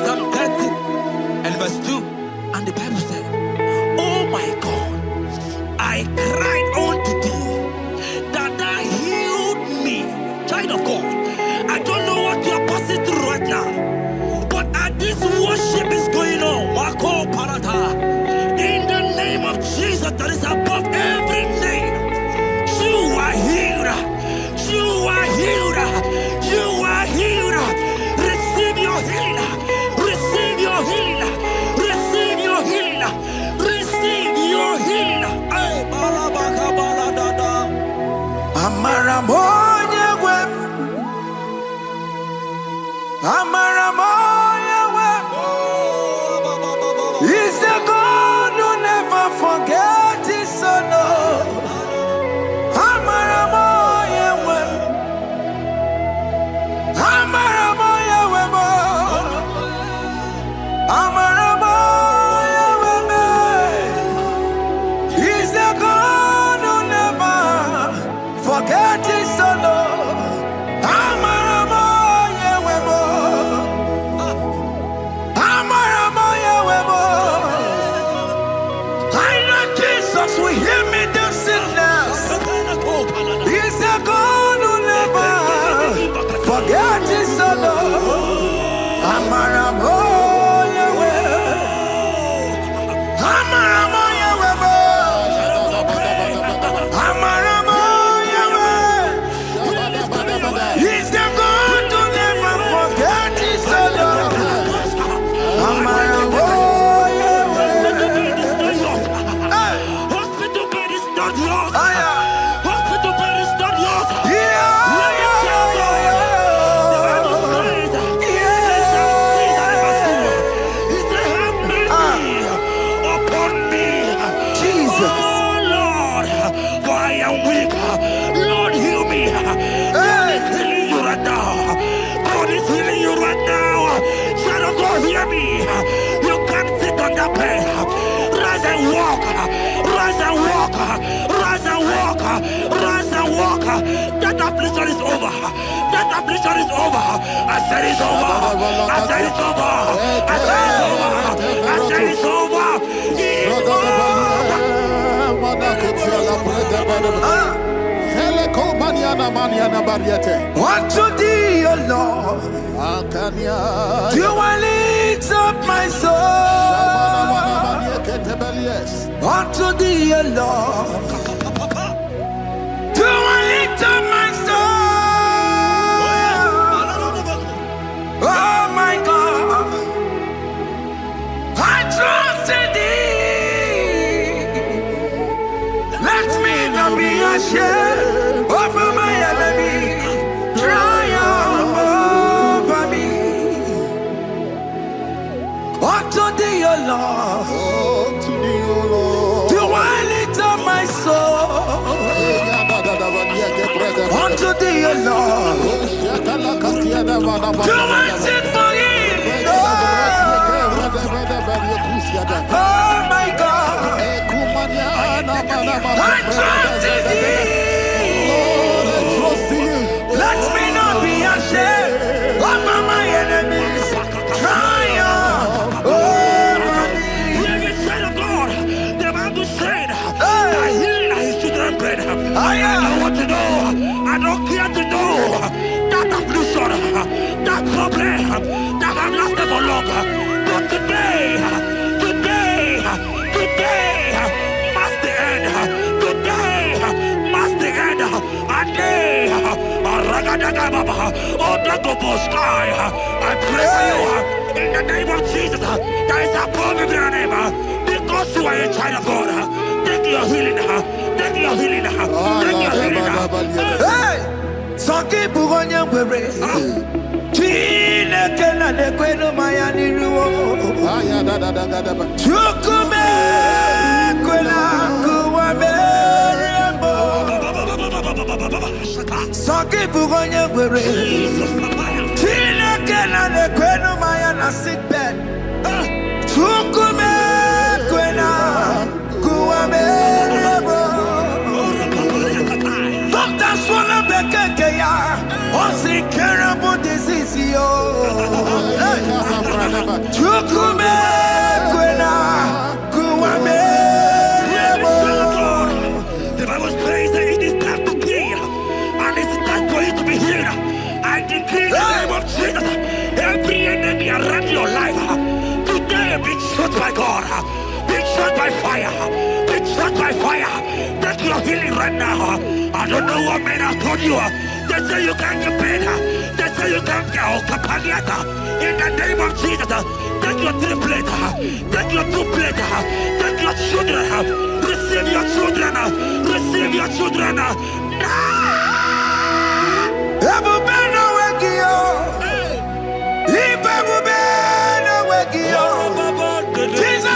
Psalm 30 and verse 2, and the Bible said, "Oh my God, I cried unto thee, that thou healed me." Child of God, I don't know what you are passing through right now, but as this worship is going on, in the name of Jesus that is above every name, you are healed. You are healed. You are healed. Receive your healing. Receive your healing. Receive your healing. Receive your healing. Amaramoya wem. Amaramoya wem. He's the God who never forgets his son. Amaramoya wem. Amaramoya wem. Amaramoya wem. He's the God who never forgets his son. Amaramoya wem. Amaramoya wem. I know Jesus will hear me the sickness. He's the God who never forgets his son. Amaramoya wem. Amaramoya wem. Amaramoya wem. He's the God who never forgets his son. Amaramoya wem. Hospital bed is not yours. Aya. Hospital bed is not yours. Yeah, Let me tell you, the Bible says, Psalm 6 and verse 2, he said, "Have mercy upon me, Jesus. oh Lord, for I am weak. Lord, heal me." God is healing you right now. God is healing you right now. Child of God, hear me. You can't sit on that bed. Rise and walk. Rise and walk. Rise and walk. Rise and walk. That affliction is over. That affliction is over. I said it's over. I said it's over. I said it's over. I said it's over. It's over. Unto thee, O Lord, do I lift up my soul. Unto thee, O Lord, do I lift up my soul. Oh my God, I trust in thee. Let me not be ashamed over my enemy. Triumph over me. Unto thee, O Lord, do I lift up my soul. Unto thee, O Lord, do I sing for him. Oh my God, I trust in thee. Let me not be ashamed over my enemies. Triumph over me. Hear me, child of God. The Bible said, "I heal his children bread." I want to know. I don't care to know that affliction, that problem that have lasted for long. But today must the end. Today must the end. A day, I pray for you in the name of Jesus. That is above your name. Because you are a child of God. Take your healing. Take your healing. Take your healing. Hey, Sanki Bugonya Were. Chine Kena de Queno Mayani Ruo. Chukume Quena Kuame. Sanki Bugonya Were. Chine Kena de Queno Mayana sick bed. Chukume Quena Kuame. fire. Be struck by fire. Take your healing right now. I don't know what men have told you. They say you can't get better. They say you can't get Kapaliata. In the name of Jesus, take your triplet. Take your two-plate. Take your children. Receive your children. Receive your children. Jesus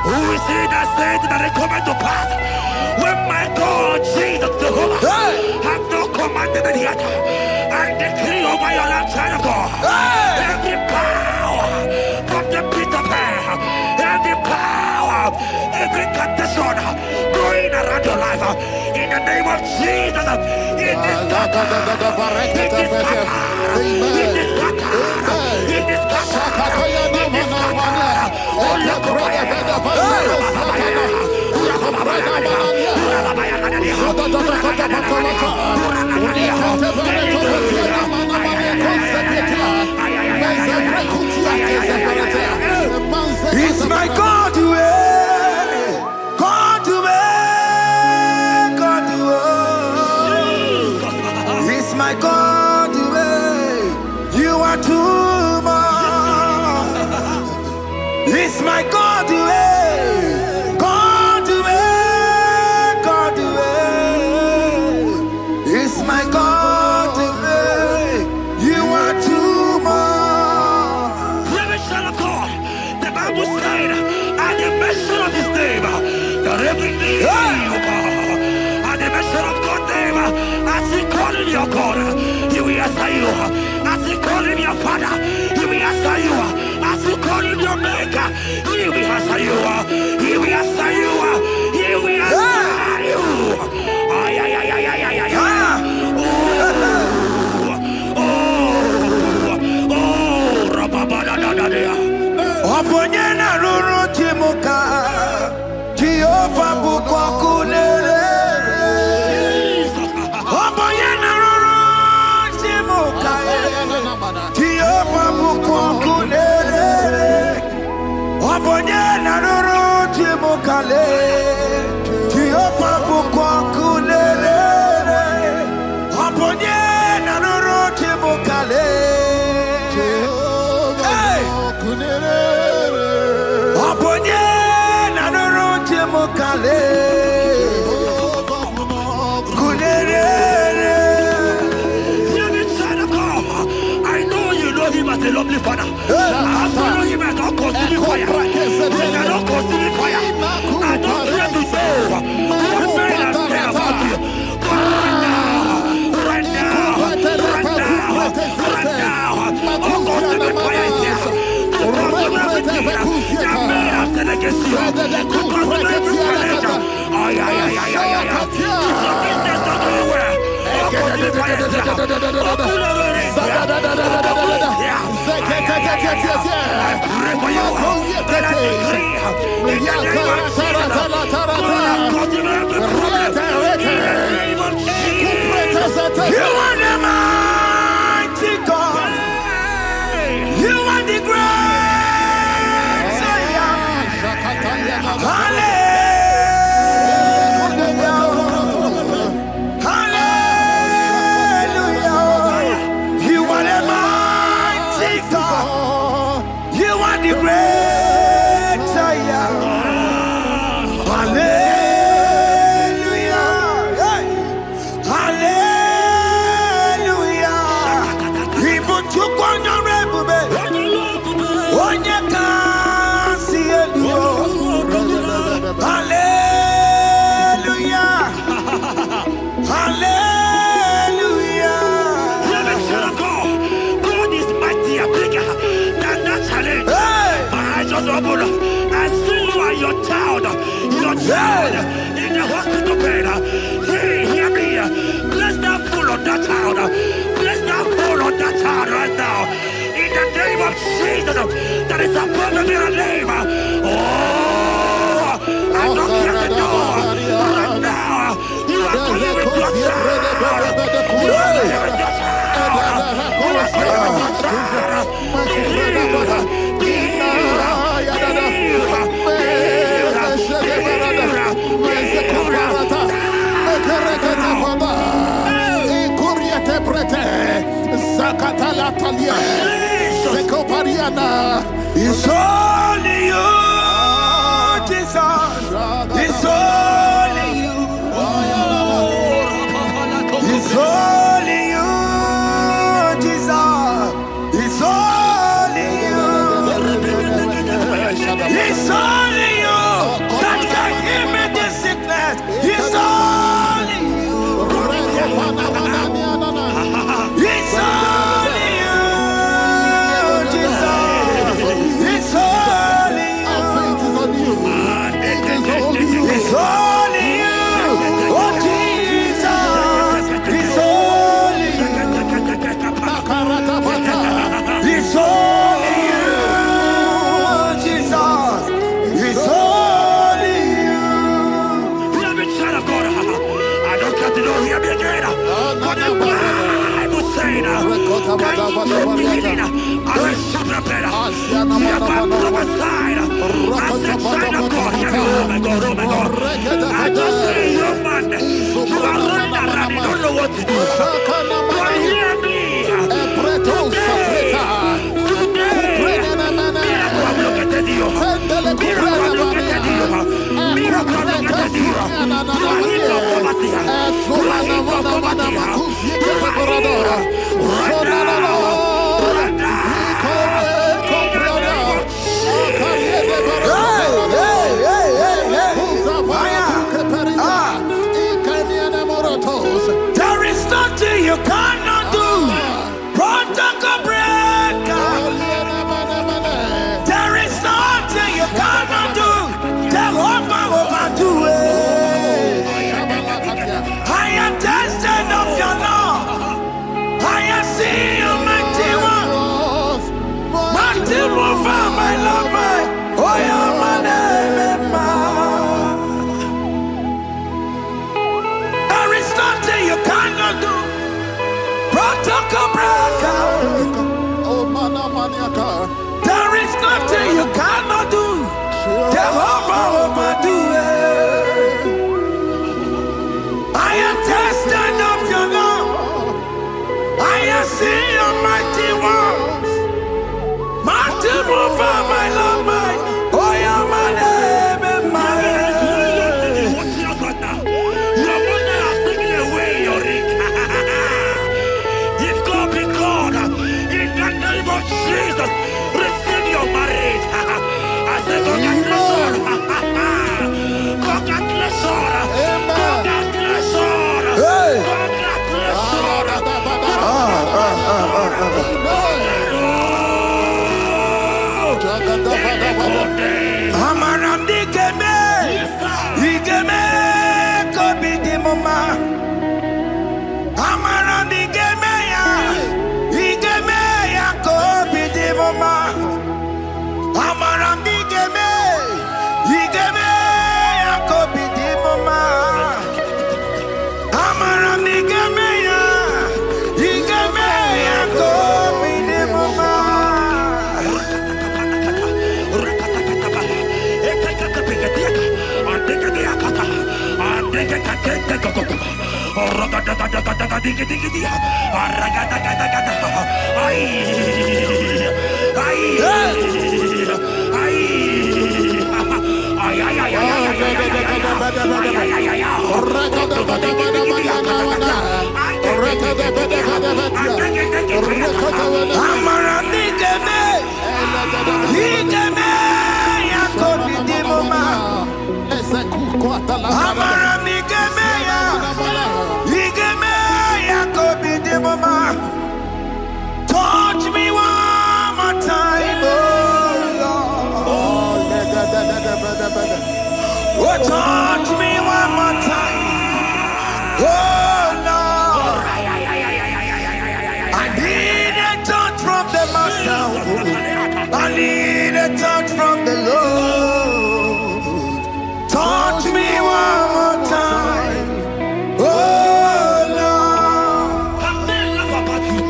who is he that said that it cometh to pass when my God Jesus Jehovah have not commanded it yet? I decree over your life, child of God, every power from the pit of hell, every power, every condition going around your life, in the name of Jesus, it is scattered, it is scattered, it is scattered, it is scattered, it is scattered. Oh, look it's my God to God to God to it's my God to you are too much. It's my God to God to God to it's my God to you are too much. Revelation of God, the Bible said, at the mention of his name, that every knee will bow. At the mention of God's name, as he called him your God, he will answer you. As he called him your Father, he will answer you. As he called him your Maker, he will answer you. He will answer you. He will answer you. Ay, ay, ay, ay, ay, ay, ay, ay. Oponyena ruru timuka Jehova bukwa kulele Oponyena ruru timuka Jehova bukwa kulele Oponyena ruru timuka le child in the hospital bed. Hey, hear me. Bless that fool on that child. Bless that fool on that child right now. In the name of Jesus, that is above every name. Oh, I knock at the door right now. You are clear with your child. You are clear with your child. You are clear with your child. It's only you, Jesus. It's only you. It's only you, Jesus. It's only you. It's only you that can heal me this sickness. It's only you. It's only you, Jesus. It's only you. It's only you. Oh, Jesus. It's only you. It's only you, Jesus. It's only you. Beloved child of God, I don't got to know hear me again. But the Bible saying, I will shoot the better. You have been prophesied. I said, child of God, hear me. Oh my God, oh my God. I just say, young man, you are running around, you don't know what to do. But hear me. There is nothing you cannot do. Protocol breaker. There is nothing you cannot do. Jehovah overdo it. I am tested of your love. I am seeing you, mighty one. Mighty mover, my lover. Oh, yeah, my name, there is nothing you cannot do. Protocol breaker. There is nothing you cannot do. Jehovah overdo it. I am tested of your love. I am seeing your mighty ones. Mighty mover, my love, my. Oh, yeah, my name and my Your mother has taken away your ring. If God be God, in the name of Jesus, receive your marriage. I say congratulations. Congratulations. Congratulations. Hey. Congratulations. Amaram digeme, digeme, kobi di mama. Amaram digeme ya, kobi di mama. Amaram digeme, ya, kobi di mama. Amaram digeme ya, kobi di mama. Touch me one more time, oh Lord. Oh, touch me one more time. Oh Lord, I need a touch from the Master. I need a touch from the Lord. Touch me one more time. Oh Lord. Have men laugh about you?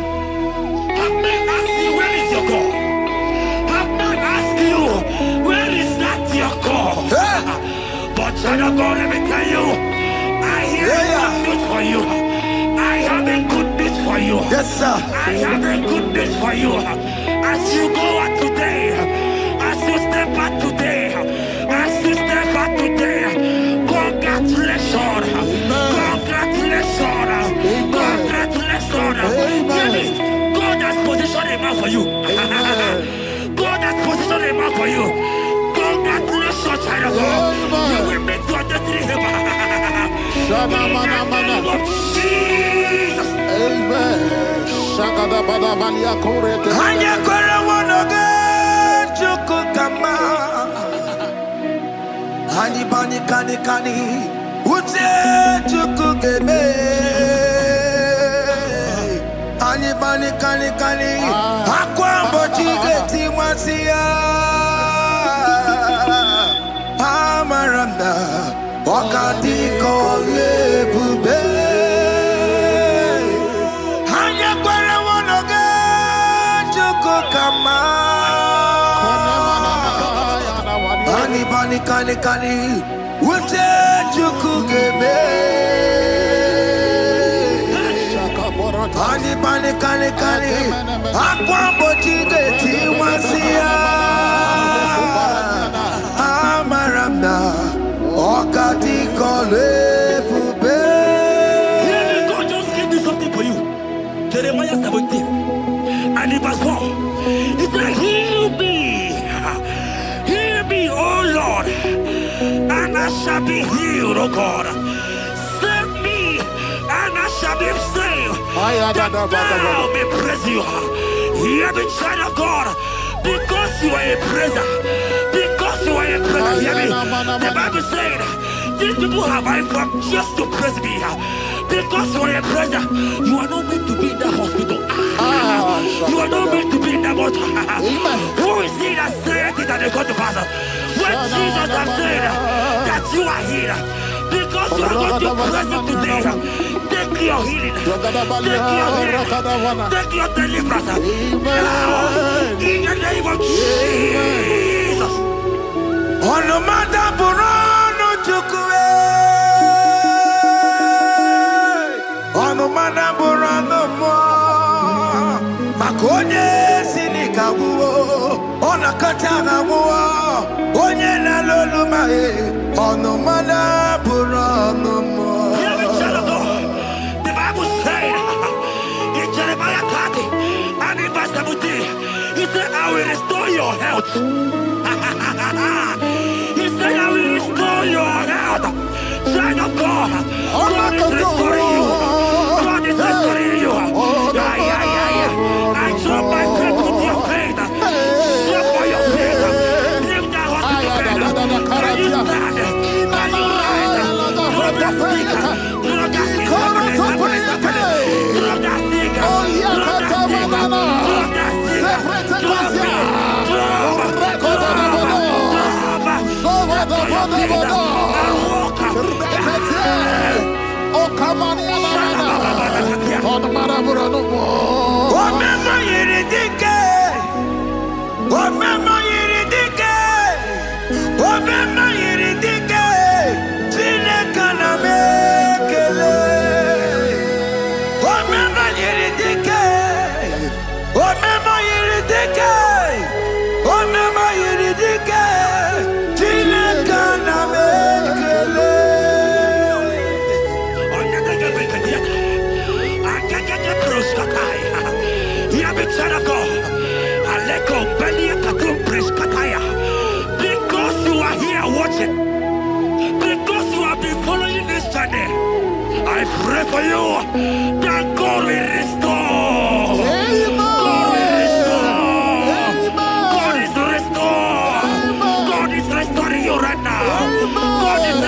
Have men ask you, where is your God? Have men ask you, where is that your God? But child of God, let me tell you, I hear a good news for you. I have a good news for you. Yes, sir. I have a good news for you. As you go out today, as you step out today, as you step out today, congratulations. Congratulations. Congratulations. Hear me. God has positioned a man for you. God has positioned a man for you. Congratulations, child of God. You will make your destiny helper. In the name of Jesus. Amen. Hanya kora wanoge chukukama. Hani bani kani kani uche chukukeme. Hani bani kani kani akwa mbochige timwasia. Amaranda wakati kole bube. Hanya kora wanoge chukukama. Hani bani kani kani uche chukukeme. Hani bani kani kani akwa mbochige timwasia. Amaranda wakati kole bube. God just gave me something for you. Jeremiah 17 and in verse 4. He said, heal me, oh Lord, and I shall be healed, oh God. Save me, and I shall be saved, that thou may praise you. Hear me, child of God, because you are a praiser. Because you are a praiser, hear me. The Bible said, these people have I come just to praise me. Because you are a praiser, you are not meant to be in that hospital. You are not meant to be in that water. Who is he that said it and they got to pass? When Jesus has said that you are healed, because you are going to praise him today, take your healing, take your deliverance. Now, in the name of Jesus. On no matter Burano Chukwe. On no matter Burano Mo. Makonye Sinika Wo. On a Katana Wo. Onye na Loluma. On no matter Burano Mo. The Bible said in Jeremiah 30 and in verse 17, he said, I will restore your health. He said, I will restore your health. Child of God, God is restoring you. God is restoring you. I drop my faith with your faith. Drop for your faith. Leave that hospital bed. Can you stand? Can you rise? Drop that stick. Drop that stick. Drop that stick. Because you are here watching, because you have been following this journey, I pray for you that God will restore. God will restore. God is restoring you right now. God is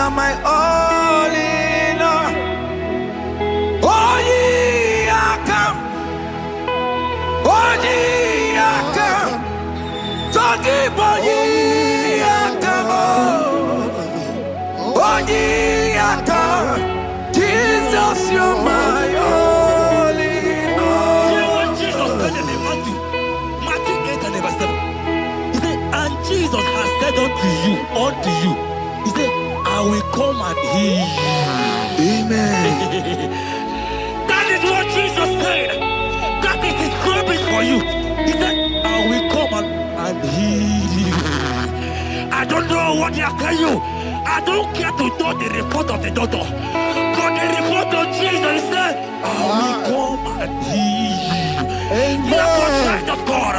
are my all in all. Oh, ye are come. Oh, ye are come. Talking about ye are come. Oh, ye are come. Jesus, you're my all in all. You know what Jesus said in Matthew 8 and verse 7? He said, and Jesus has said unto you, he said, I will come and heal you. Amen. That is what Jesus said. That is his promise for you. He said, I will come and heal you. I don't know what they are telling you. I don't care to know the report of the doctor. But the report of Jesus, he said, I will come and heal you. Therefore, child of God,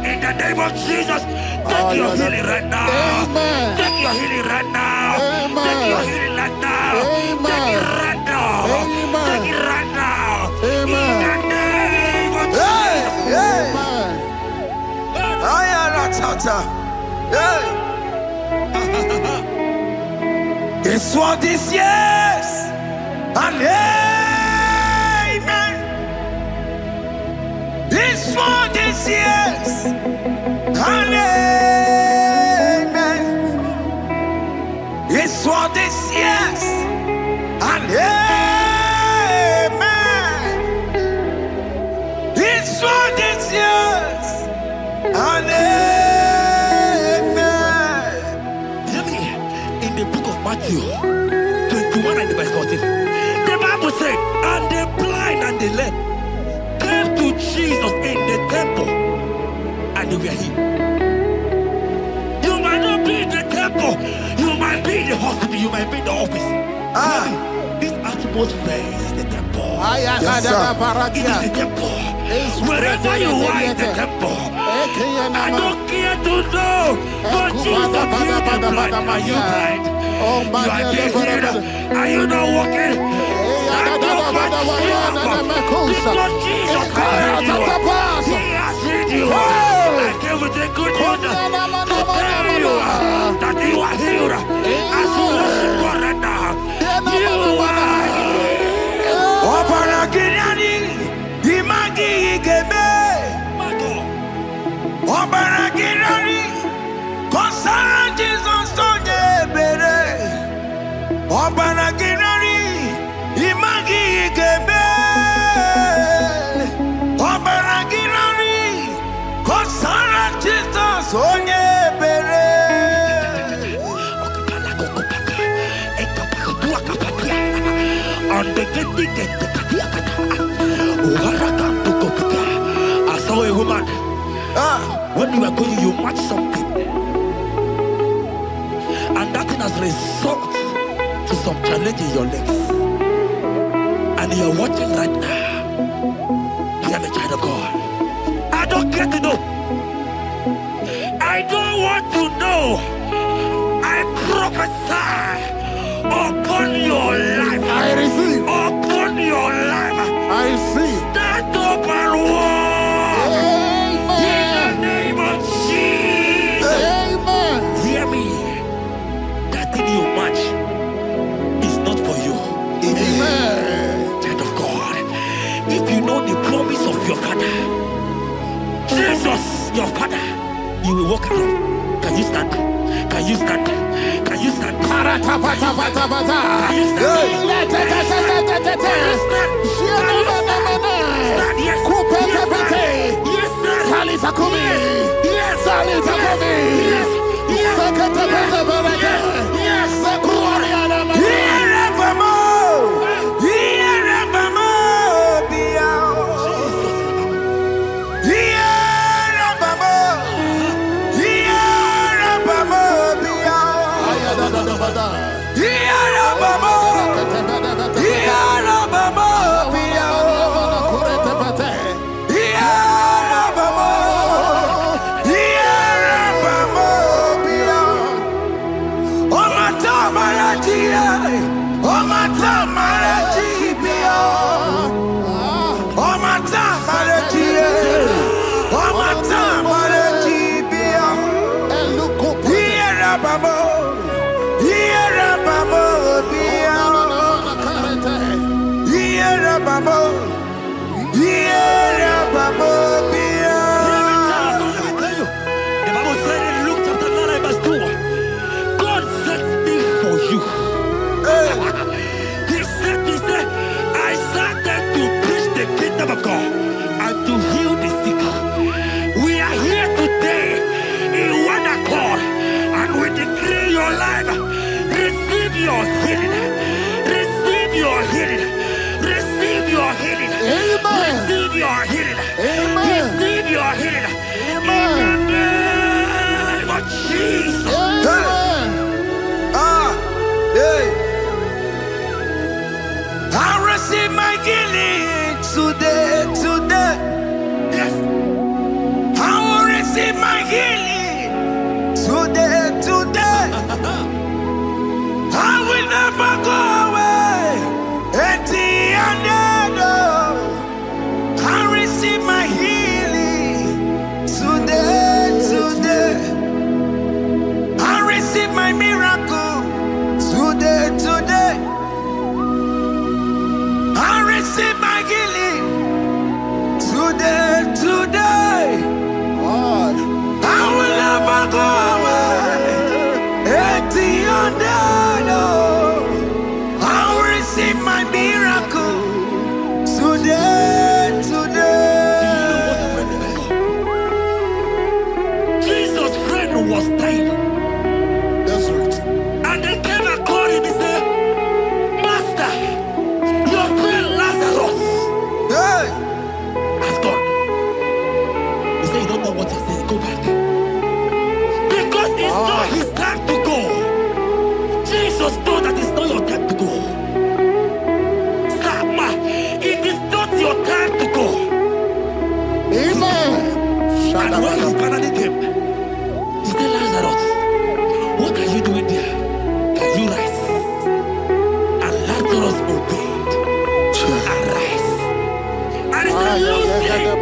in the name of Jesus, take your healing right now. Amen. Take your healing right now. Amen. Take your healing right now. Amen. Take it right now. Amen. Take it right now. Amen. In the name of Hey, hey. Amen. Hey. It's what this yes and amen. It's for this yes and amen. It's for this yes and amen. It's for this yes and amen. Hear me. In the book of Matthew 21 and verse 14, the Bible said, and the blind and the lame came to Jesus in the temple, and they were healed. You might not be in the temple, you might be in the hospital, you might be in the office. Hear me. This atmosphere is the temple. Yes, sir. It is the temple. Wherever you are in the temple, I don't care to know, but Jesus healed the blind. Are you blind? You are being healed. Are you not walking? Stand up and stand up. Because Jesus has healed you. He has healed you. I came with the good news to tell you that you are healed. As you worship God right now, you are healed. Obaragirani, imagi igebe. My God. Obaragirani, kosara Jesus sonye bere. Obaragirani, imagi igebe. Obaragirani, kosara Jesus sonye bere. I saw a woman. When you are going, you match something, and that thing has result to some challenge in your legs, and you are watching right now. I am a child of God. I don't care to know. I don't want to know. I prophesy upon your life. I receive. Upon your life. I receive. Stand up and walk. In the name of Jesus. Amen. Hear me. That thing you match is not for you. Amen. Child of God. If you know the promise of your father, Jesus, your father, you will walk around. Can you stand? Can you stand? Can you stand? Can you stand? Can you stand? Yes. Yes, sir. Yes.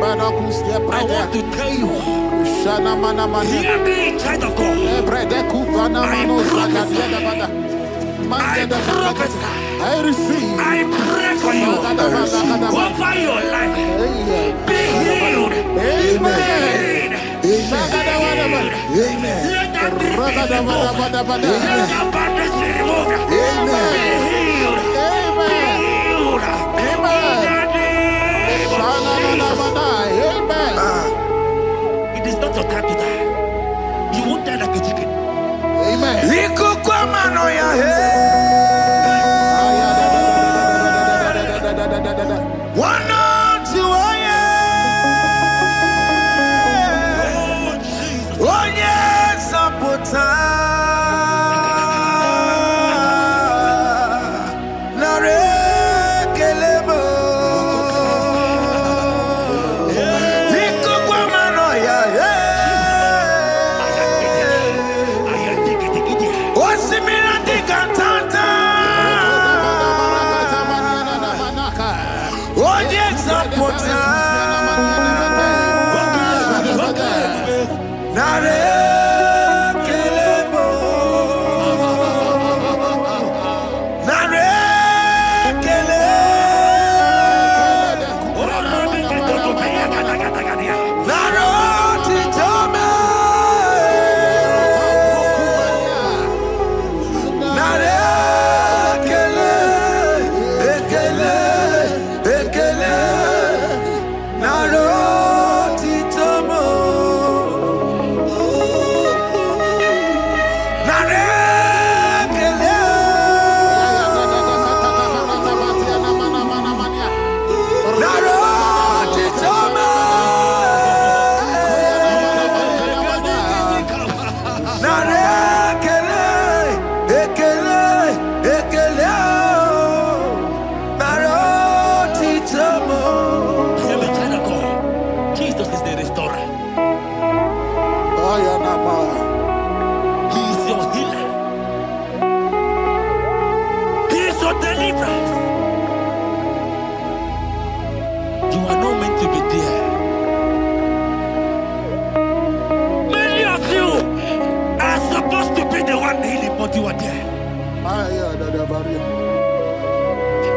I want to tell you, hear me, child of God. I prophesy. I receive. I pray for you. Over your life. Be healed. Amen. Amen. Let that be removed. Let that badness be removed. Amen. Be healed. Be healed. It is not your time to die. You won't die like a chicken. Amen.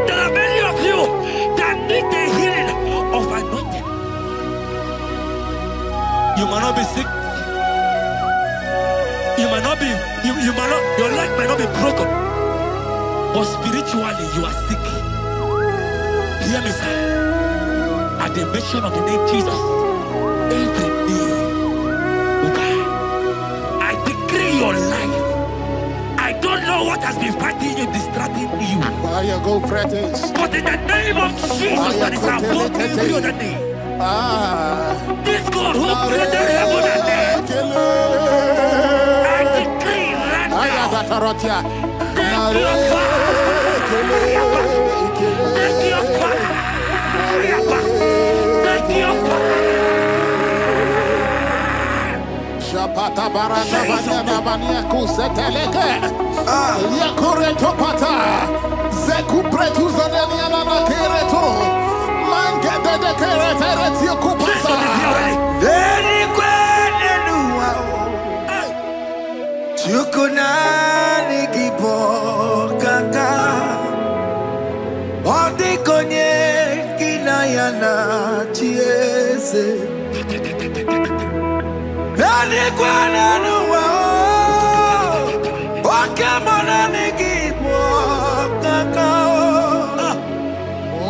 There are many of you that need the healing of anointing. You might not be sick. You might not be, your leg might not be broken. But spiritually you are sick. Hear me, sir. At the mention of the name Jesus, every day will die. I decree your life. I don't know what has been fighting you, distracting you. But in the name of Jesus, that is above every other name. This God who created heaven and earth, I decree right now, take your fire. Take your fire. Take your fire. Shapata baranda banya banya kuseteleke. Yakore topata. Zeku pretu zanenia na kereto. Mangede de kerete kupata. Deni kwene nuwa. Chukuna nikipo kaka. Odi konye kinayana chiese. Deni kwene nuwa. Wakamona nikipo kaka.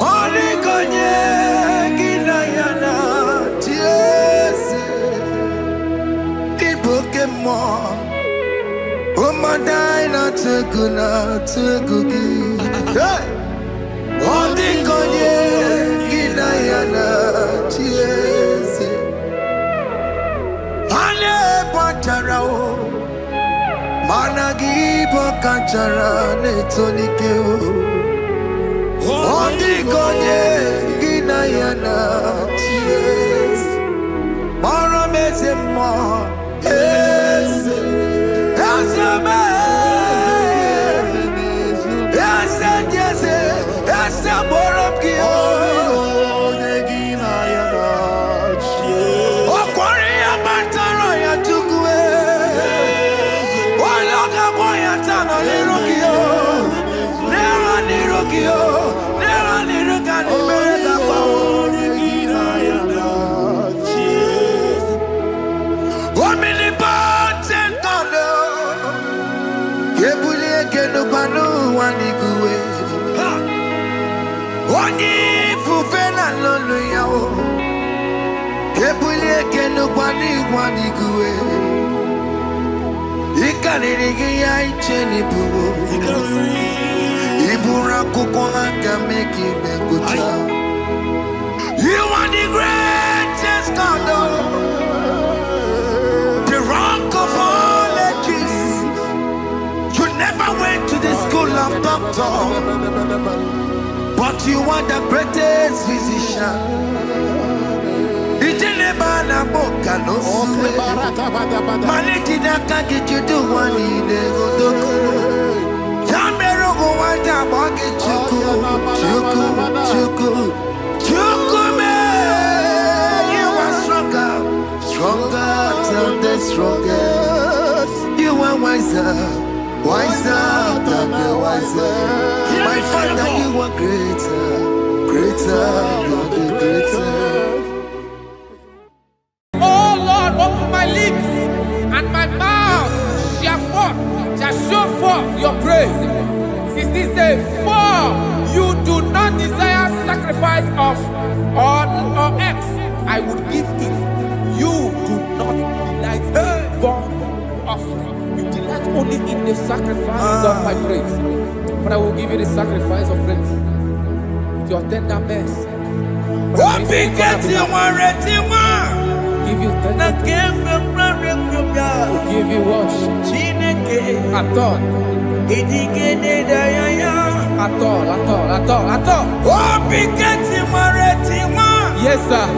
Odi konye kinayana chiese. Pokemon, oh my dina tegugi. Hey, oh the konye kinayana chiese. Ale patarao, managi pokachara netonikeo. Oh the konye kinayana chiese. Mara mezemo. Yes, yes, yes, yes, You are the greatest God, the rock of all ages. You never went to the school of doctor, but you are the greatest physician. You are stronger than the strongest. You are wiser than the wiser. My Father, you are greater than the greatest. Oh Lord, open my lips and my mouth shall show forth your praise. 16 says, for you do not desire sacrifice of or X, I would give it. You do not delight in burnt offering. You delight only in the sacrifice of my praise. But I will give you the sacrifice of praise with your tender mercy. Give you tender will give you worship. At all. Yes, sir.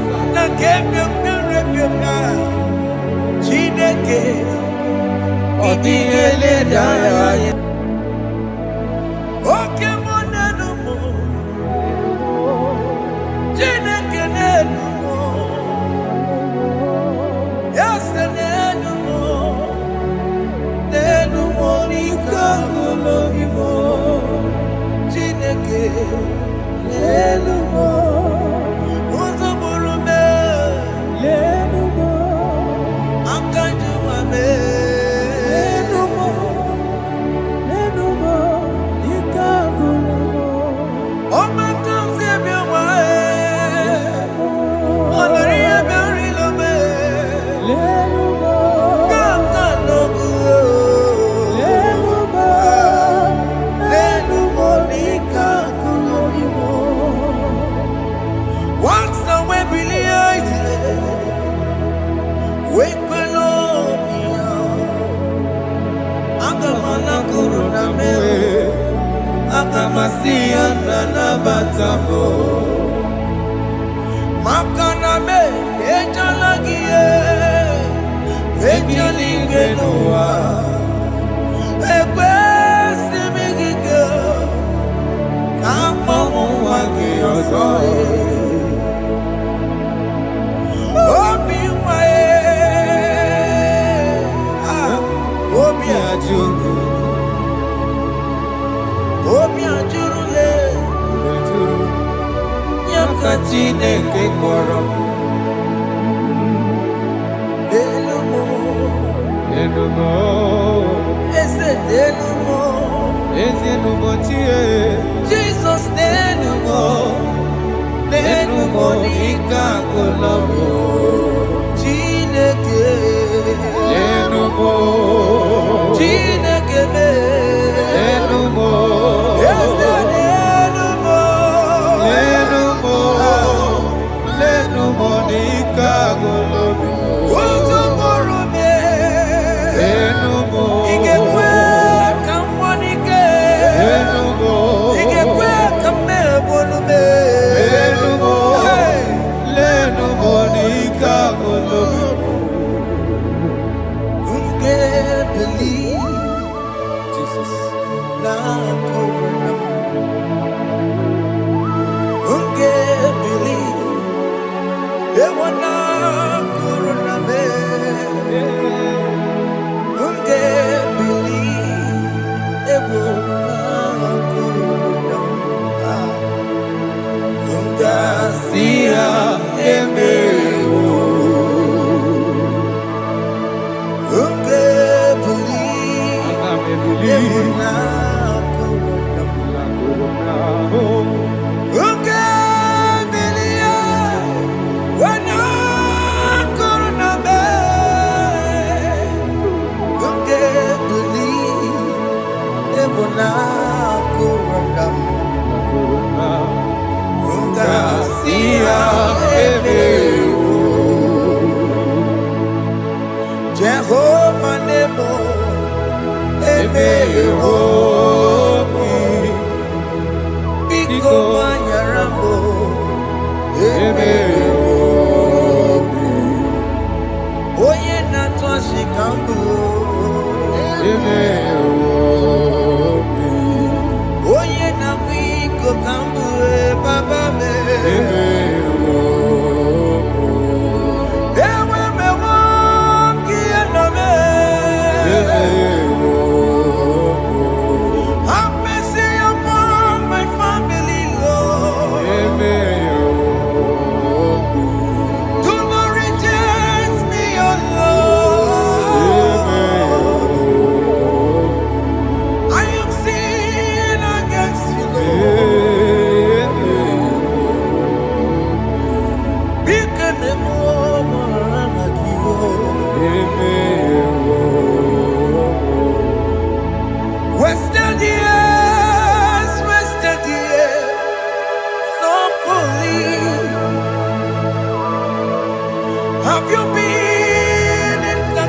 Have you been in the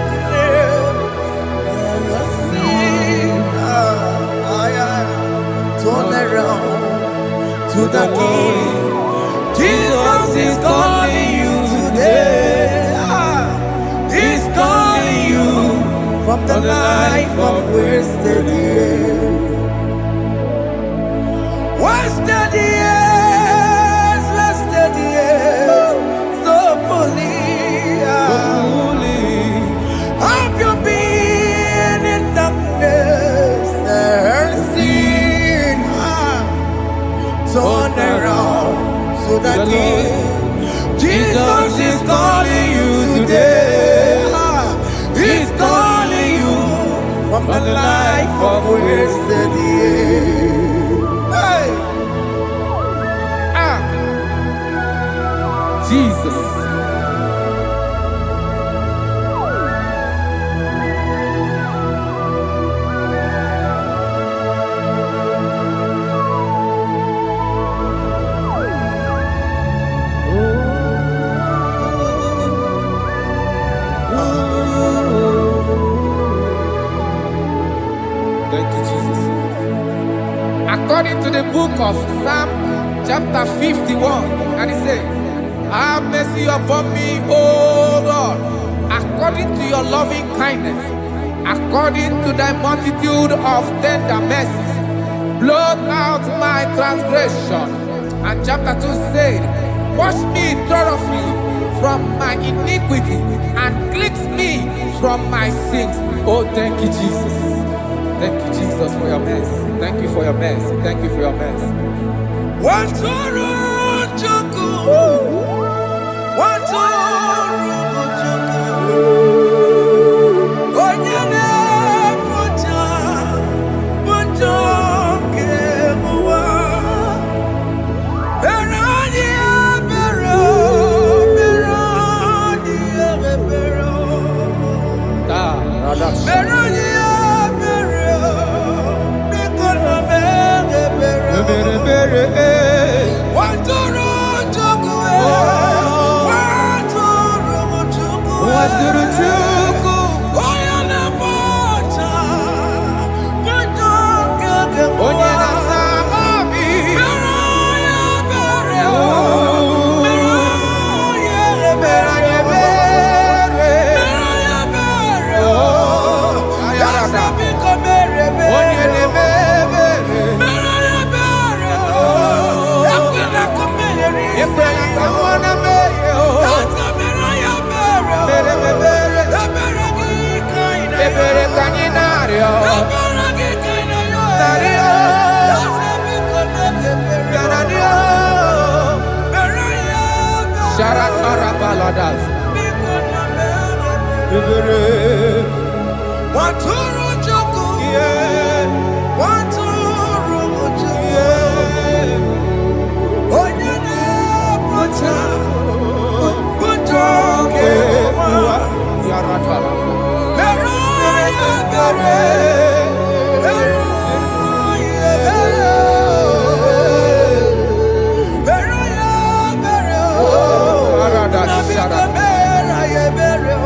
turn around to the King. Jesus is calling you today. He's calling you from the life of wasted years. Wasted years, wasted years, so fully. Have you been in darkness and seen? Turn around to the King. Jesus is calling you today. He's calling you from the life of wasted years. Hey. Jesus. Thank you, Jesus. According to the book of Psalm chapter 51, and it says, have mercy upon me, O Lord, according to your loving kindness, according to thy multitude of tender mercies, blot out my transgression. And chapter 2 said, wash me thoroughly from my iniquity and cleanse me from my sins. Oh, thank you, Jesus. Thank you, Jesus, for your mercy. Thank you for your mercy. Thank you for your mercy.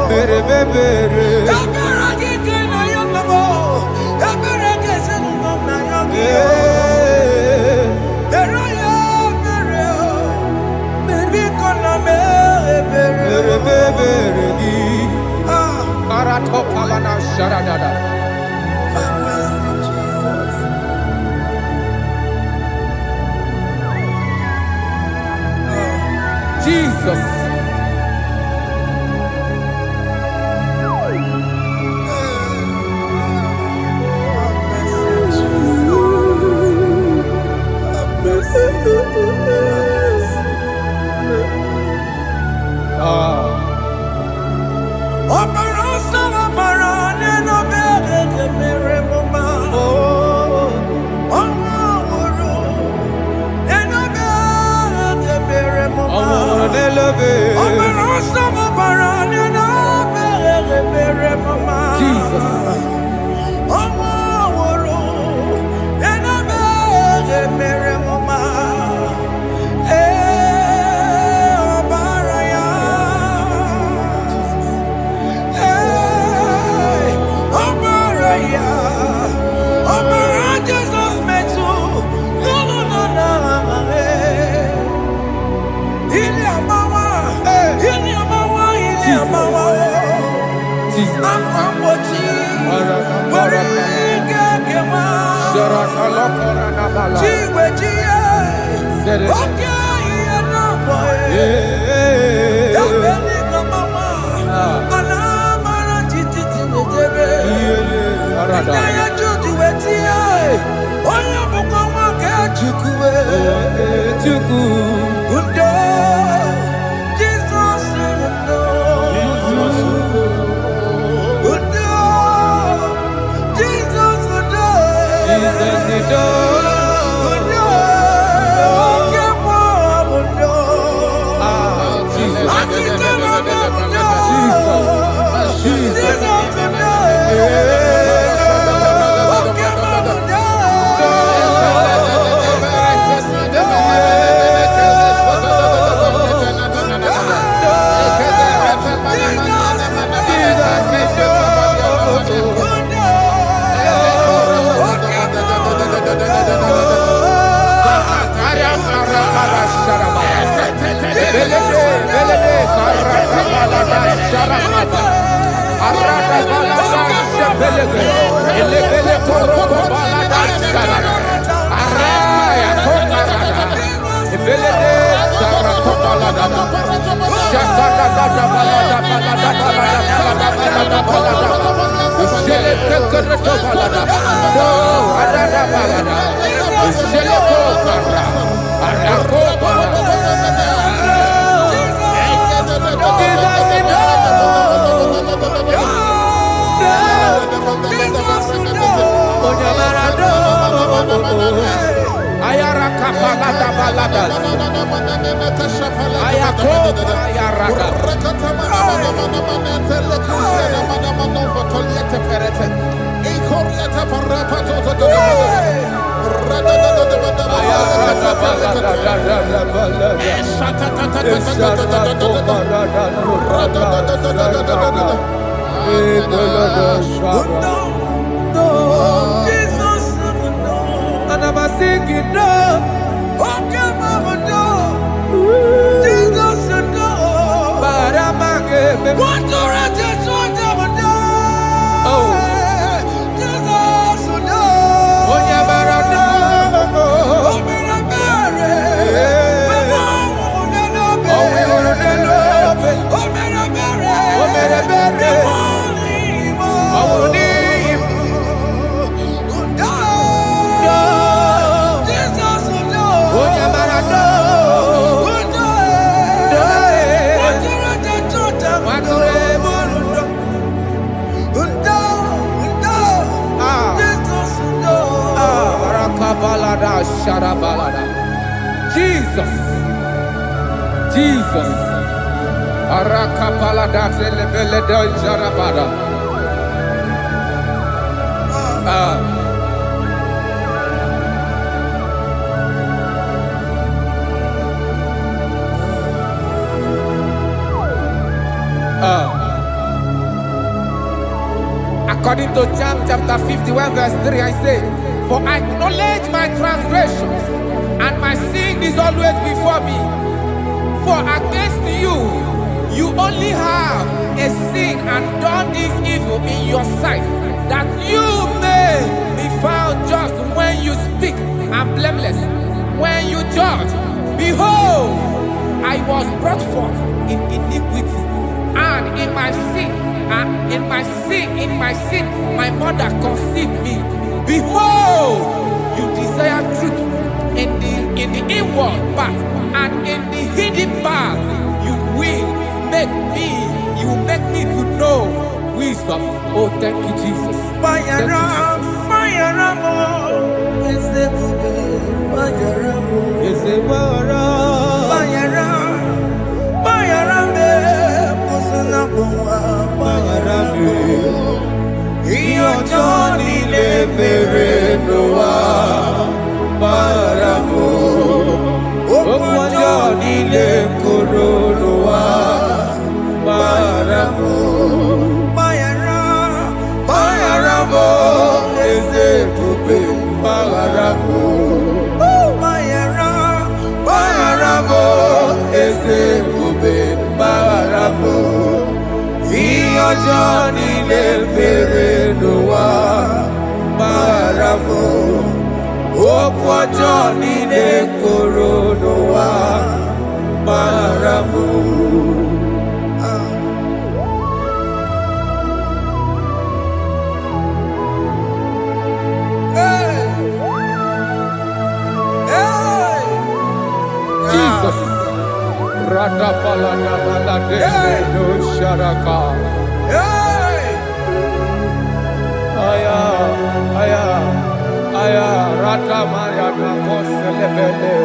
Bere Jesus. Jesus. Jesus. Arakapalada zelebeleda jarabada. According to John chapter 51 verse 3, I say, for I acknowledge my transgressions, and my sin is always before me. For against you, you only have a sin and done this evil your sight, that you may be found just when you speak and blameless when you judge. Behold, I was brought forth in iniquity, and in my sin, my mother conceived me. Behold, you desire truth in the inward part, and in the hidden part you will make me to know wisdom. Oh, thank you, Jesus. Thank you, Johnny le mere noa baramo okwa Johnny le koro noa baramo. Jesus. Rada palada balade no sharaka. Aya, rata maya na koselebele.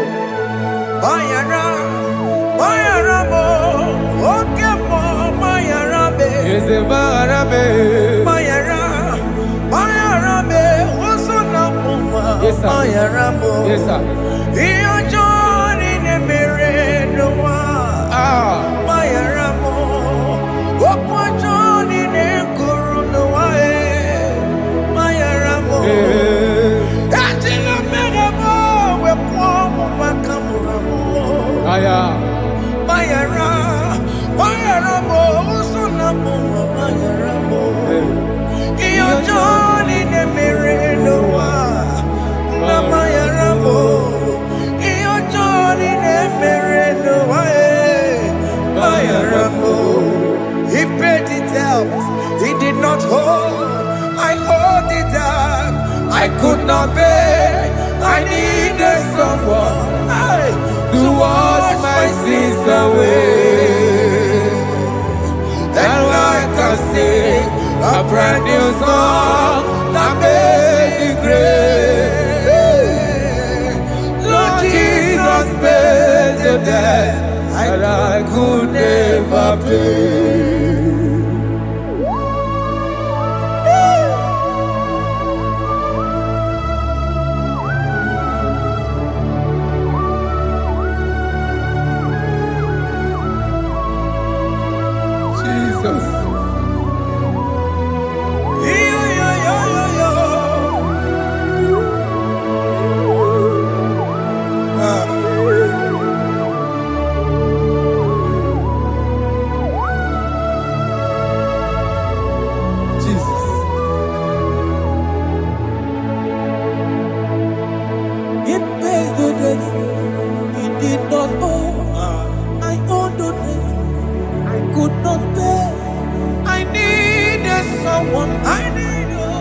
Bayara mo, oke mo, bayara be. Eze bayara be. Bayara be, oso na muma. Bayara mo. Yes sir. Iyo Johnny ne mere noa. Bayara mo, okwa Johnny ne kuru noa. Bayara mo. Aya, bayara mo, usuna mo, bayara mo. Iyo Johnny ne mere noa, na bayara mo. Iyo Johnny ne mere noa, bayara mo. He paid it out, he did not hold. I owed it out, I could not pay. I needed someone to wash my sins away. And I can sing a brand new song that made me great. Lord Jesus paid the debt that I could never pay.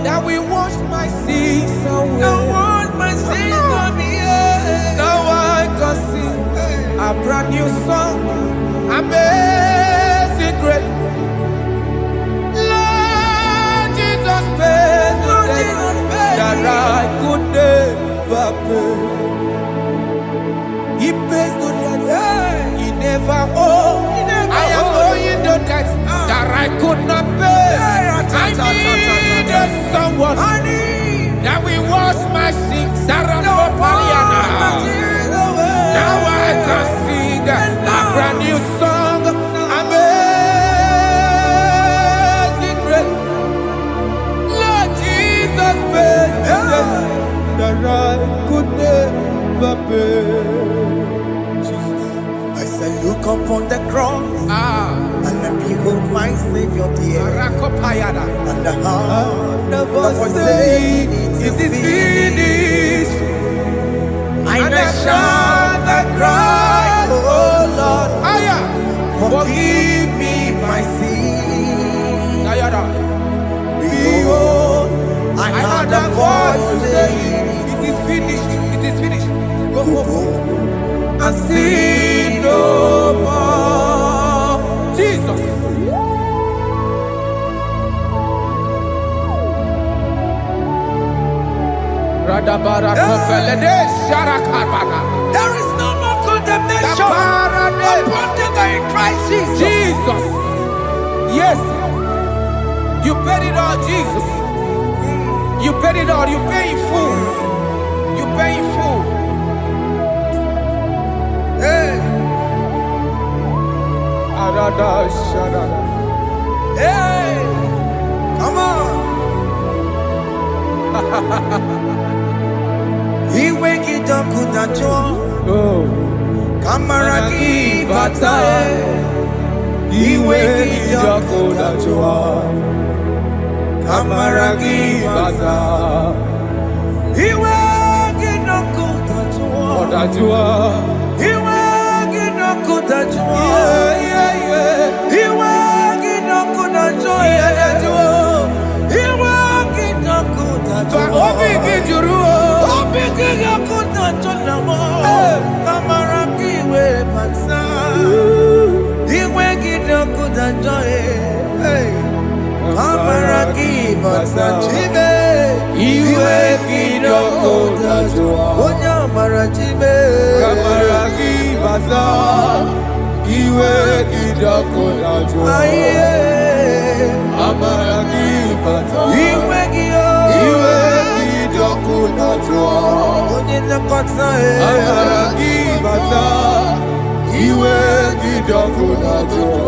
That we wash my sins away. Now I can sing a brand new song. Amazing grace. Lord Jesus paid the debt that I could never pay. He pays the debt he never owed. I am owing the debt that I could not pay. I needed someone that will wash my sins. Now I can sing a brand new song. my Savior dear. Rakopayada. And the heart of us saying, it is finished. And I shout and cry, oh Lord, forgive me my sin. Behold, I heard a voice saying, it is finished, it is finished. go and sin no more. Jesus. There is no more condemnation upon them in Christ Jesus. Jesus. Yes. You paid it all, Jesus. You paid it all. You pay in full. You pay in full. Hey. Hey. Come on. He wake it up with a joy. Kamaraki batae. He wake it up with a joy. Kamaraki batae. He wake it up with a joy. He wake it up with a joy. He wake it up with a joy. He wake it up with a joy.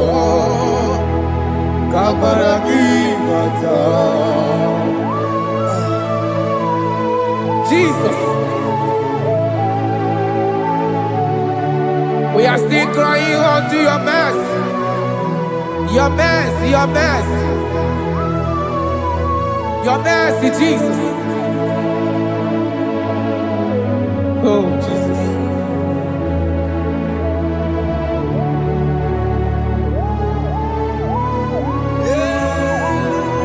Jesus. We are still crying unto your mercy. Your mercy, your mercy. Your mercy, Jesus. Oh, Jesus.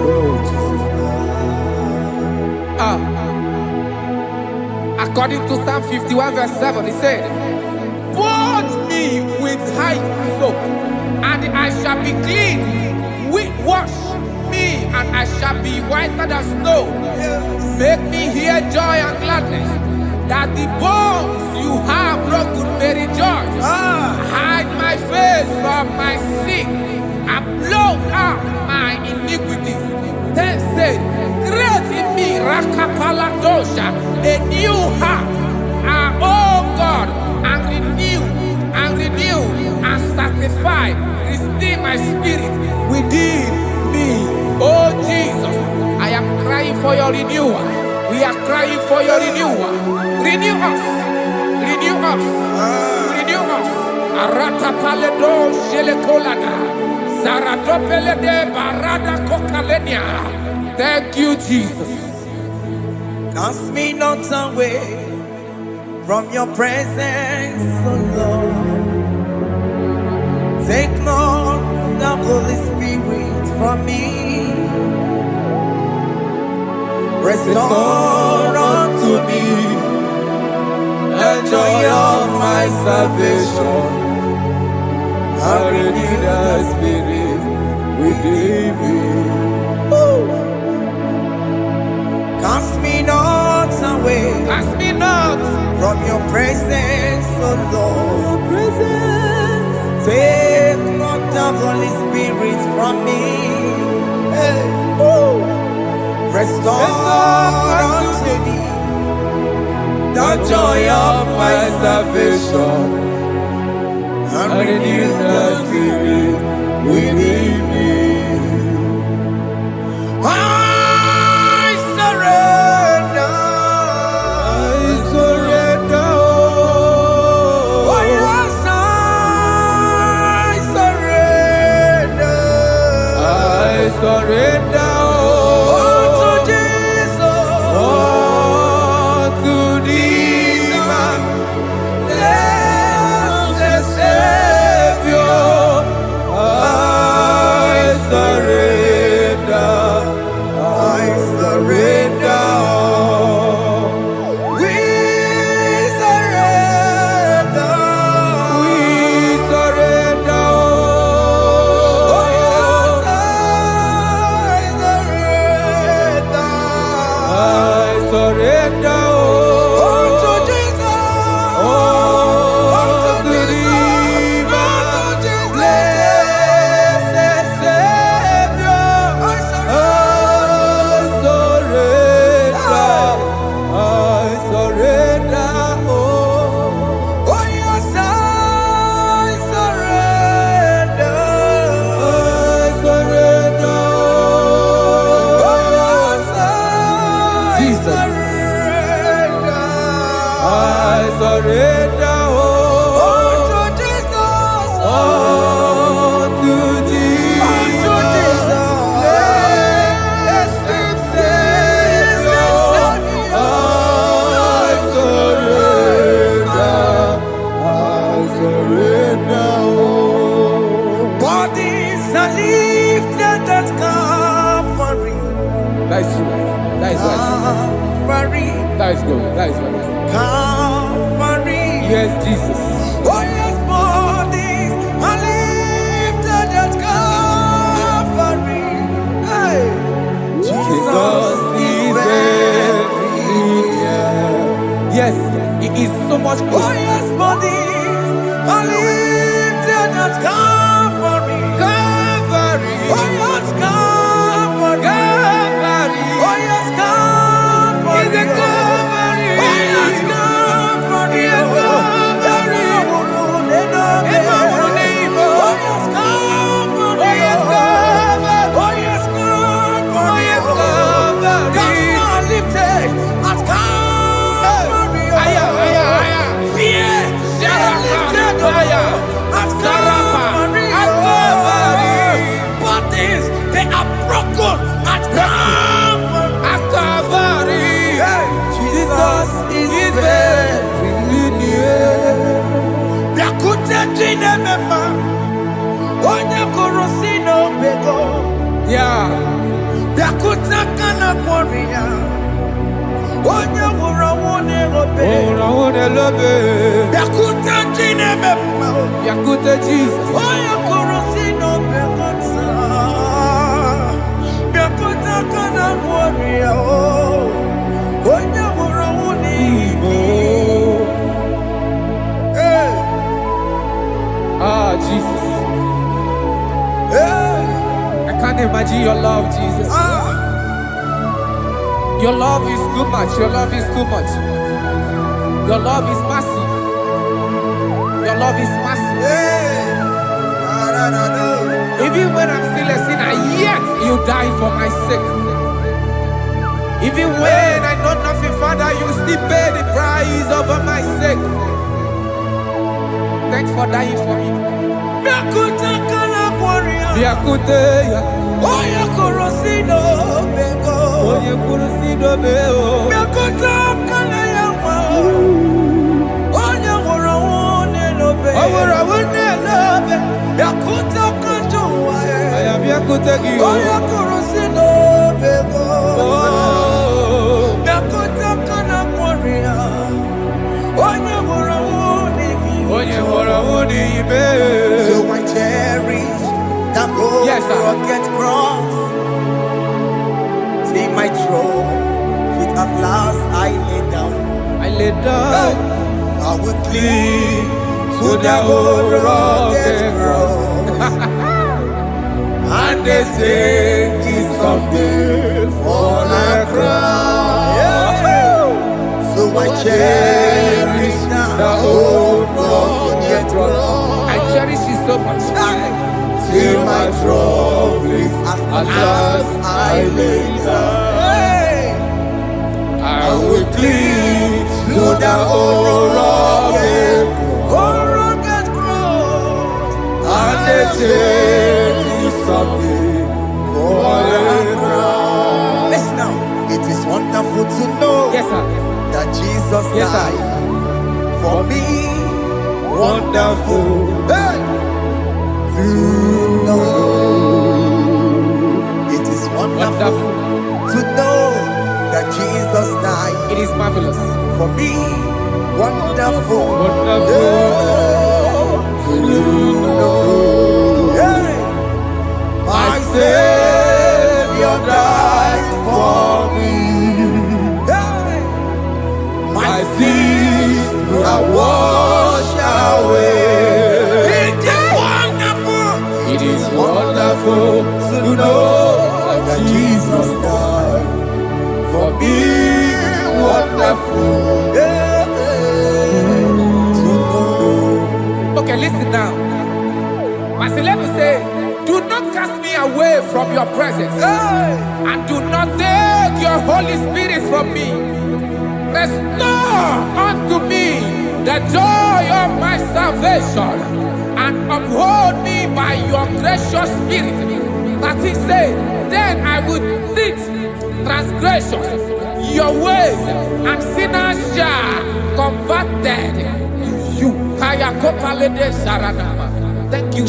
Oh, Jesus. According to Psalm 51 verse 7, he said, "Wash me with hyssop, and I shall be clean. Wash me, and I shall be whiter than snow. Make me hear joy and gladness, that the bones you have broken may rejoice. Hide my face from my sin, and blot out my iniquities. Then said, create in me Rakapaladosha, a new heart, oh God, and renew, and sanctify, restore my spirit within me." Oh Jesus, I am crying for your renewal. We are crying for your renewal. Renew us, renew us, renew us. Arata paledo shelekolada, zaratopele de barada kokalenia. Thank you, Jesus. Cast me not away from your presence, oh Lord. Take not the Holy Spirit from me. Restore unto me the joy of my salvation, and renew the spirit within me. Cast me not away, Cast me not from your presence, oh Lord. Take not the Holy Spirit from me. Hey. Restore unto me the joy of my salvation, and renew the spirit within me. I surrender. Oh yes, I surrender. surrender. Oh, to Jesus. Oh, to thee, my blessed Savior, I surrender. I surrender. We surrender. We surrender. Oh, yes, I surrender. I surrender. Oh, to Jesus. Oh, to thee, my blessed Savior, I surrender. Oh, Oh, yes, I surrender. I surrender. Oh, yes, I Jesus. surrender. I surrender. Oh, to Jesus. Oh, to thee, Oh, to Jesus. blessed Savior, I surrender. Bodies are lifted at Calvary. That is true. That is right. Calvary. That is good. That is right. Calvary. Yes, Jesus. Oh, yes, bodies are lifted at Calvary. Hey. Jesus is very near. Yes, He is so much Oh, closer. yes, bodies are lifted at Calvary. Calvary. Oh, yes, Calvary. Calvary. Oh, yes, Calvary. Is a Calvary. Oh, yes, Calvary. Yes, Calvary. Oh, yes, Calvary. Oh, yes, Calvary. Oh, yes, Calvary. Oh, yes, Calvary. Gods are lifted at Calvary. Aya, aya, aya. Fear is lifted Aya. at Sarapa. Calvary. At Calvary. Bodies, they are broken at Calvary. At Calvary. Jesus is very near. Yakute jine mema, onye kurusi no bego. Yeah. Yakute kana kworiya, onye wurawune robe. Oh, I want to love it. Yakute jine mema, Yakute Jesus. onye kurusi no bego sa. Yakute kana kworiya, onye wurawune Igbo. Hey, Ah, Jesus. hey, I can't imagine your love, Jesus. Your love is too much. Your love is too much. Your love is massive. Your love is massive. hey. Even when I'm still a sinner, yet you die for my sake. Even when I know nothing, Father, you still pay the price over my sake. Thanks for dying for me. Yakute kana kworiya. Yakute, Oya korosino bego. oye kurusido beo. Yakute kana yawa. Oya worawone lobe. Awurawune lobe. Yakute kanjuwa. I am Yakute Gio. Oya korosino bego. Oh, Yakute kana kworiya. Oya worawone oye warawuni ibe. So I cherish that road Yes, sir. rugged cross. See my throne, feet at last I lay down. I lay down I will cling to the old rugged cross. And they say it's someday for a crown. So I cherish The old rugged cross. I cherish it so much. Till my trophies at last I lay down. I will cling to the old rugged cross. and they say it's someday for for me. Wonderful. My Savior died for me. My sins are washed away. It is wonderful to know that Jesus died for me. Wonderful. Okay, listen now. Verse 11 says, do not cast me away from your presence, and do not take your Holy Spirit from me. Restore unto me the joy of my salvation, and uphold me by your gracious spirit. That he said, then I will teach transgressions your ways, and sinners shall converted to you. Thank you.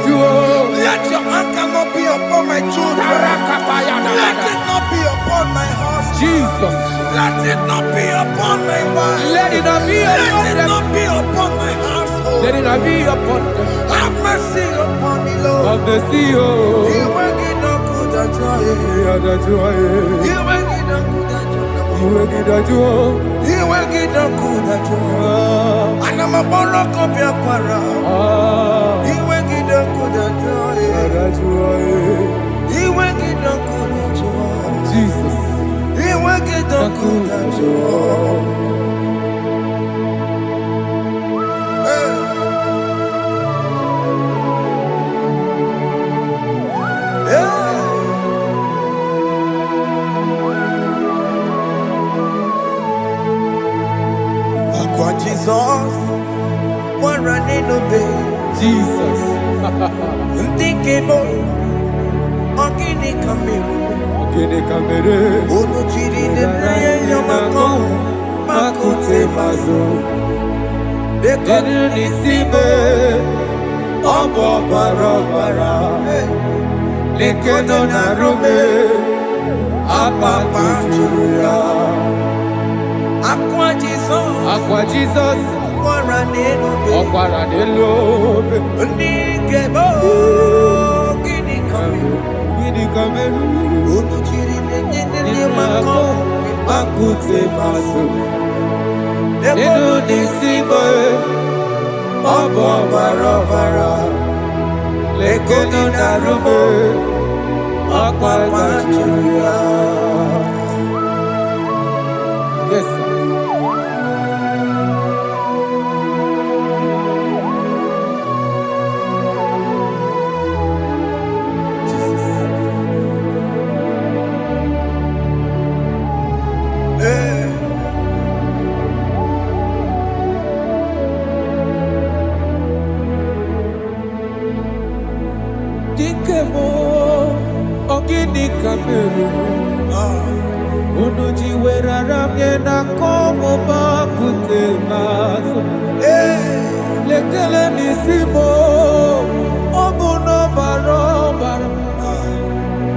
Jesus. Let your anger not be upon my children. Let it not be upon my husband. Jesus. Let it not be upon my wife. Let it not be upon Let it not be upon my household. Let it not be upon them. Have mercy upon me, Lord. Of the CEO. You will get no good at joy. You will get no good at joy. You will get no good at joy. And I'm a borrow of your quarrel. You will get Jesus. Jesus, one running obey. Jesus. Ndikemo, ogini kamiru. Ogini kamere. Ono chiri nene yamako, makute mazo. Denu nisibe, obo barabara. Lekeno narume, apa tujuya. Aqua Jesus, Okwara nelobe. Ndikemo, ogini kamiru. Ogini kamere. Ono chiri nene yamako, Makute maso. Denu nisibe, obo barabara. Lekeno narume, apa tujuya. Yes, sir. Dikemo, ogini kamere. Unuji werara mjena komo makute maso. Lekele nisimo, obuno barobara.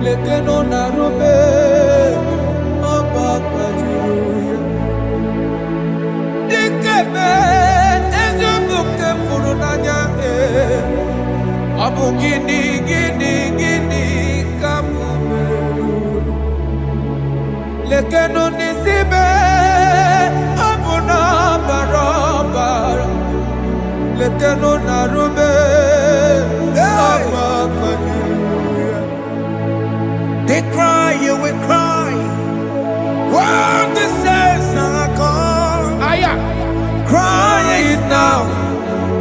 Lekeno narume, abakajuya. Dikeme, ezubuke furunanya. Abu gini kamumeru. Lekeno nisibe, abu na barabara. Lekeno narume, abakajuya. They cry, you will cry. When the saints are gone, cry it now.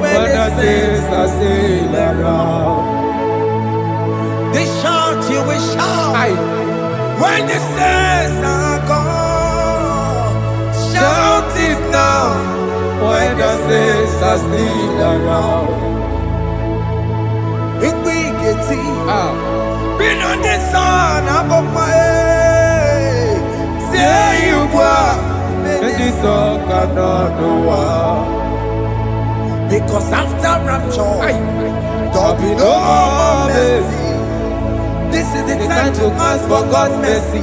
When the saints are still around, they shout, you will shout. When the saints are gone, shout it now. when the saints are still around. Been on the sun, I'm up my say you were. And this song cannot know why. Because after rapture, There'll be no more mercy. this is the It's time to ask for God's mercy.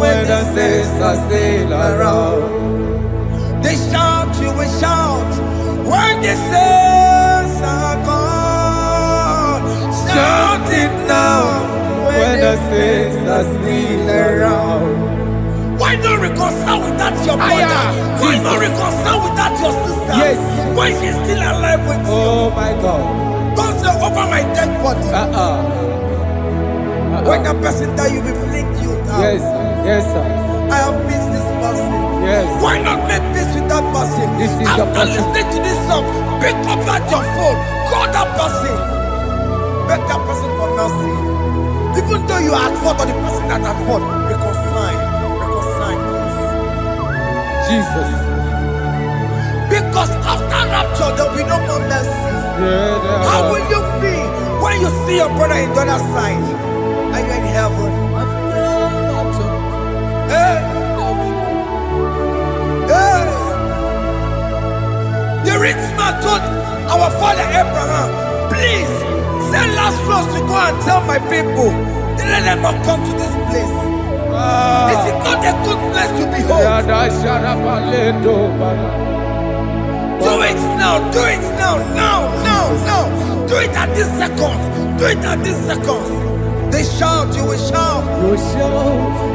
when the saints are still around. They shout, you will shout. When the saints are gone, shout it now. When the saints are still around. Why not reconcile with that your brother? Why not reconcile with that your sister? Yes. Why she's still alive with you? Oh my God. Don't say over my dead body. When the person die, you will fling you down. Yes, yes, sir. I have missed this person. Yes. Why not make peace with that person? This is After your person. listening to this song, pick up that your phone, call that person, beg that person for mercy. Even though you are at fault or the person that at fault, reconcile, please. Jesus. Because after rapture, there will be no more mercy. Yeah, How will you feel when you see your brother in the other side? Are you in heaven? Hey. Hey. The rich man told our father Abraham, please send Lazarus to go and tell my people, let them not come to this place. This is not a good place to behold. Do it now, do it now, now. Do it at this second. Do it at this second. They shout, you will shout.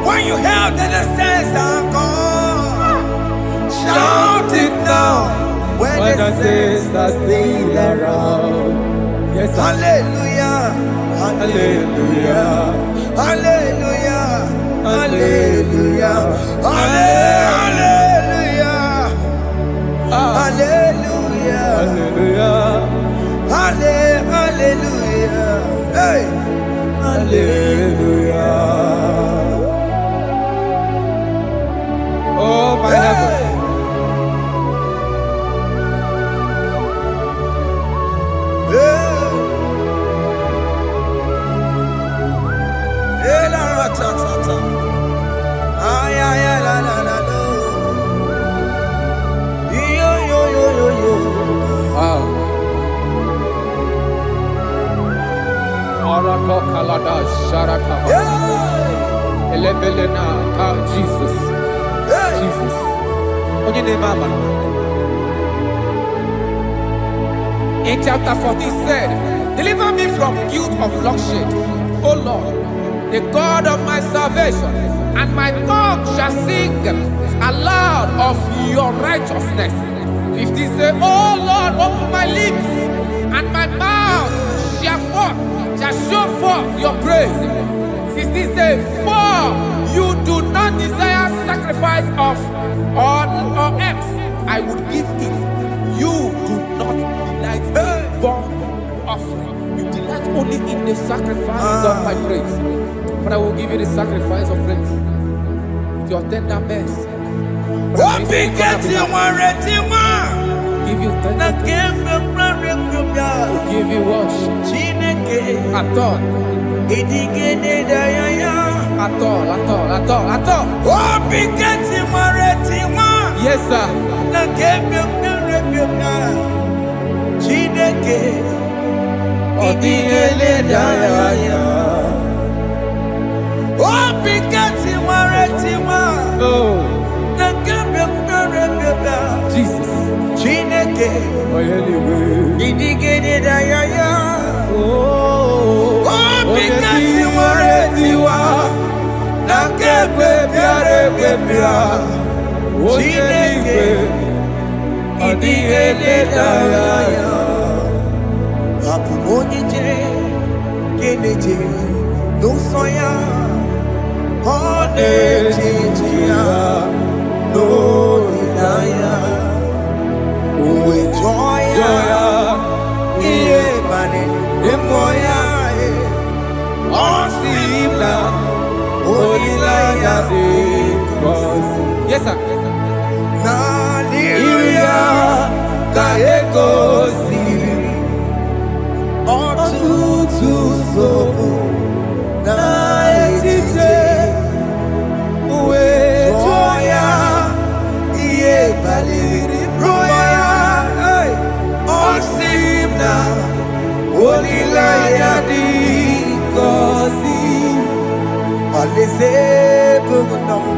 When you hear that the saints are gone, shout it now. When the saints are still around. Hallelujah. Hallelujah. Hallelujah. Hallelujah. Hallelujah. Hallelujah. Hallelujah. Hallelujah. Hey. Hallelujah. Oh, my heavens. Jesus. Jesus. In chapter 14 said, deliver me from guilt of bloodshed, O Lord, the God of my salvation, and my tongue shall sing aloud of your righteousness. 15 say, O Lord, open my lips, and my mouth shall show forth your praise. 16 say, for you do not desire sacrifice of or eggs, I would give it. You do not delight in burnt offering. You delight only in the sacrifice of my praise. But I will give you the sacrifice of praise with your tender mercy. Give you tender praise. Will give you worship. At all. Yes, sir. Jesus. Yes, sir.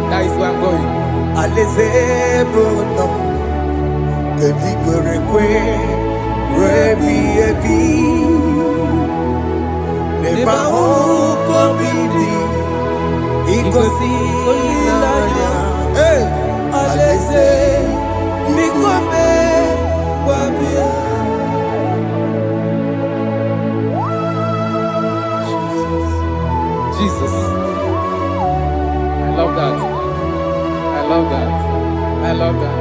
That is where I'm going. Jesus. I love that. I love that. I love that.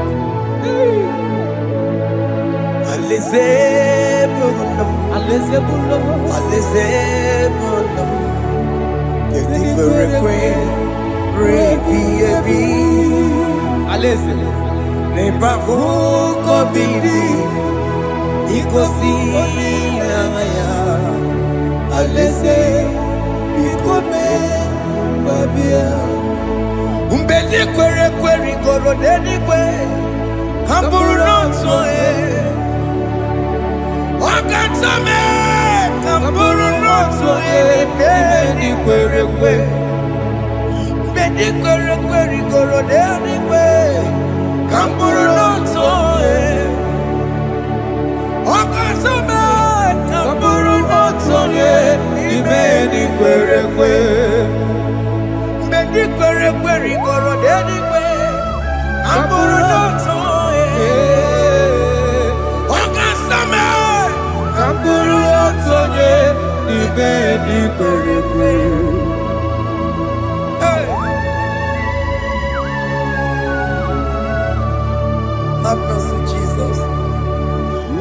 Have mercy, Jesus.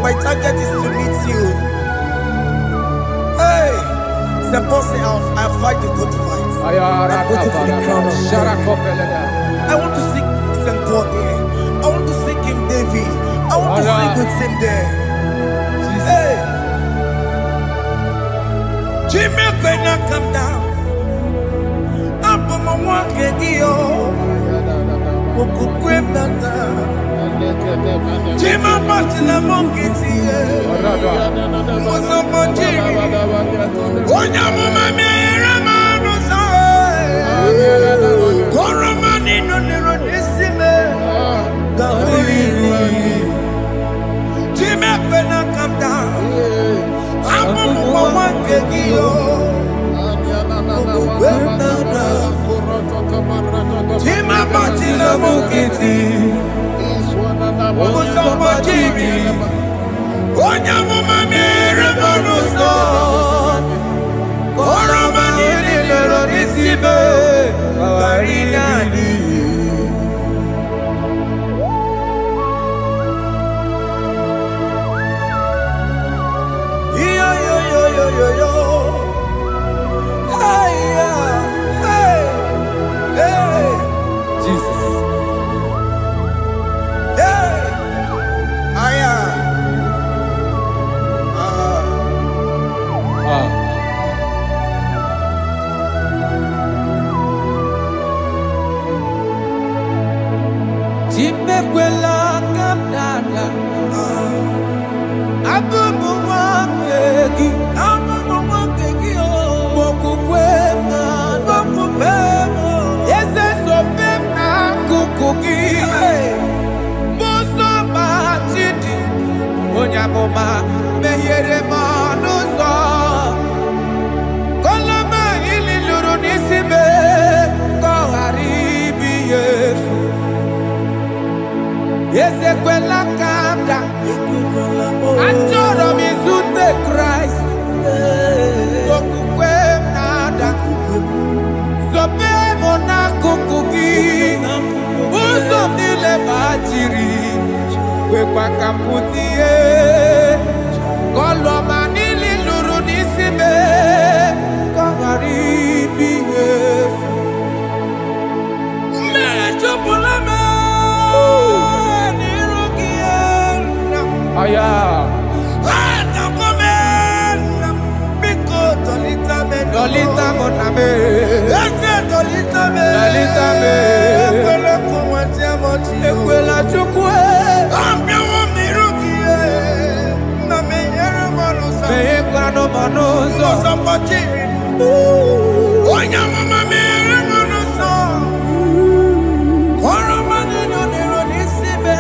My target is to meet you. Hey, suppose I fight the good fight. I'm going to the crown of heaven. I want to seek St. God there. I want to seek King David. I want to sing with him there. Hey, Jimmy, when I come down, I'm on my walk again. Jima Batina Monkey, was a monkey. Onya Mama Ramano, Coramani, no Neronissime, Jimmy, when I come down, I'm on my Jima Batina Monkey. Onya mama mere bonuso Koromani lero nisibe Barinani Yo yo yo yo yo yo Hey hey hey Jesus Jimekwela kamdada Abubu wakegi Mokukwema Yese sopema kukugi Muso machidi Onyamoma mehiere manuso Koloma ili luru nisibe Koharibi yefu Ezekwela kamda Achoro mizute Christ Okukwe nada Sope mona kukuki Uzo nile bajiri Wekwa kamputie Koloma nili luru nisibe Kogaribi yefu Mechopulame Aya. Dolita moname. Dolita me. Ekwela chukwe. Ambia wamirukie. Name yere manusa. Meekwa no manusa. Mosa pachiri. Onya mama mere manusa. Koro manino nero nisibe.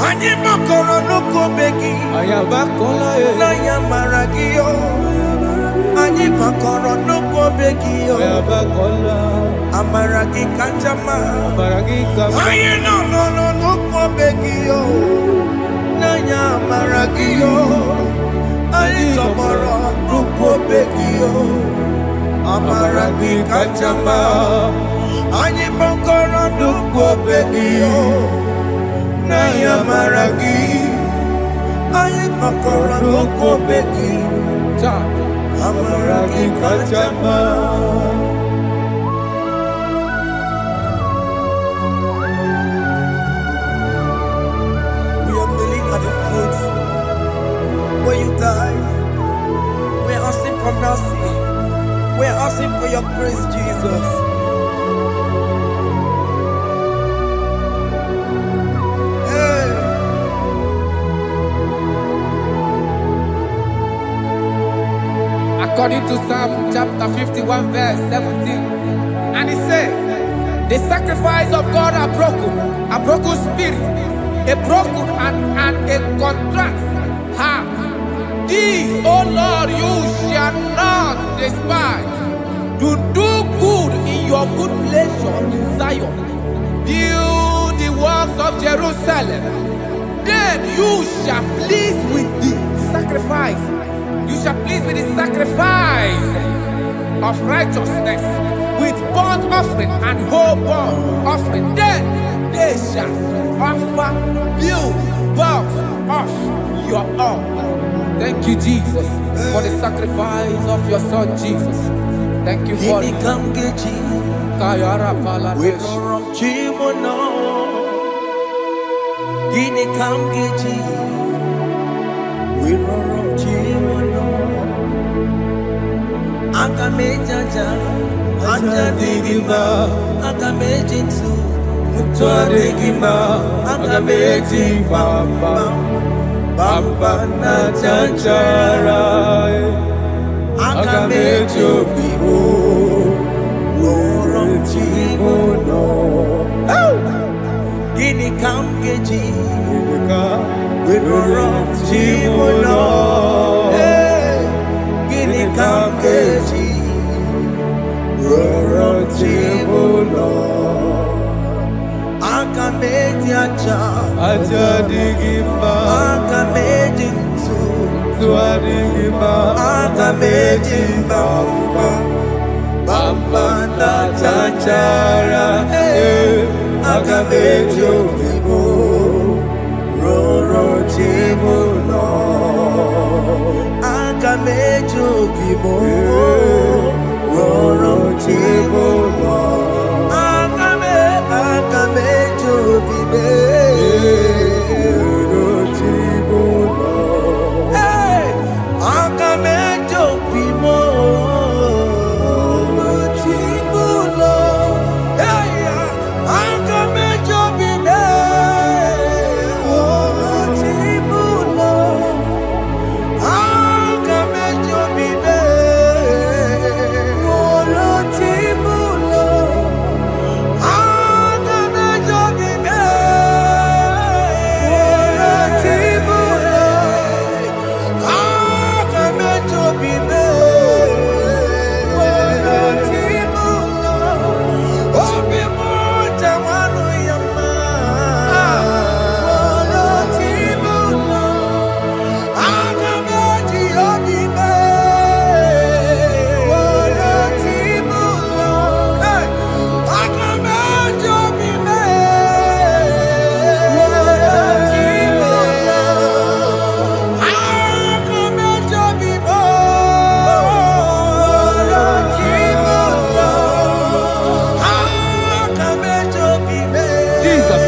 Ani makoro nuko begi ayabakola na yamaragio ani makoro nuko begi ayabakola amaragi kanjama amaragi kama aye no nuko begi na yamaragio ani tomoro nuko begi amaragi kanjama ani makoro nuko begi Naya maragi, aye makora loko beki, amaragi kachama. We are kneeling at the foot where you died. We are asking for mercy. We are asking for your grace, Jesus. According to Psalm chapter 51 verse 17. And he said, the sacrifice of God are broken spirit, a broken and a contrite heart. These, O Lord, you shall not despise. To do good in your good pleasure in Zion. Build the works of Jerusalem. then you shall please with the sacrifice. You shall please with the sacrifice of righteousness, with burnt offering and whole burnt offering. Then they shall offer you bulk of your own. Thank you, Jesus, for the sacrifice of your Son, Jesus. Thank you for it. Kayara Pala. We don't wrong Chimono. Gini Kamgeji. We don't wrong Chimono. Akamejaja. Anja Digima. Akamejinsu. Mutwa Digima. Akameji Bamba. Bamba na Chanchara. Akamejo Bibo. Chimono, Gini Kamgeji, we run Chimono, Gini Kamgeji, we run Chimono, Akameji Aja Digima, Akameji Tuadigima, Akameji Bamba. Bamba na Chanchara, Akamejo Bibo, Roro Chimono, Akamejo Bibo, Roro Chimono, Akamejo Bibo, Roro Chimono, Akamejo Bibo. Jesus.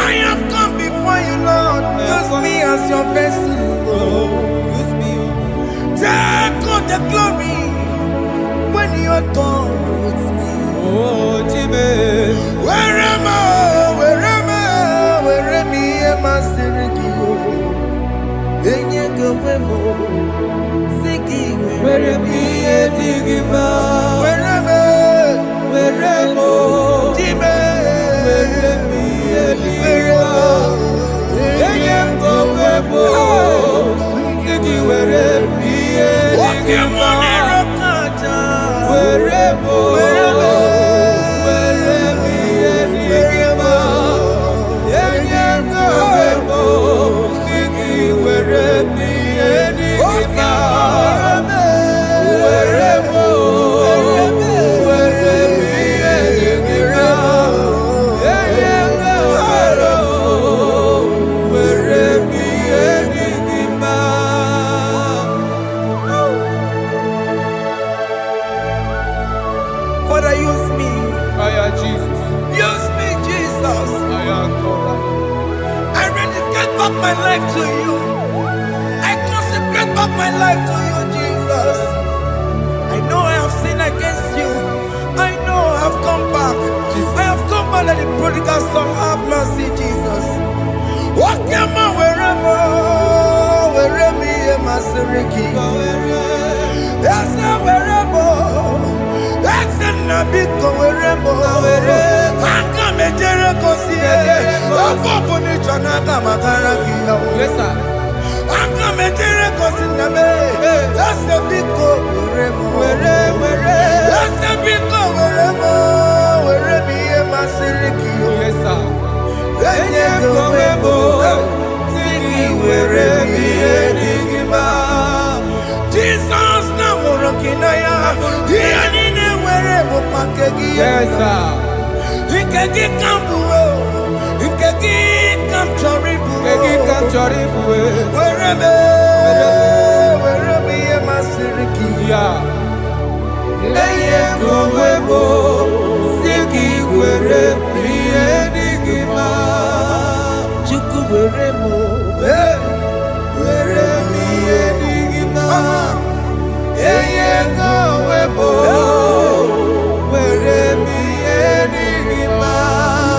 I have come before you, Lord. Use me as your vessel. Use me. Take all the glory when you are done with me. Oh, Jimmy. Where am I? Where am I? Where am I? Maserigio. Enye gowemo. Siki. Where am I? Digima. Where am I? Where am I? Jimmy. Where am I? Digima. Enye gowemo. Siki. Where am I? Digima. Where am I? Where back my life to you. I consecrate back my life to you, Jesus. I know I have sinned against you. I know I have come back. I have come back like the prodigal son. Have mercy, Jesus. Walk your man wherever me and my Siriki. That's not wherever. That's not big wherever. I come a Jericho see. Yes, sir. I come a Jericho see. That's a big wherever. That's a big wherever me and my Siriki. Yes, sir. Jesus na morokinaya yani wherever pakegi. Yes, sir. Ikegi kambuo, ikegi kamchoribu, wherever yemasiriki. Yeah. Eye kowebo, siki wherever yenigima. Chuku wherever, wherever yenigima. Eye kowebo, wherever yenigima.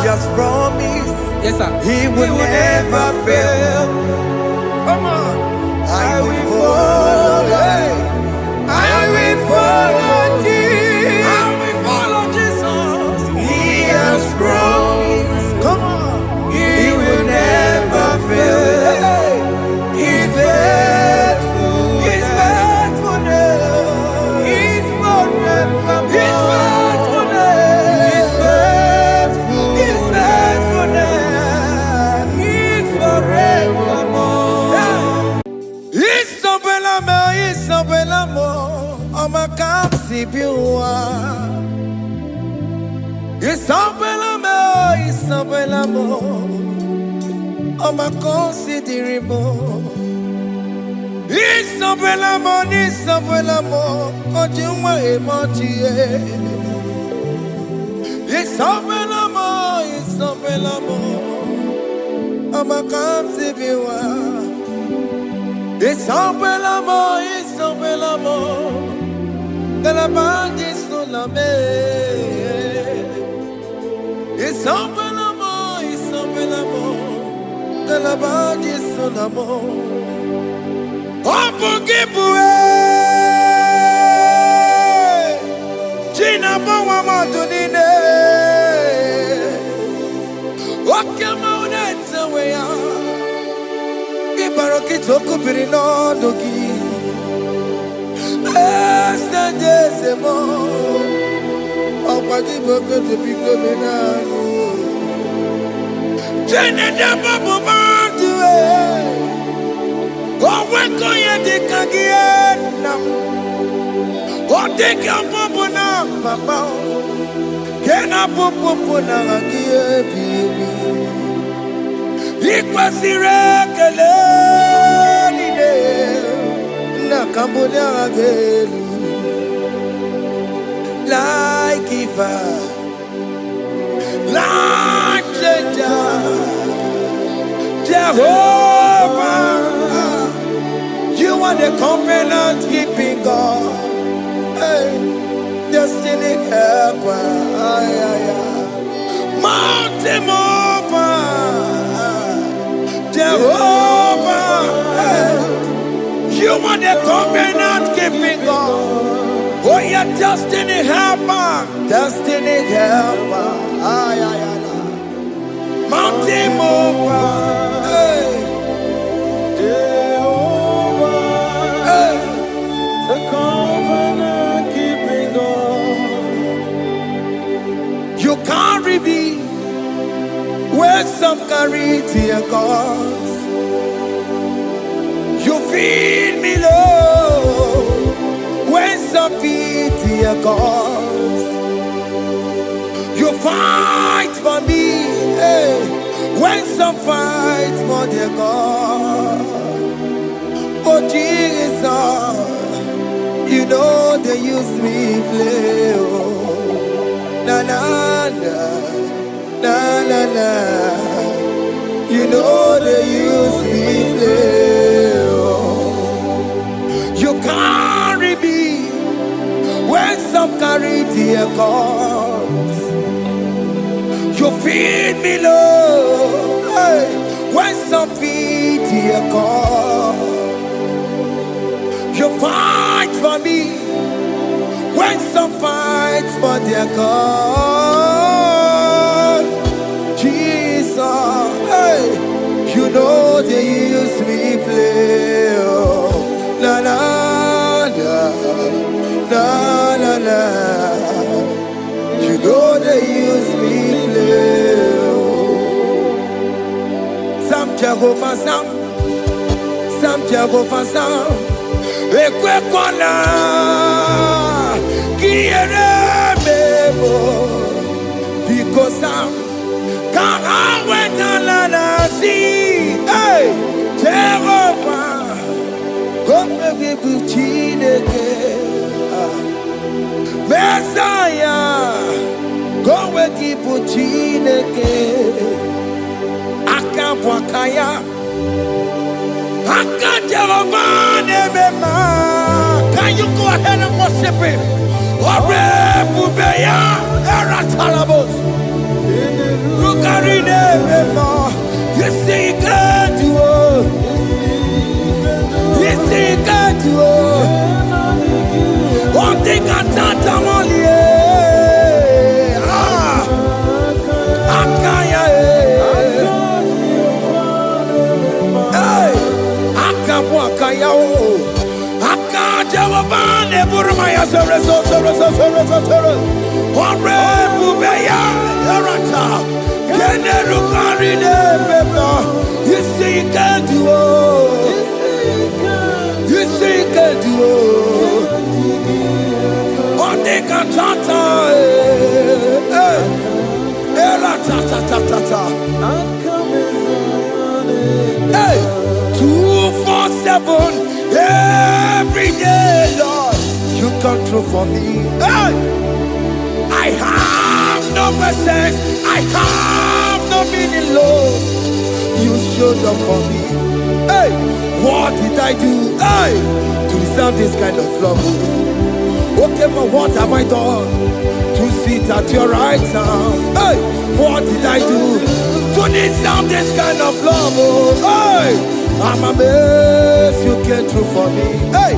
He has promised. Yes, sir. He will never fail. Come on. I will follow. I will follow Jesus. I will follow Jesus. He has promised. Come on. He will never fail. He's faithful. He's faithful. He's forever. He's faithful. He's faithful. He's faithful. He's forevermore. Isabelamo, I'ma come see you. Isabelamo, I'ma consider more. Isabelamo, Ojuma emotie. Isabelamo, I'ma come see you. Isabelamo, de la bande solame. Isabelamo, de la bande solamo. Opogibue, Gina Bawa Madunine. Okama unetsa weya. Ibaroki toku birino dogi. Mo, oh, what the book of the people in our Jenna Babu Bantu, oh, what go you take again? Oh, take your popuna, Papa. Can I popuna again, baby? It was the regular Cambodia again. Like giver, like changer, Jehovah, you are the covenant keeping God, hey, destiny helper, mountain mover, Jehovah, hey, you are the covenant keeping God. Oh, your destiny helper, mountain mover, hey, Jehovah, hey, the covenant keeping God. You carry me where some carry tear gods. You feed me, Lord, when some feed tear gods. You fight for me, hey, when some fight for their God. Oh Jesus, you know they use me play. Oh, na na na, na na na. You know they use me play. You carry me when some carry their gods. You feed me low, hey, when some feed their God. You fight for me when some fight for their God. Jesus, hey, you know they use me play. Oh, la la la la la la. You know they use me play. Some Jehovah, some Jehovah, some. Ekwe kwana kiere mebo because I'm can't wait on la see. Hey, Jehovah, come me buchineke. Messiah, come me buchineke. Akabwakaya. Can you go ahead and worship him? You see, God, you see, God, one thing I can't only. You see, you can do you see, you can do one thing I can't. Hey, 247 every day, Lord, you come through for me. Hey, I have no message, I have no meaning, Lord. You showed up for me. Hey, what did I do? Hey, to deserve this kind of love? Okay, but what have I done to sit at your right hand? Hey, what did I do to deserve this kind of love? Hey, I'm amazed you came through for me. Hey,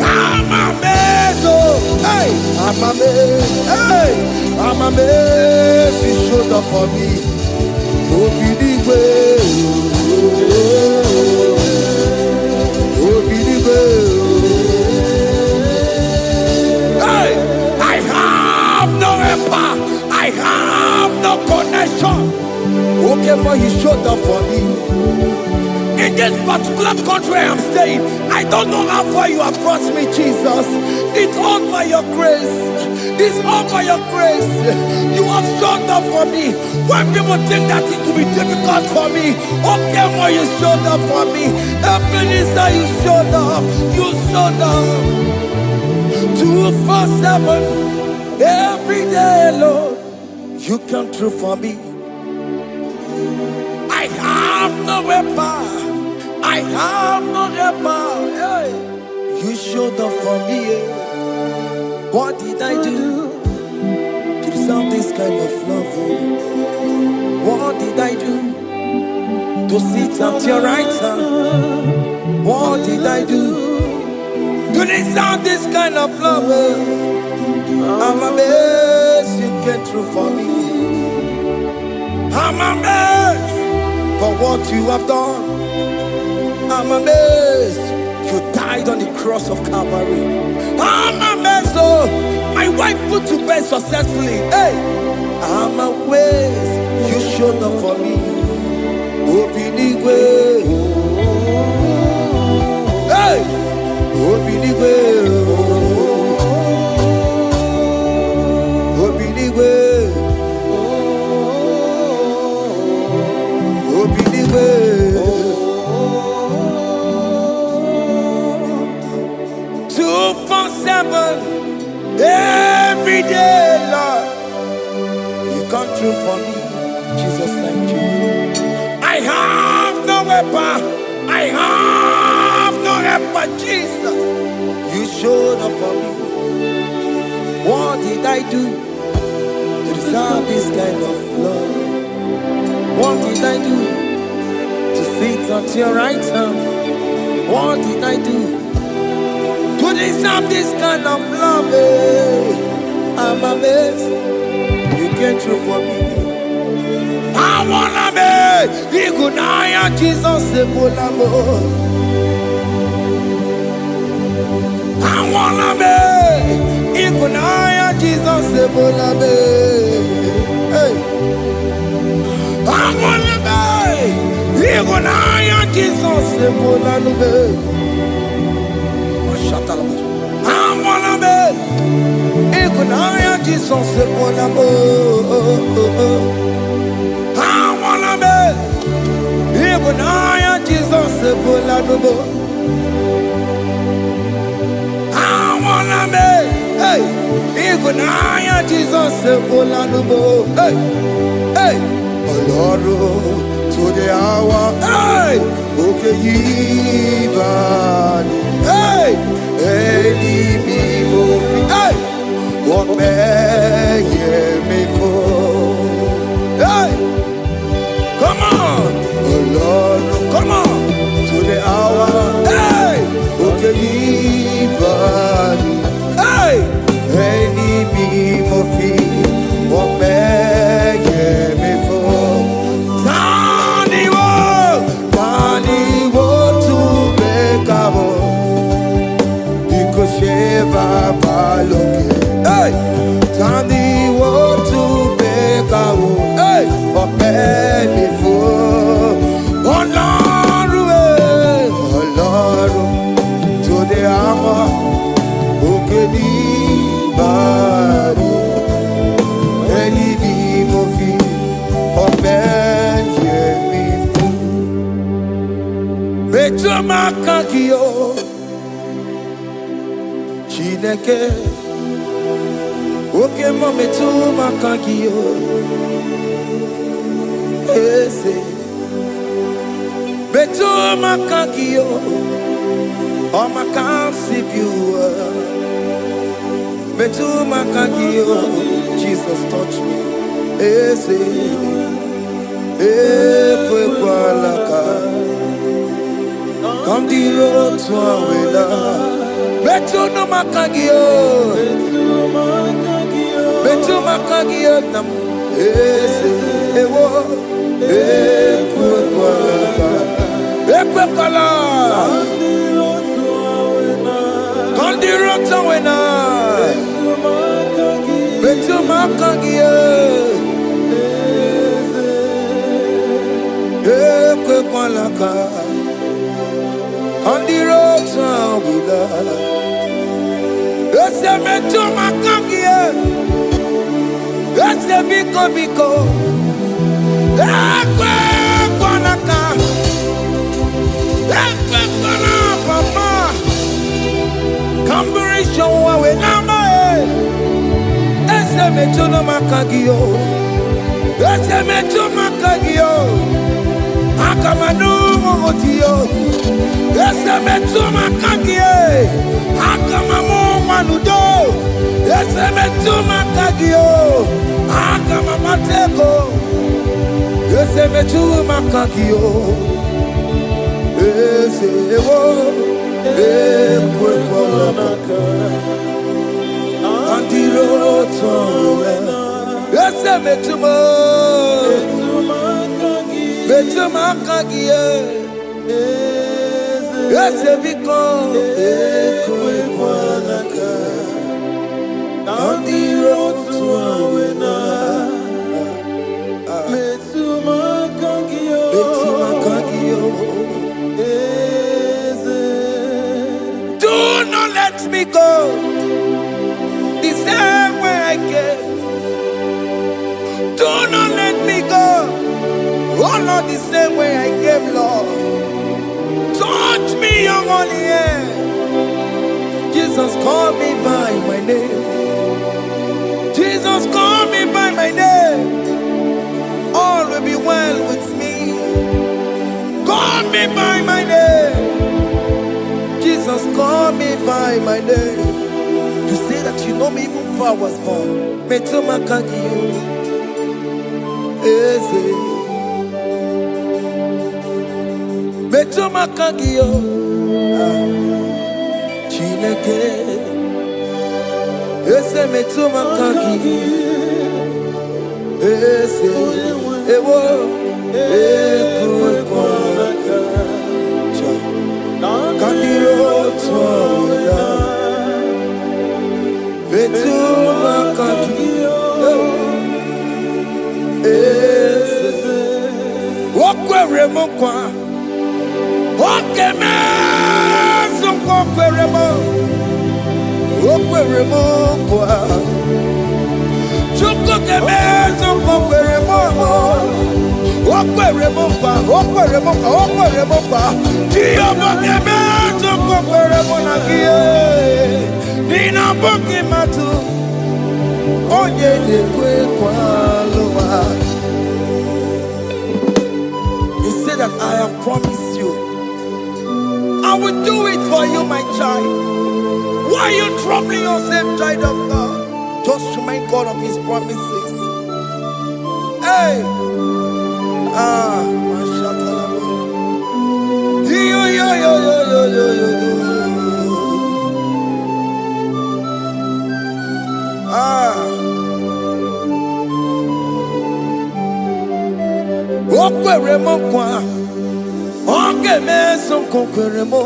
I'm amazed. Oh, hey, I'm amazed. Hey, I'm amazed you showed up for me. Oh, believe it. Oh, believe it. Hey, I have no empire. I have no connection. Okay, but you showed up for me. In this particular country I am staying, I don't know how far you have brought me, Jesus. It's all by your grace. It's all by your grace. You have showed up for me. When people think that it will be difficult for me, okay, well, you showed up for me. Ebenezer, you showed up. You showed up. 247 every day, Lord. You come through for me. I have no weapon. I have no weapon. Hey. You showed up for me. What did I do to deserve this kind of love? What did I do to sit at your right hand? What did I do to deserve this kind of love? I'm amazed you came through for me. I'm amazed for what you have done. I'm amazed you died on the cross of Calvary. I'm amazed, oh, my wife put to bed successfully. Hey, I'm amazed you showed up for me. Obinigwe, hey, Obinigwe, Obinigwe, Obinigwe. 247 every day, Lord. You come through for me, Jesus. Thank you. I have helper. I have no helper, Jesus. You showed up for me. What did I do to deserve this kind of love? What did I do to sit at your right hand? What did I do to deserve this kind of love? I'm amazed you came through for me. I wanna be Igunaya Jesus Sebulamo. I wanna be Igunaya Jesus Sebulame. Hey. I wanna be Igunaya Jesus Sebulame. I wanna be Igunaya Jesus Sebulamo. I wanna be Igunaya Jesus Sebulamo. I wanna be hey Igunaya Jesus Sebulamo. Hey hey Oloro to the hour hey okay yibani hey hey me hey what may me for hey come on oh Lord come on to the hour hey okay yibani hey hey me what may me for hey, Tani wo to make a hey, but before Olorun to the hour, okay, body, any be movie, but before Betuma Kakio. Chineke, oke mome tu makagio, ese, betu makagio, o makansi biwa, betu makagio, Jesus touch me, ese, ekwe kwa laka, come the road to awela. Betu no makagio, betu makagio nam ese ewo ekwe kwala kondirota wena betu makagio ekwe kwala ka kondirota wena. Ese metu makagie, ese biko, ekwe kwanaka, ekwe kwana papa, kamburisho wawe nama ese metu no makagio, ese metu makagio, akamanu motio, ese metu makagie, akamamu manudo, ese metu makagio, akamamateko, ese metu makagio, ese ewo, ekwe kwa maka, andiro towe, ese metu makagio, ese biko, ekwe kwa laka, andiro towe. Do not let me go the same way I came. Do not let me go, oh not the same way I came, Lord. Touch me, your holy hand. Jesus, call me by my name. Jesus, call me by my name. All will be well with me. Call me by my name. You say that you know me even before I was born. Metuma Kagio. Eze. Metuma Kagio. Chineke. Eze Metuma Kagio. Eze. Ewo. Ekwa. Kagio Tsoya. Metuma Kagio. Eze. Okwere mokwa. Okeme Zonko kweremo. Okwere mokwa. Chuko keme Zonko kweremo. Okwere mokwa. Okwere mokwa. Okwere mokwa. Diyobo keme Zonko kweremo nagie. Nina boki matu. Onye nekwe kwa loa. He said that I have promised you. I will do it for you, my child. Why are you troubling yourself, child of God? Just remind God of His promises. Hey! Mashatalabo. Yo. Okweremo kwa. Okeme Zonko kweremo.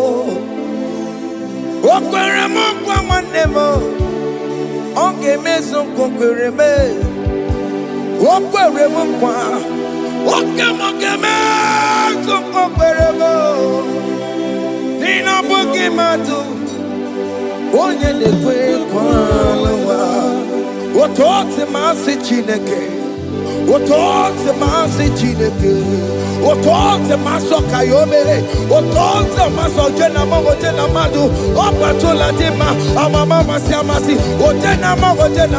Okweremo kwa manemo. Okeme Zonko kwereme. Okweremo kwa. Okeme Zonko kweremo. Nina boki matu. Onye nekwe kwa loa. Otote masi Chineke. Otote masi Chineke. Otote maso kayome. Otote maso jena madu. Opatola dima. Amama masi amasi. Otena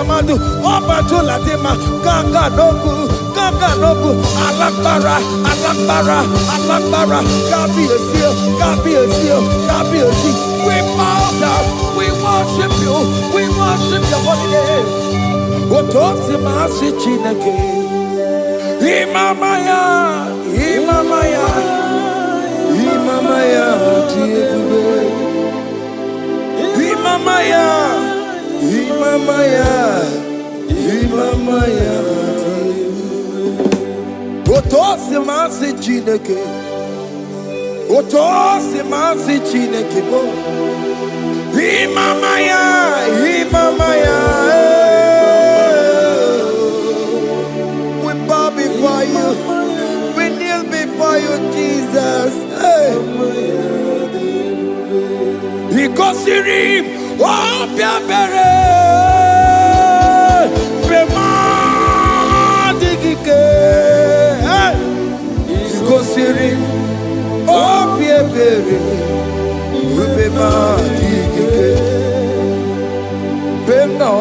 madu. Opatola dima. Kanga nogu. Alakbara. Gabi Osio. We bow down. We worship you. We worship your holy name. Otote masi Chineke. Imamaya, Tiekube. Imamaya, Tiekube. Otosi masi Chineke. Bo. Imamaya. Before you, we kneel before you, Jesus. Hey. Ikosirim, Opiabere, Bemadikike. Ikosirim, Opiabere, Bemadikike. No.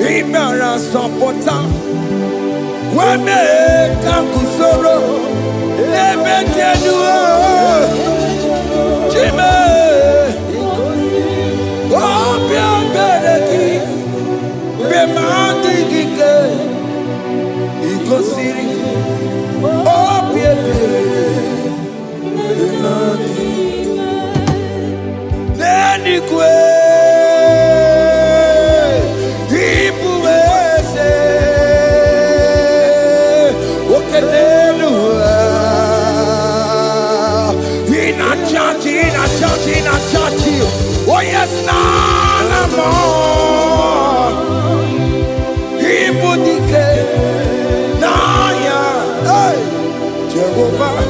Imara sopota Wame kakusoro Nebe tenua Chime Obia bereki Bemandi gike Ikosiri Obia bereki Neni kwe Oh yes, nana more. Ibudike, naya, hey, Jehovah.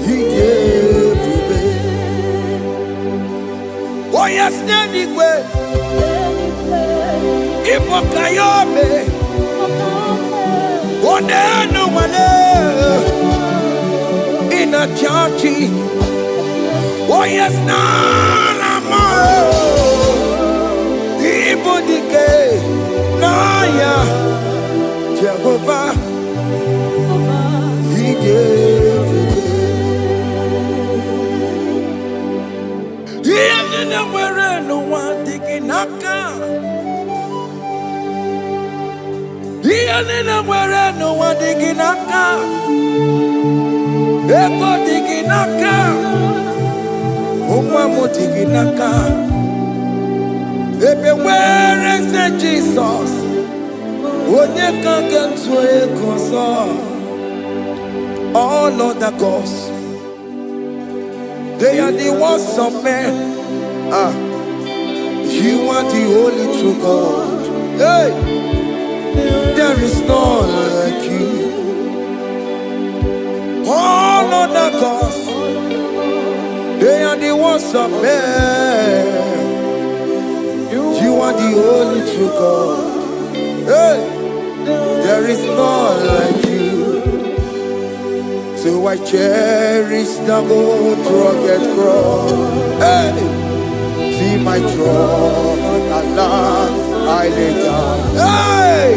He gave me. Oh yes, anyway. Ibokayome. Oh no, in a churchy. Oh yes, nana more. Ibudike, naya, Jehovah. He gave it. Iyanina where no one digging aka. Ego digging aka. Umamo digging aka. Ebe where is the Jesus? Onye can get to a console. All other gods, they are the works of men. You are the only true God. Hey, there is none like you. All other gods, they are the works of men. You are the only true God. Hey, there is none like you. So I cherish the gold rugged cross. Hey, see my throne, Allah, I lay down. Hey,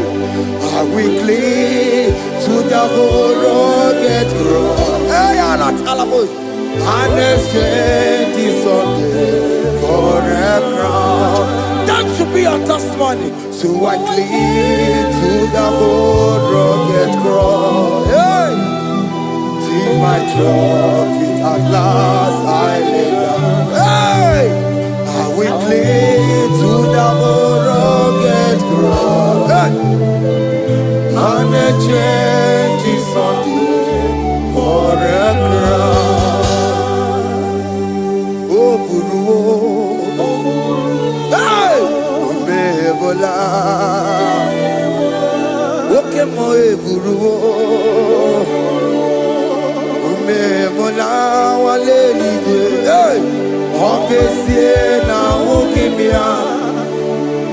I will cling to the gold rugged cross. Hey, Allah, Talabus, and exchange is Sunday for a crown. That should be a testimony. So I cling to the gold rugged cross. Hey, my trophy at last I lay down. Hey, I will cling to the rugged cross. Hey, and a change is on for a crown. Oh, Guru, hey, Bebola, okay, my Guru. Mola wale lide, okesie na ukimia,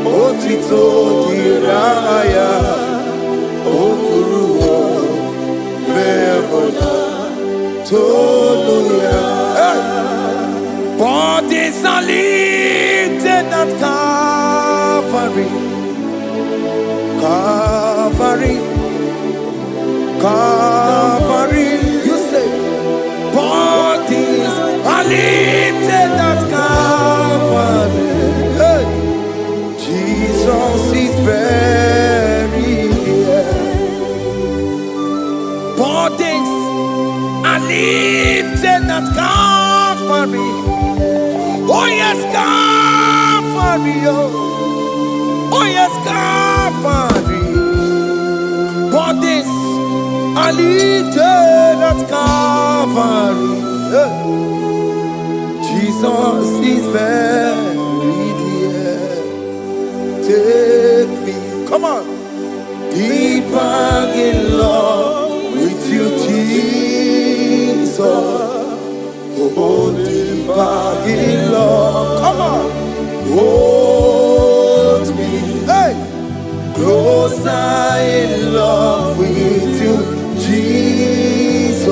otito diraya, okuruo, memola, toluya. Bodies are lifted at Calvary, Calvary, Calvary. Bodies are lifted at Calvary. Hey. Jesus is buried here. Bodies are lifted at Calvary. Oh yes, Calvary. Oh yes, Calvary. Bodies are lifted at Calvary. Jesus is buried here. Take me, come on, deeper in love with you, Jesus. Oh, deeper in love, come on, hold me, hey, closer in love with you, Jesus.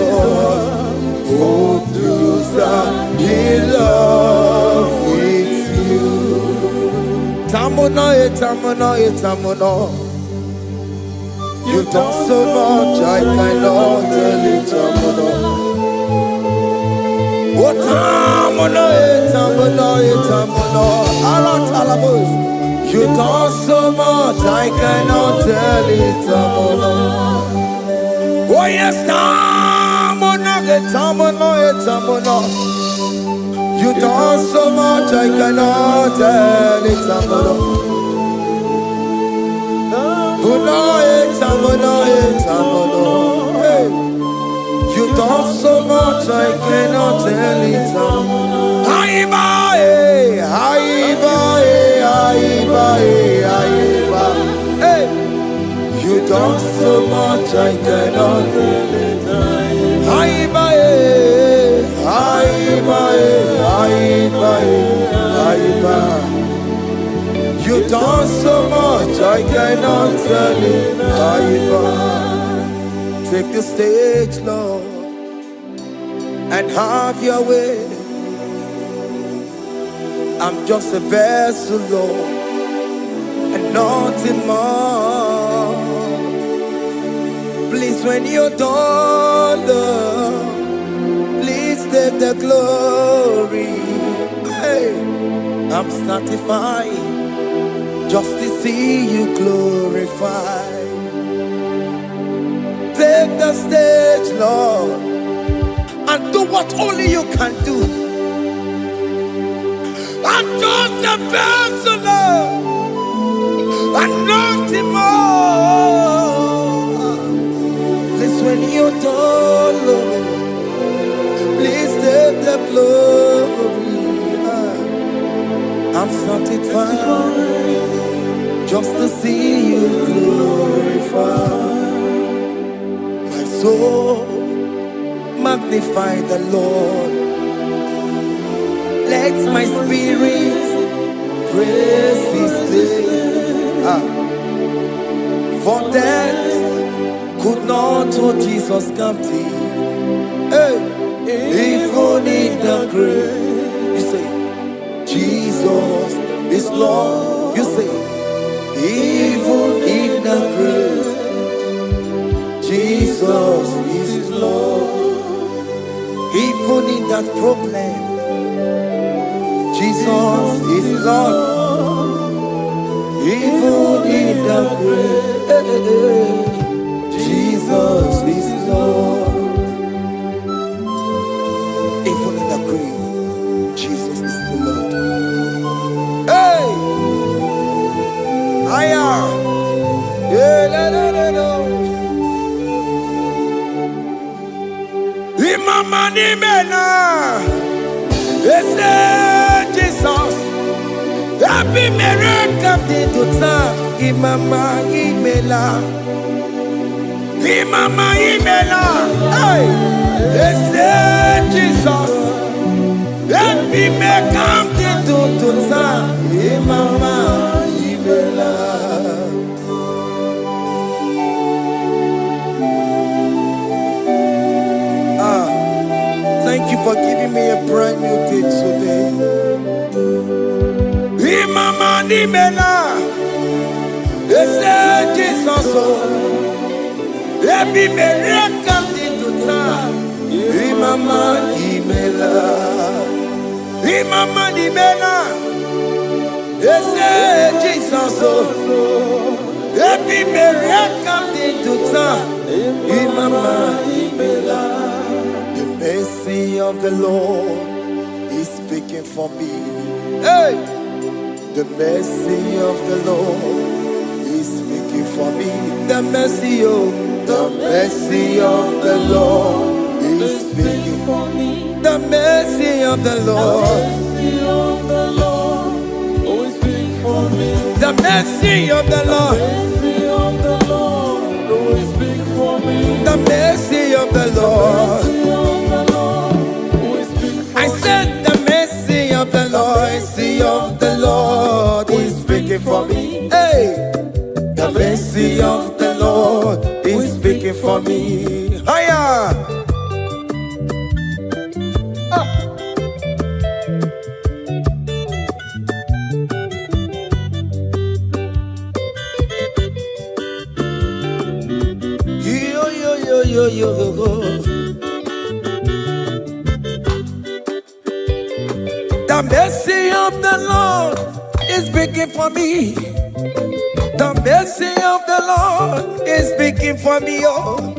Oh, closer in love with you. Tamuno, tamuno, tamuno. You've done so much, I cannot tell it, tamuno. Oh, tamuno, tamuno, tamuno. Arat alabos. You've done so much, I cannot tell it, tamuno. Oh, yes, tamuno, tamuno, tamuno. You done so much, I cannot tell it, tamuno. Hey, you done so much, I cannot tell it. Hey, you done so much, I cannot tell it. You done so much, I cannot tell it. Take the stage, Lord, and have your way. I'm just a vessel, Lord, and nothing more. Please, when you're done, Lord, please take the glory. Hey, I'm satisfied just to see you glorified. take the stage, Lord, and do what only you can do. I'm just a vessel, Lord. Anointing more. Please, when you don't, Lord, please take the glory. I'm satisfied just to see you glorified. My soul magnify the Lord. Let my spirit praise His name. For death could not hold Jesus captive. Hey, even in the grave, you say, Jesus is Lord. You say, even in the grave, Jesus is Lord. Even in that problem, Jesus is Lord. Even in the grave, Jesus is Lord. Even in the grave, Jesus is the Lord. Hey! I am. Imama ni mena, Jesus. Happy miracle de tuta, Imama imela, Imama imela. Hey, Jesus. Happy miracle de tuta, Imama imela. Thank you for giving me a brand new day today. Imama ni mena, Jesus. Every miracle did to time. Imama imela, Imama ni mena, Jesus. Every miracle did to time. Imama imela. The mercy of the Lord is speaking for me. Hey! The mercy of the Lord is speaking for me. The mercy of the Lord is speaking for me. The mercy of the Lord always speak for me. The mercy of the Lord always speak for me. The mercy of the Lord always speak for me. I said the mercy of the Lord, mercy of the Lord is speaking for me. Hey, the mercy of the Lord is speaking for me. Hiya! Yo. The mercy of the Lord is speaking for me. The mercy of the Lord is speaking for me. Oh,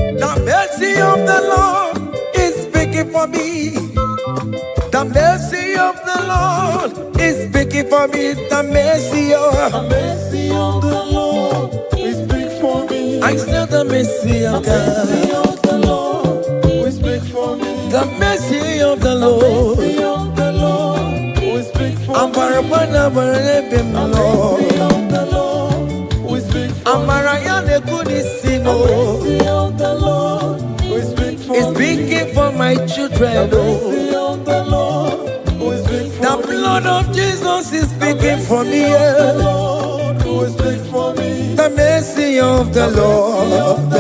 the mercy of the Lord is speaking for me. The mercy of the Lord is speaking for me. The mercy of the Lord is speaking for me. I still the mercy of God. The mercy of the Lord will speak for me. The mercy of the Lord. I'm the mercy of the Lord will speak for me. It's speaking for my children. The mercy of the Lord will speak for me. The blood of Jesus is speaking for me. The mercy of the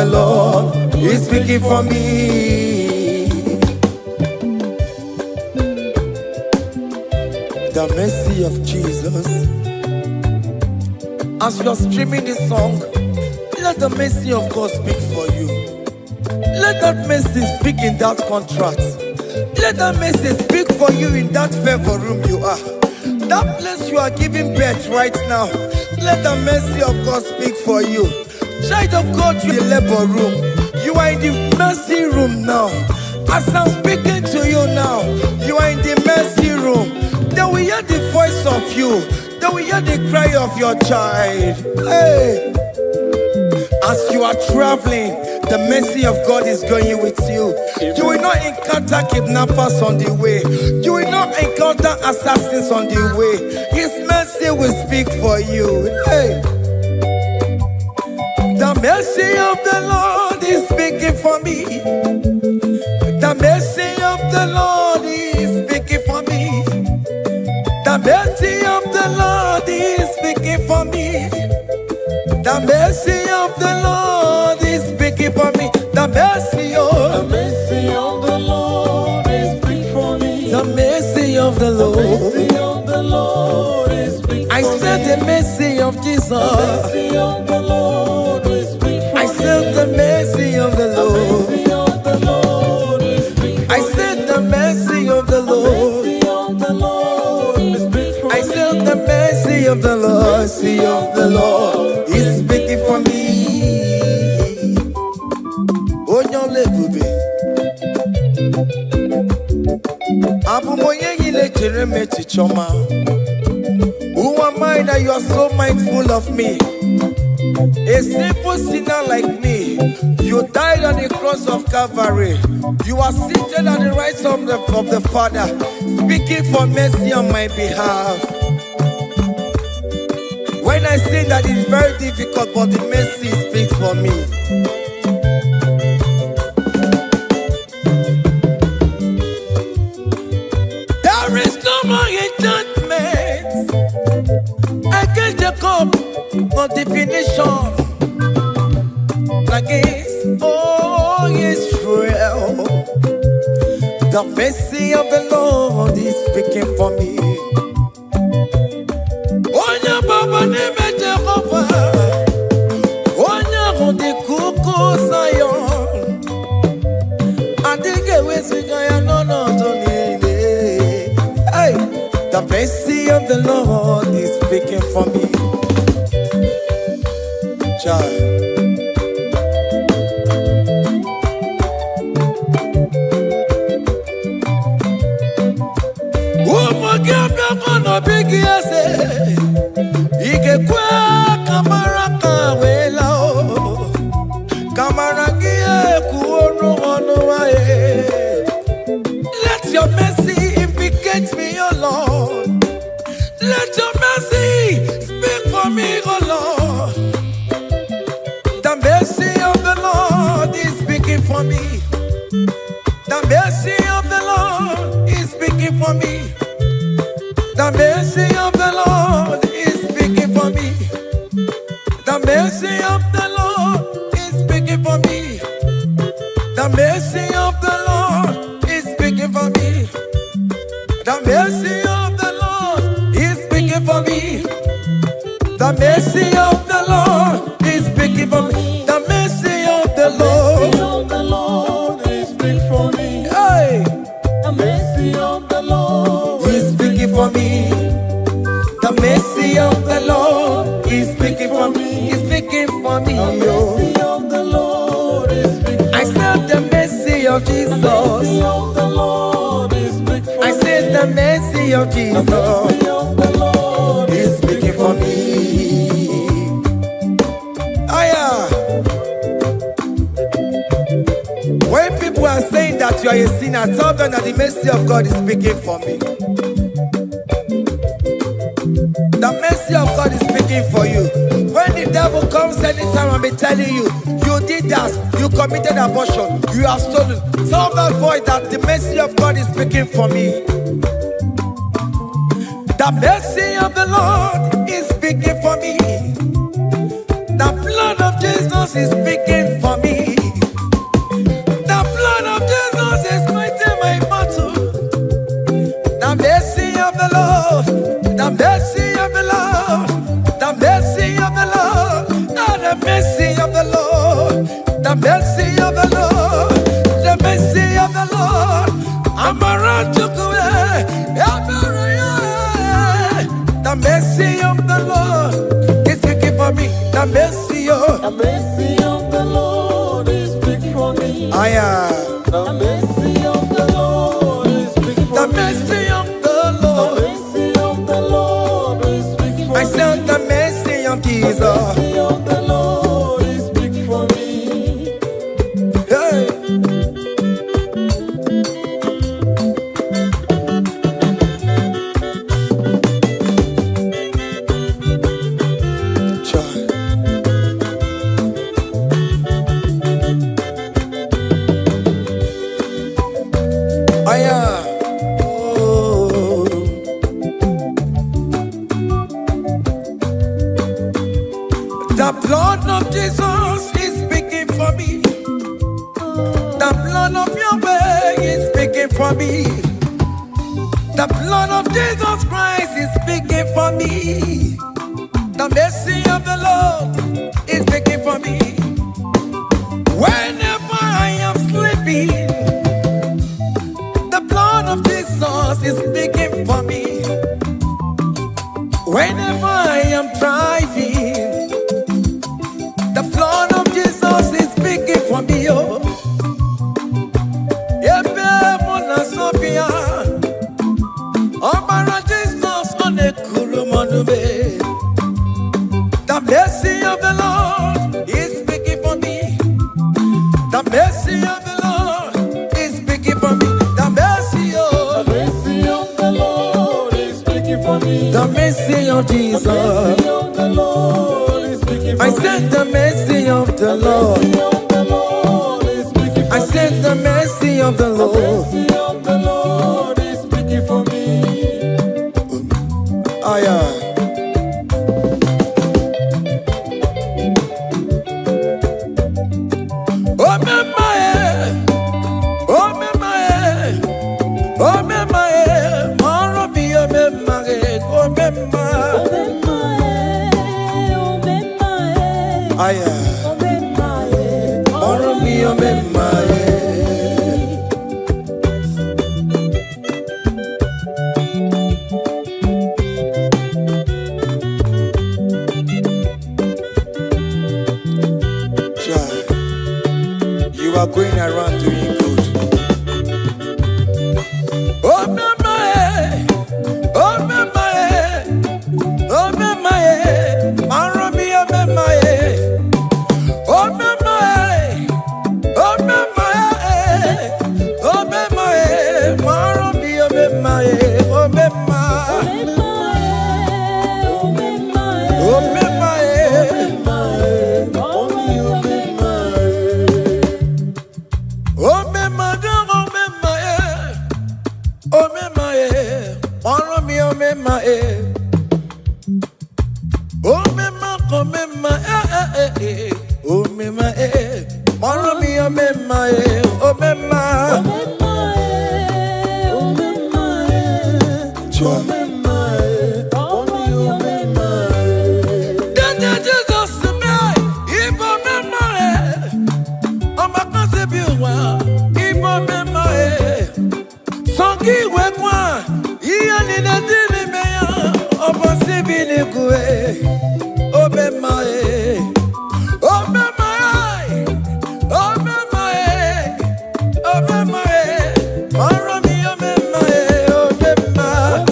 Lord is speaking for me. The mercy of Jesus. As you are streaming this song, let the mercy of God speak for you. Let that mercy speak in that contract. Let that mercy speak for you in that favor room you are. That place you are giving birth right now. Let the mercy of God speak for you. Child of God, you in the labor room. You are in the mercy room now. As I'm speaking to you now, you are in the mercy room. They will hear the voice of you. They will hear the cry of your child. Hey, as you are traveling, the mercy of God is going with you. You will not encounter kidnappers on the way. You will not encounter assassins on the way. His mercy will speak for you. Hey, the mercy of the Lord is speaking for me. The mercy of the Lord is speaking for me. The mercy of the Lord is speaking for me. The mercy of the Lord is speaking for me. The mercy of the Lord is speaking for me. the mercy of the Lord. Mercy of the Lord is speaking I said the mercy of Jesus. Mercy of the Lord is speaking for I said the mercy of the Lord. Mercy of the Lord is speaking I said the mercy of the Lord. Mercy of the Lord is speaking for I said the mercy of the Lord. Mercy of the Lord is speaking for me. Onyole bube. Abu moye yile jereme chichoma. Who am I that you are so mindful of me? A simple sinner like me. You died on the cross of Calvary. You are seated at the right side of the Father, speaking for mercy on my behalf. When I say that it's very difficult, but the mercy speaks for me. There is no more enchantment against Jacob, no definition against all Israel. The mercy of the Lord is speaking for me. Onya baba neme Jehovah, onya hodi kuku Zion, adige wesigaya no to nile. Hey, the mercy of the Lord is speaking for me. Child. Big yes, Ikekwe kamara kawela o, kamara gie kuonu wae. Let your mercy implicate me, O Lord. Let your mercy speak for me, O Lord. The mercy of the Lord is speaking for me. The mercy of the Lord is speaking for me. The mercy of the Lord is speaking for me. The mercy of the Lord is speaking for me. The mercy of the Lord is speaking for me. The mercy of the Lord is speaking for me. The mercy of the Lord is speaking for me. The mercy of the Lord is speaking for me. Hey, The mercy of the Lord is speaking for me. The mercy of the Lord is speaking for me. Is speaking for me. Mercy of the Lord is speaking I said the mercy of Jesus. Mercy of the Lord is speaking for I said the mercy of Jesus Mercy of the Lord is speaking for me. Aya. When people are saying that you are a sinner, tell them that the mercy of God is speaking for me. The mercy of God is speaking for you. When the devil comes anytime and be telling you, you did that, you committed abortion, you have stolen, tell that voice that the mercy of God is speaking for me. The mercy of the Lord is speaking for me. The blood of Jesus is speaking for me. The blood of Jesus is fighting my battle. The mercy of the Lord, the mercy of the Lord, the mercy of the Lord, the mercy of the Lord, the mercy of the Lord, the mercy of the Lord. I'm around to go. The mercy of the Lord is speaking for me. The mercy of Jesus. mercy of the Lord is speaking for me. Hey. Child. Aya. Oh. The blood of Jesus is speaking for me. The blood of Yahweh is speaking for me. The blood of Jesus Christ is speaking for me. The mercy of the Lord is speaking for me. Whenever I am sleeping, the blood of Jesus is speaking for me. Whenever I am driving, the blood of Jesus is speaking for me. Oh, Ebe Mona Sophia, Obara Jesus on a Kurumanube. The mercy of the Lord is speaking for me. The mercy of the Lord is speaking for me. The mercy of The Lord is speaking for me. the mercy of Jesus. Mercy of the Lord is speaking for I me. said the mercy of the Lord. Mercy of the Lord is speaking for I me. said the mercy of the Lord. Mercy of the Lord is speaking for me. Aya. Oh me my, oh me my, oh me my, maro bi oh me my, oh me my. Aya. Maro bi oh me my. You are going around doing good. Oh my, oh my, oh my, Maromi, oh my, oh my, oh my, oh my, Maromi, oh my, oh my, oh my. Oh me madam, oh me my, oh me my, oh me, oh me my, oh me ma, oh me ma, oh me ma, oh me, oh me my, oh me ma, then Jesus me, if oh me my, oh my God be one. Songi wekwa, iya nina dili meya, obo sibili kue, obe mae, obe mae, obe mae, obe mae, marami obe mae, obe mae,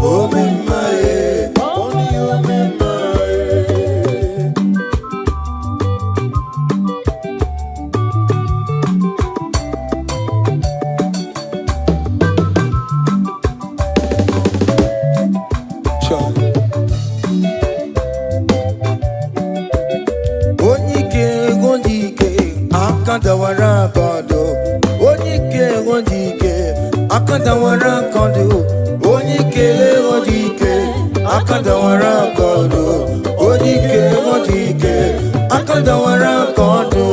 obe mae, obe mae. Akandawara kondo, onyike ondike. Akandawara kondo, onyike ondike. Akandawara kondo, onyike ondike. Akandawara kondo.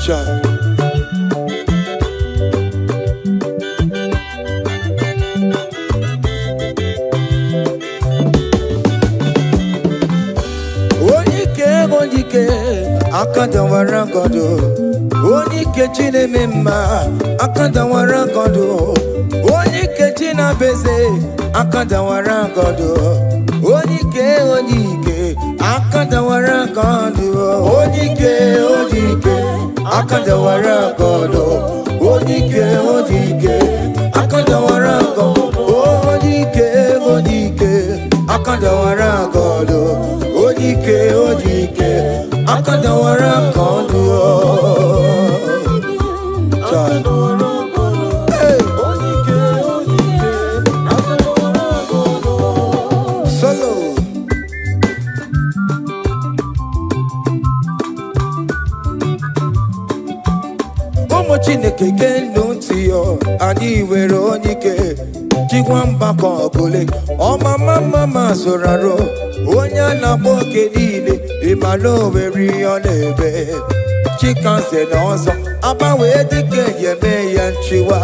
Cha. Akandawara kondo, onyike chine mema. Akandawara kondo, onyike china beze. Akandawara kondo, onyike onyike. Akandawara kondo, onyike onyike. Akandawara kondo, onyike Odike, Odike, Akadawarago, Odike, Odike, Akadawarago, Odike, Odike, Akadawarago. Hey. Solo. Chineke genu ntị yo, anyị were onye ike chikwa mgbakọ ọbụla ọmama mama zụrụ arụ onye a na-agba oke niile ịmara owere ihe ọ na-eme chikanse na ọzọ agbanwe dịka eme ya nchiwa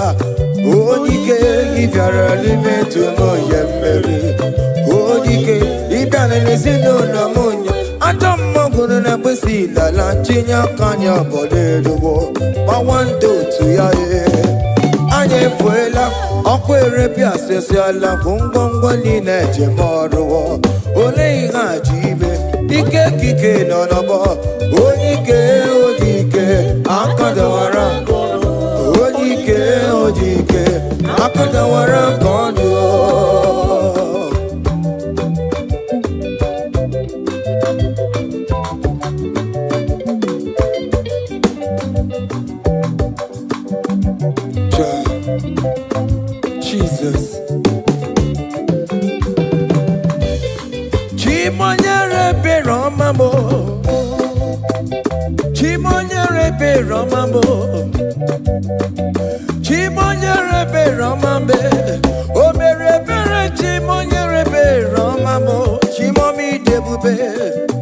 onye ike ịbịara n'ime tụmụ ya mmeri onye ike ịbịara n'ezinụlọ m onye ajọ mmọgụrụ na mgbesi lala tinye aka anya obodo eluwo gbawando otu ya anyị efuela ọkụ erepịa asịsịala bụ ngwongwo niile ejem ọrụwo ole ihe aji ime ike ekike nọ n'ọgbọ onye ike oji ike akadawara onye ike oji ike akadawara nke ọnụ Jesus. Chimonyere be Romamo. Chimonyere be Romamo. Chimonyere be Romambe. O mere bere chimonyere be Romamo. Chimomi debube.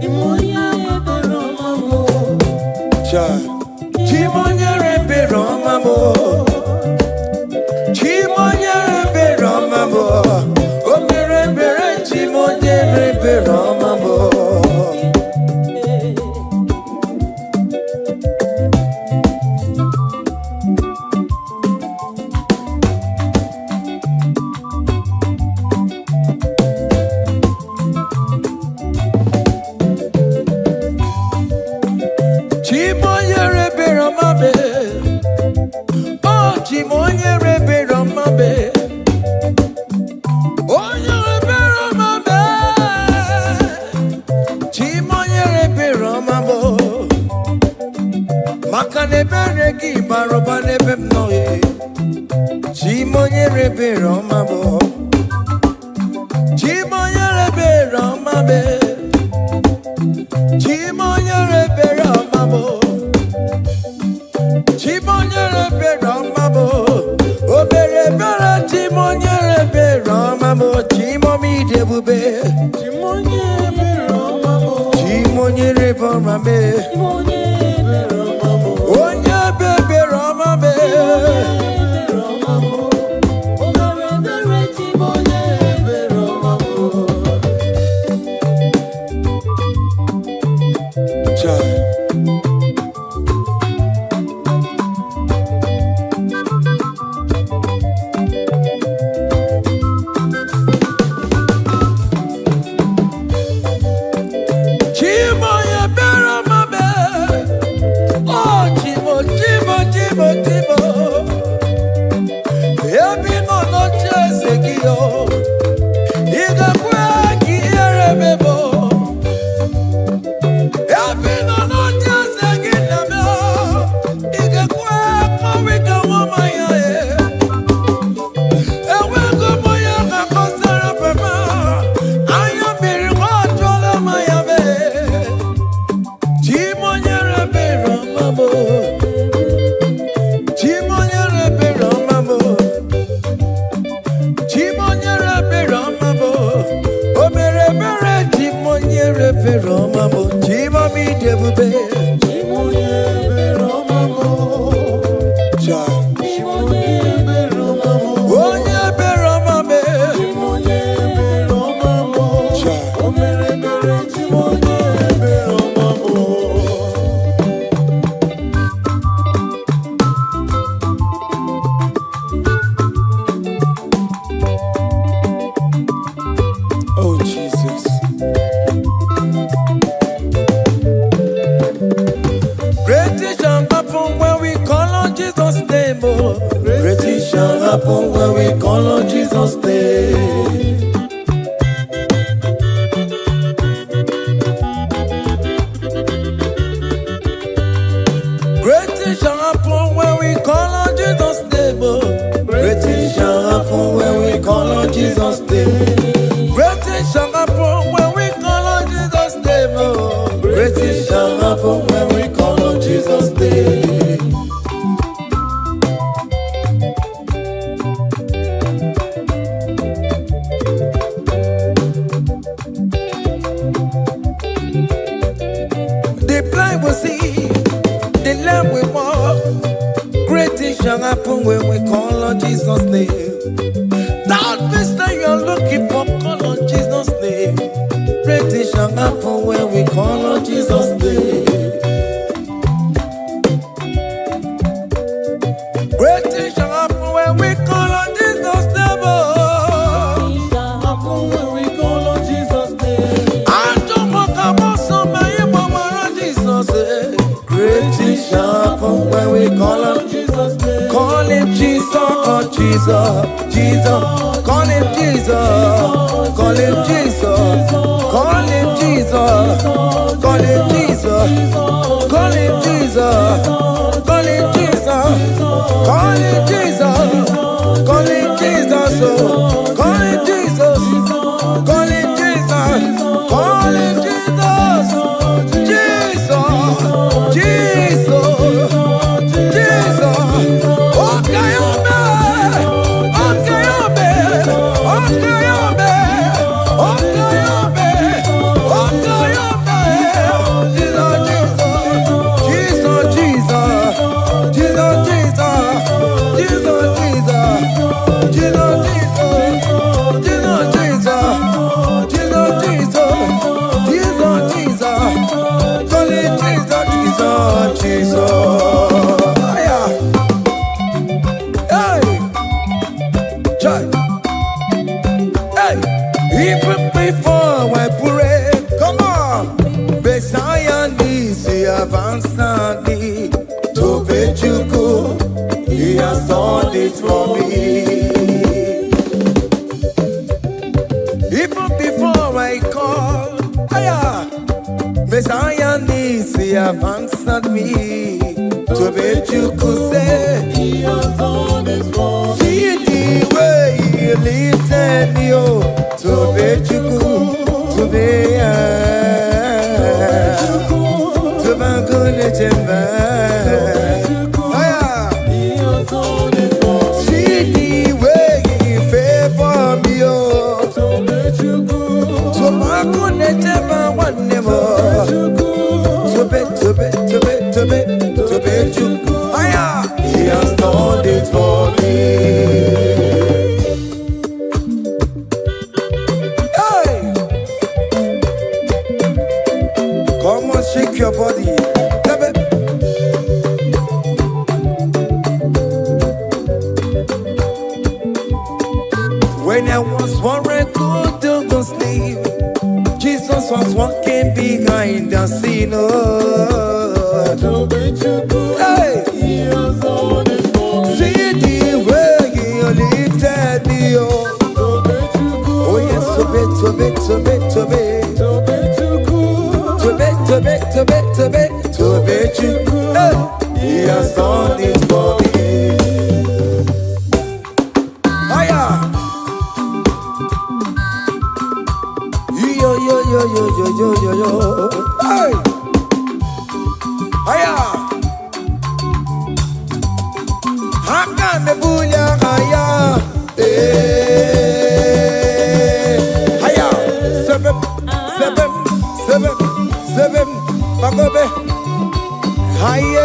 Chimonyere be Romamo. Chimonyere be Romamo. Chimonyere be Romamo, o mere bere chimonyere be Romamo. Chimonyere be Romamo, oh chimonyere be Romamo. Makanebere ki baroba nebe mnoye Chimonyere be Romamo Chimonyere be Romamo Chimonyere be Romamo Chimonyere be Romamo Obere bere Chimonyere be Romamo Chimomi debube Chimonyere be Romamo Chimonyere be Romamo Onye bebe Romame Omere Chimonyere Romamo Chai happen when we call on Jesus' name. Great things shall happen when we call on Jesus' name. Great things shall happen when we call on Jesus' name. Great things shall happen when we call on Jesus' name. Great things shall happen when we call on Jesus' name. The blind will see, the lame will walk. Great things shall happen when we call on Jesus' name. That means that you are looking for, call on Jesus' name. Great things shall happen when we call on Jesus' name. Great things shall happen when we call on Jesus' name. Great things shall happen when we call on Jesus' name. Call him Jesus, oh Jesus, Jesus. Call him Jesus, call him Jesus, call him Jesus, call him Jesus, call him Jesus, call him Jesus, call him Jesus, call him Jesus, call him Jesus, call him Jesus, call him Jesus, Jesus, Jesus, Jesus. Okay, even before I pray, come on. Messiah needs he have answered me. To Bechuku, he has done it for me. Even before I call, Messiah needs he have answered me. To Bechuku say, he has done it for me. See the way he lifted me, oh. To Bechuku, to be to Bagune Chemba. See the way he favor me, oh. To Bagune Chemba one more. To Bechuku, he has done it for me. Come on, shake your body. When I was worried, good to sleep, Jesus was walking behind the scene. Hey. See the way he lifted me. Oh yes, to be. To Bechuku, he has done it for me. Hiya, yo. Hey, hiya, hakan the bunya hiya, hiya, seven, Magobe. Hiya,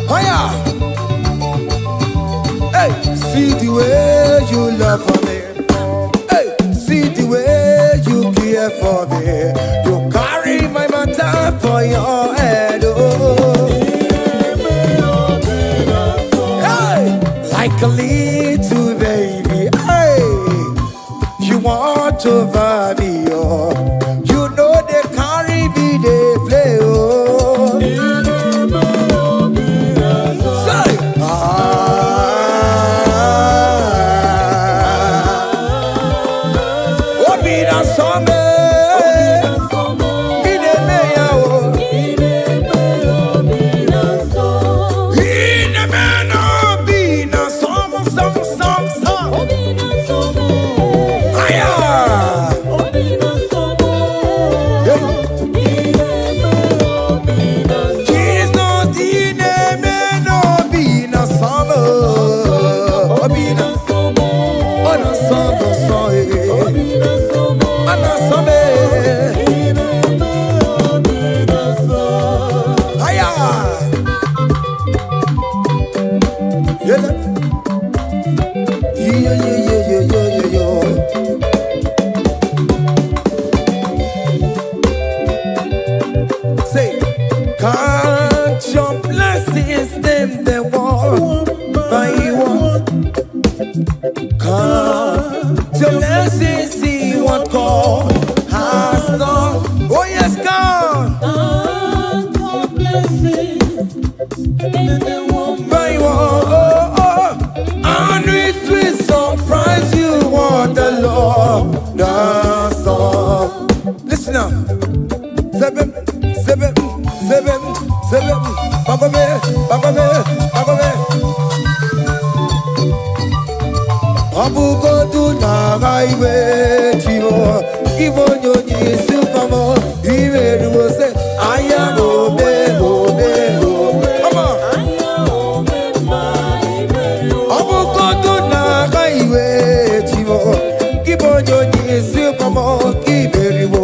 Hiya. Hey, see the way you love for me. Hey, see the way you care for me. You carry my matter for your head. Oh. Hey, like a little baby. Hey, you want over me, oh. You know they carry me, they play, oh. Say, oh, be that summer. Say, count your blessings, them they walk by one. Count your blessings, see what God has done. Oh yes, God. Count your blessings, them they walk by one. Oh, oh. And it will surprise you what the Lord does done. Listen up. Seven. Bagome. Abugo do na gaiwe chivo. Ivo nyonyi supamo. Iveru se aya obe. Come on. Abugo do na gaiwe chivo. Ivo nyonyi supamo. Iveru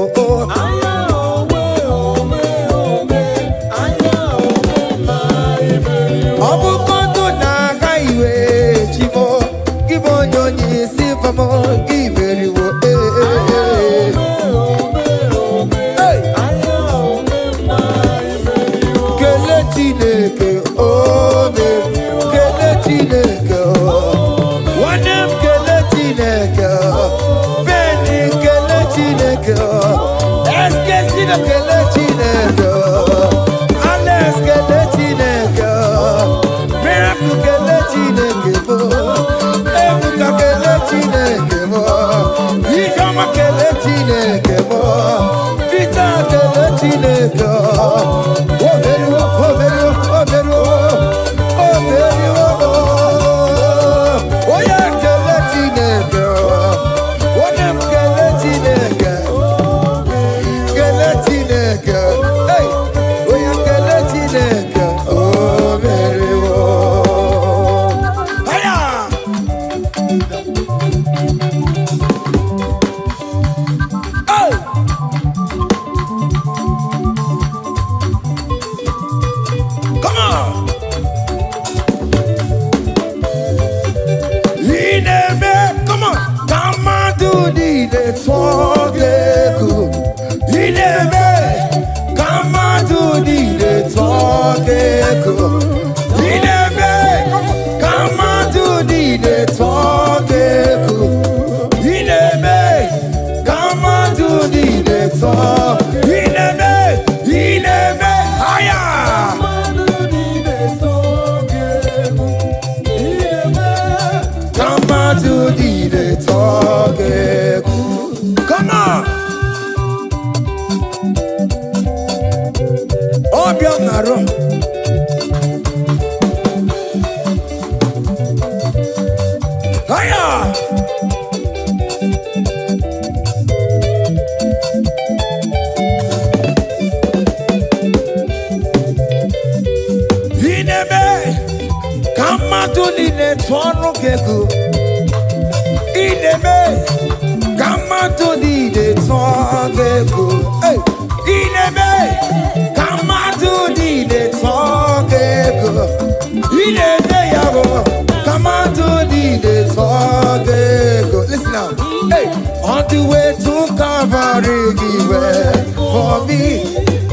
listen now. Hey, on the way to Calvary, give way for me.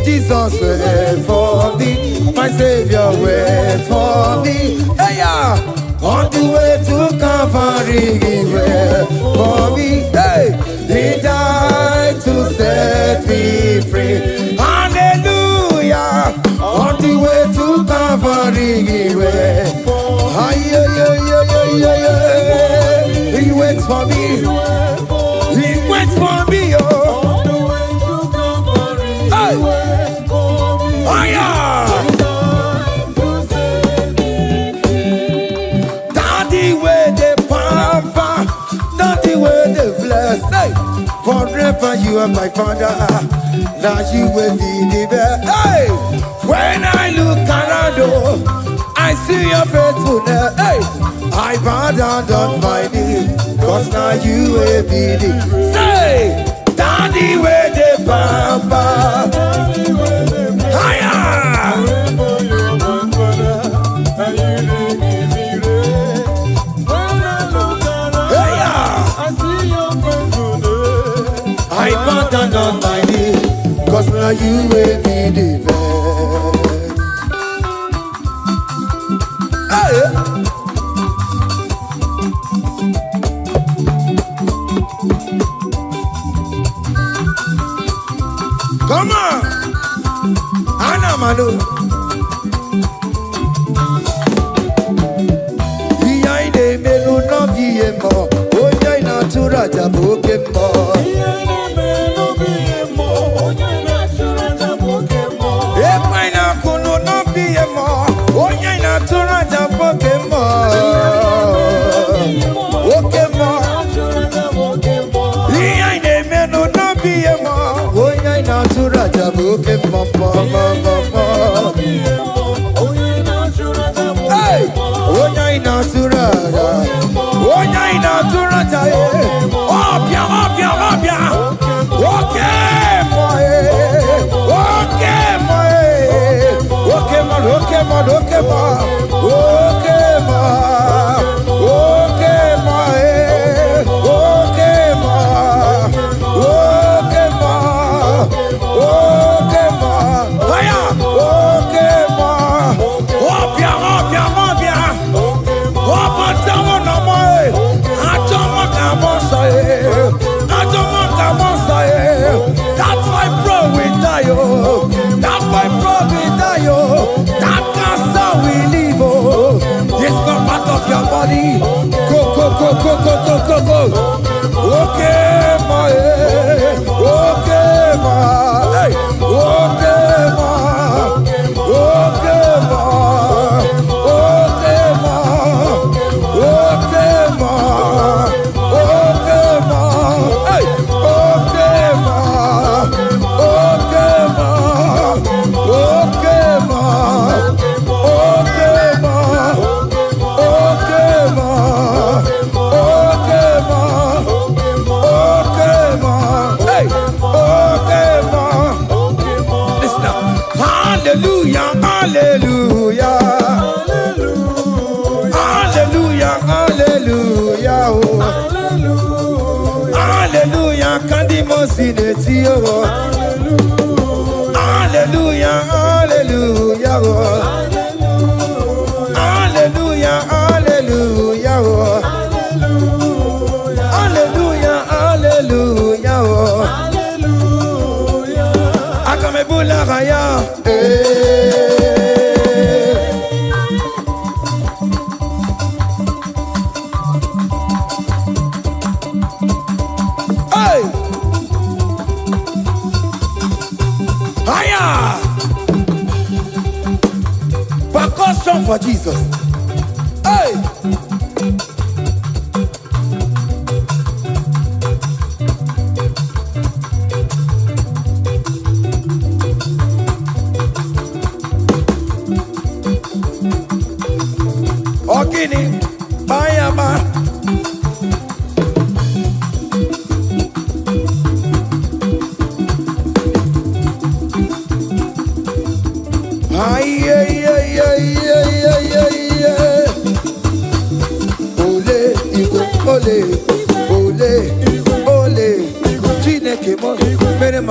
Jesus wait for me. My Savior wait for me. Hey, yeah. On on the way to Calvary, he went for me. Hey, he died to set me free. Hallelujah, on the way to Calvary, he went. He waits for me. He waits for me, oh. Hey. Oh, yeah. Daddy, where the pampa, daddy, where the bless. Hey. Forever you are my father. Now you will be the best. Hey. When I look around, oh, I see your faithfulness. Hey. I bow down on my knees, cause now you will be the. Say, daddy, where the pampa. Higher. I bow down on my knees, cause now you will be the best. Hey. Come on, Anna Manu. Behind the melu no biemo, oya ina tura jaboke mo. Epa ina kunu no biemo, oya ina tura jaboke mo. Oke mo. Behind the melu no biemo. Natura jabuke mama mama. Hey, onya natura, onya natura jaye. Obia, obia, obia. Okay, boy. Okay, boy. Okay, man. Okay, man. Okay, man. Okay, man. Okay, man. Okay, man. Okay, man. Okay, ma. Aya. Okay, ma. Obia, obia, obia. Opa tawo na mo e. Atomo ka mo so e. Atomo ka mo so e. That's why bro we die oh. That's why bro we die oh. That cancer we live oh. It's not part of your body. Go, go, go, go, go, go, go, go. Okay, ma. Okay, ma. Hey. Okay, ma. Okay, ma. Okay, ma. Okay, ma. Okay, ma. Hey. Okay, ma. Okay, ma. Okay, ma. Okay, ma. Okay, ma. Okay, ma. Okay, ma. Hey. Okay, ma. Listen up. Hallelujah, hallelujah. Hallelujah, hallelujah. Hallelujah, kandi mosineti oh. Hallelujah, hallelujah. Hallelujah, hallelujah. Hallelujah, hallelujah. Akamebula raya. Hey! Higher! Percussion for Jesus. Hey! Okini, Bayama. Ay, ay, ay, ay, ay, ay, ay, ay. Ole, Igbo, ole, ole, ole. Chineke mo, mere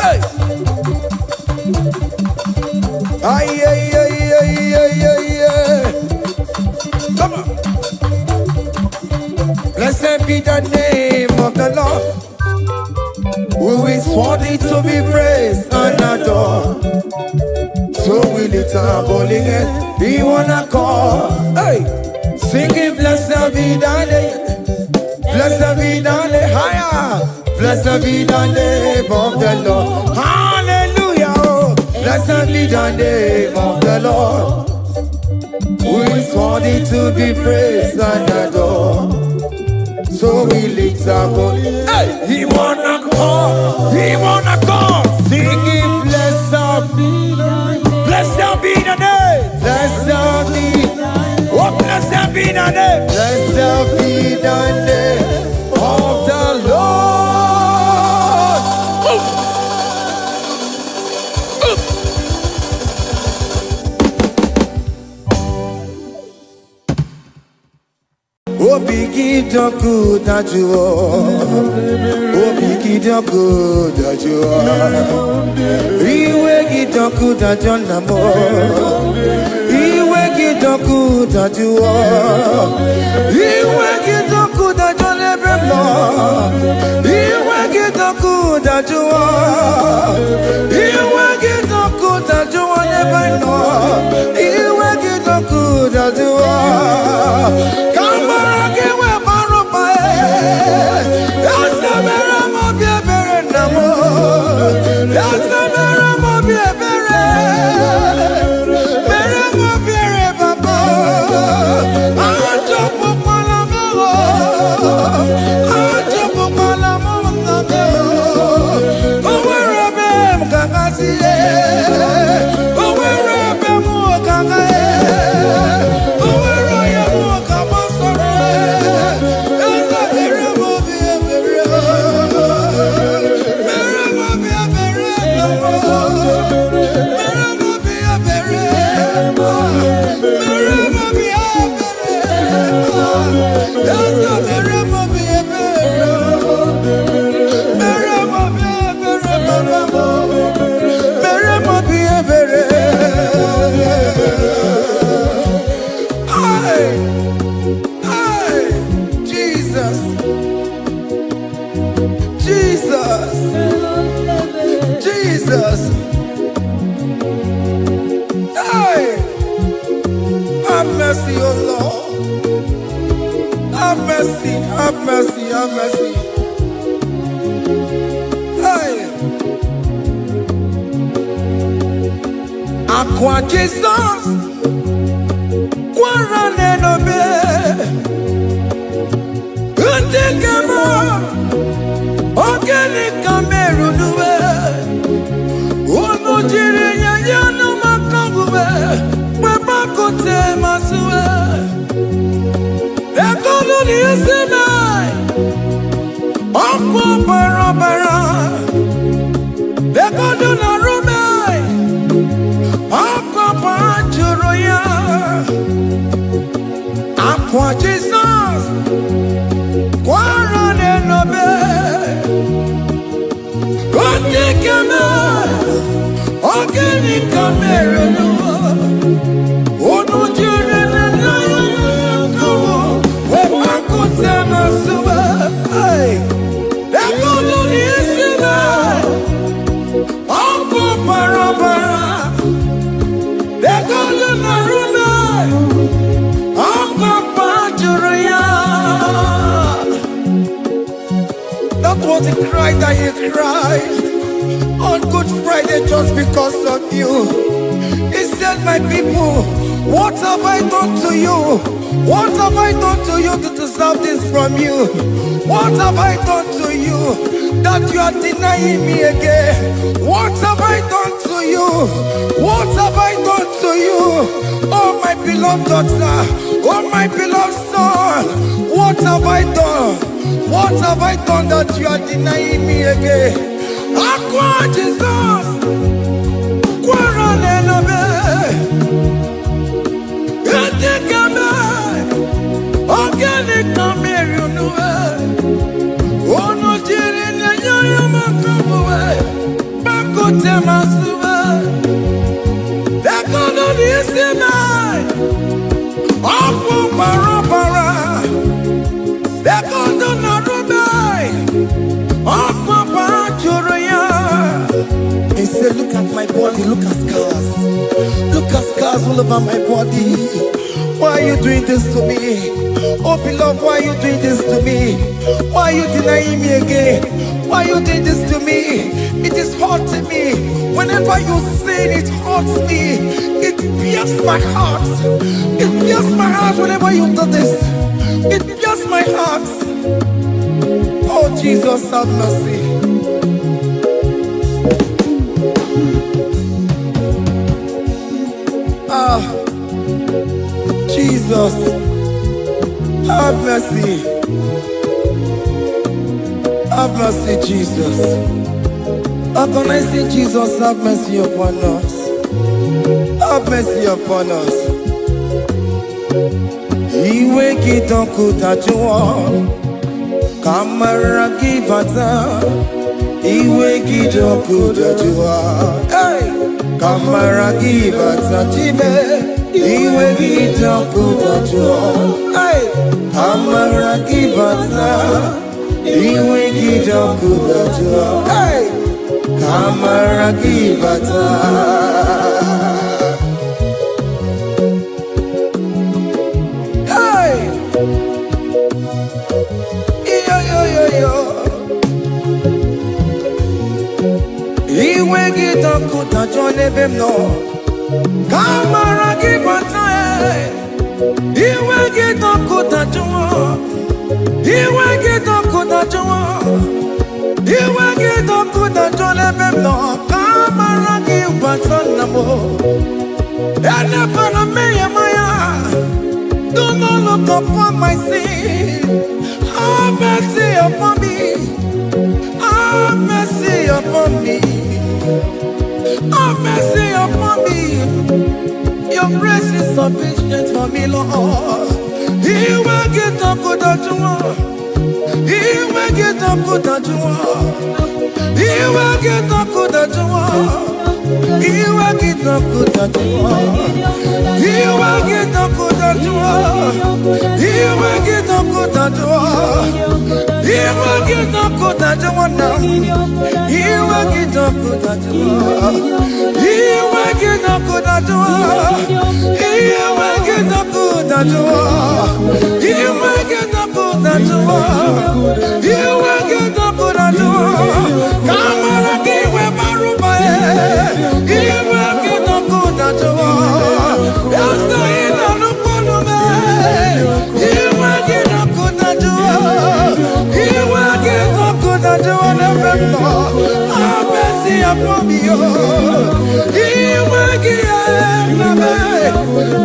Hey. Ay, ay, ay, ay, ay, ay, ay. Come on. Blessed be the name of the Lord, who is worthy to be praised and adored. So we lift our holy hand, we wanna call. Hey, singing blessed be the name, blessed be the name, higher, blessed be the name of the Lord. Hallelujah, oh. Blessed be the name of the Lord, who is worthy to be praised and adored. So we lift our voice. Hey, he wanna call, singing blessed be the name, blessed be, oh blessed be the name, blessed be the name of the Lord. Oh, biggie, the good that you are. Oh, biggie, the good that you are. Iwe the good that you are. Iwe the good that you are. Iwe the good that you never more. Iwe the good that you are. Iwe the good that you never know. Iwe the good that you are. Come on. Jesus. Hey, have mercy, oh Lord. Have mercy, have mercy, have mercy. Hey, Aqua Jesus, Quarane no be, Undekama, Organic Cameroon. Aqua Jesus, Quarane no be, Organic Cameroon. That was a cry that you cried on Good Friday just because of you. He said, my people, what have I done to you? What have I done to you to deserve this from you? What have I done to you that you are denying me again? What have I done to you? What have I done to you? Oh my beloved daughter, oh my beloved son, what have I done? What have I done that you are denying me again? Aqua Jesus, Quarane no be, Organic Cameroon, oh He said, look at my body, look at scars. Look at scars all over my body. Why are you doing this to me? Oh beloved, why are you doing this to me? Why are you denying me again? Why are you doing this to me? It is hurting me. Whenever you sin, it hurts me. It pierces my heart. It pierces my heart whenever you do this. It pierces my heart. Oh Jesus, have mercy. Ah, Jesus, have mercy. Have mercy, Jesus. How can I say, Jesus, have mercy upon us? Have mercy upon us. Iwe kitoko tajuwa, kamara kibata. Iwe kitoko tajuwa, hey, kamara kibata chibe. Iwe kitoko tajuwa, hey, kamara kibata. Iwe kitoko tajuwa, hey, kamara kibata. Iwe kitoko tajuwa nebem no, kamara kibata. Iwe kitoko tajuwa, iwe kitoko tajuwa. Iwe kitoko tajuwa nebem no, kamara kibata namo. Ene pana meye maya, do not look upon my sin. Have mercy upon me. Have mercy upon me. Have mercy upon me. Your grace is sufficient for me, Lord. Iwe kitoko tajuwa, iwe kitoko tajuwa, iwe kitoko tajuwa, iwe kitoko tajuwa, iwe kitoko tajuwa, iwe kitoko tajuwa, iwe kitoko tajuwa now, iwe kitoko tajuwa, iwe kitoko tajuwa, iwe kitoko tajuwa, iwe kitoko tajuwa, iwe kitoko tajuwa, kamara kiwe baruba, iwe kitoko tajuwa, yasta ina nukunume, iwe kitoko tajuwa, iwe kitoko tajuwa nebemno, abesi apomio, iwe kiename,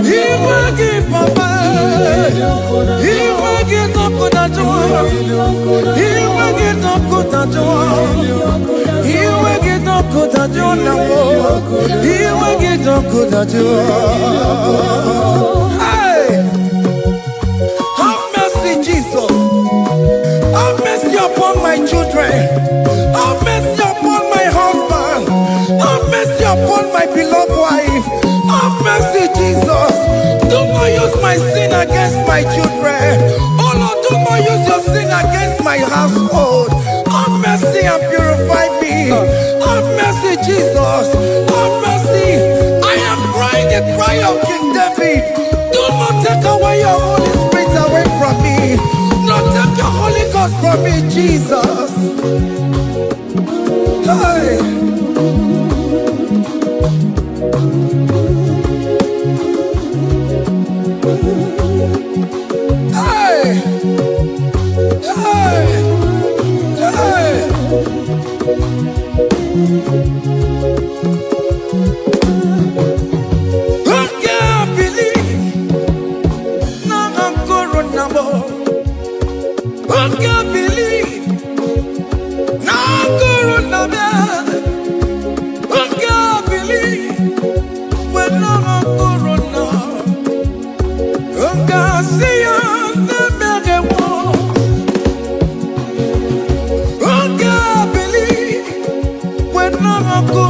iwe kipapa, iwe kitoko tajuwa, iwe kitoko tajuwa, iwe kitoko tajuwa namo, iwe kitoko tajuwa. Hey, have mercy, Jesus. Have mercy upon my children. Have mercy upon my husband. Have mercy upon my beloved wife. Have mercy, Jesus. Do not use my sin against my children. Oh Lord, do not use your sin against my household. Have mercy and purify me. Have mercy, Jesus. Have mercy. I am crying the cry of King David. Do not take away your Holy Spirit away from me. Not take your Holy Ghost from me, Jesus. Hey. Hey. Hey. Hey. I can't believe now I'm corona more. I can't believe now I'm corona more. I can't believe when I'm corona. I can't see you the mega war. I can't believe when I'm corona.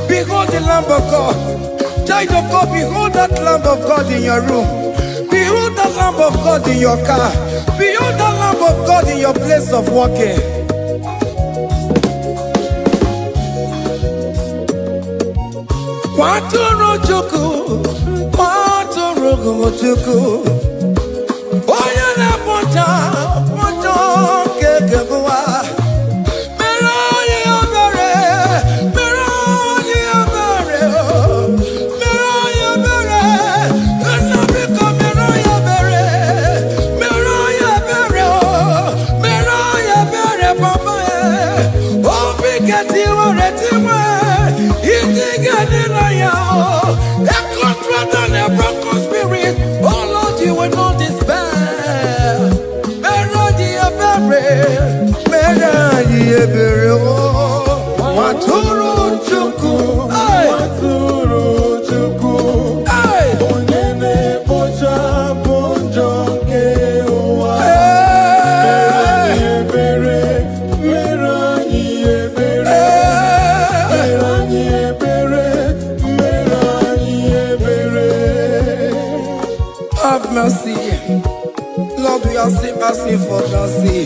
Behold the Lamb of God. Child of God, behold that Lamb of God in your room. Behold that Lamb of God in your car. Behold that Lamb of God in your place of working. Waturu chuku, waturu chuku. Oya na poncha, poncha kekewa. Have mercy, Lord, we are still asking for mercy.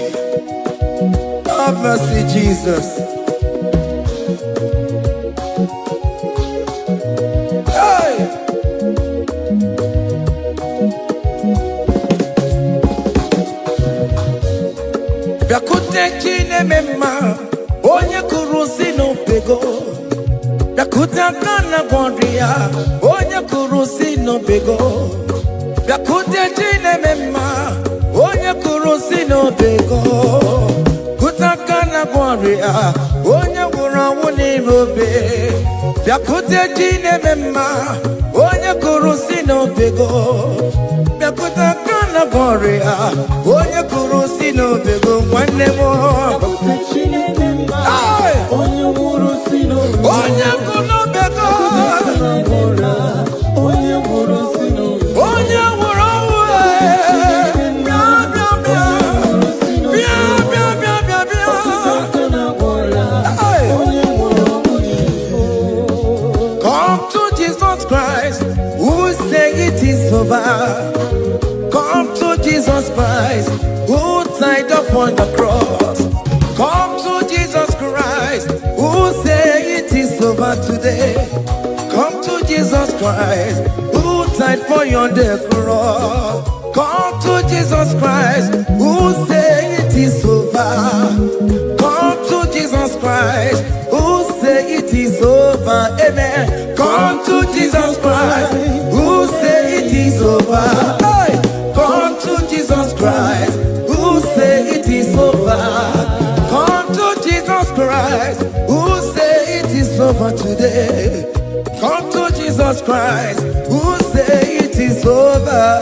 Have mercy, Jesus. Hey! Yakute chine mema, onye kurusi no pego. Yakuta kana gondria, onye kurusi no pego. Yakute chine mema, onye kurusi no pego. Kuta kana gondria, onye kurusi wuni robe. Biakute jine mema. Onye kurusi no bego. Biakuta kana borea. Onye kurusi no bego. Mwane mo. Onye kurusi no bego. Onye kuno bego. Onye kurusi no bego. Onye come to Jesus Christ, who died upon the cross. Come to Jesus Christ, who say it is over today. Come to Jesus Christ, who died for you on the cross. Come to Jesus Christ, who say it is over. Come to Jesus Christ, who say it is over. Amen. Come to Jesus Christ, who say it is over. Hey! Come to Jesus Christ, who say it is over. Come to Jesus Christ, who say it is over today. Come to Jesus Christ, who say it is over.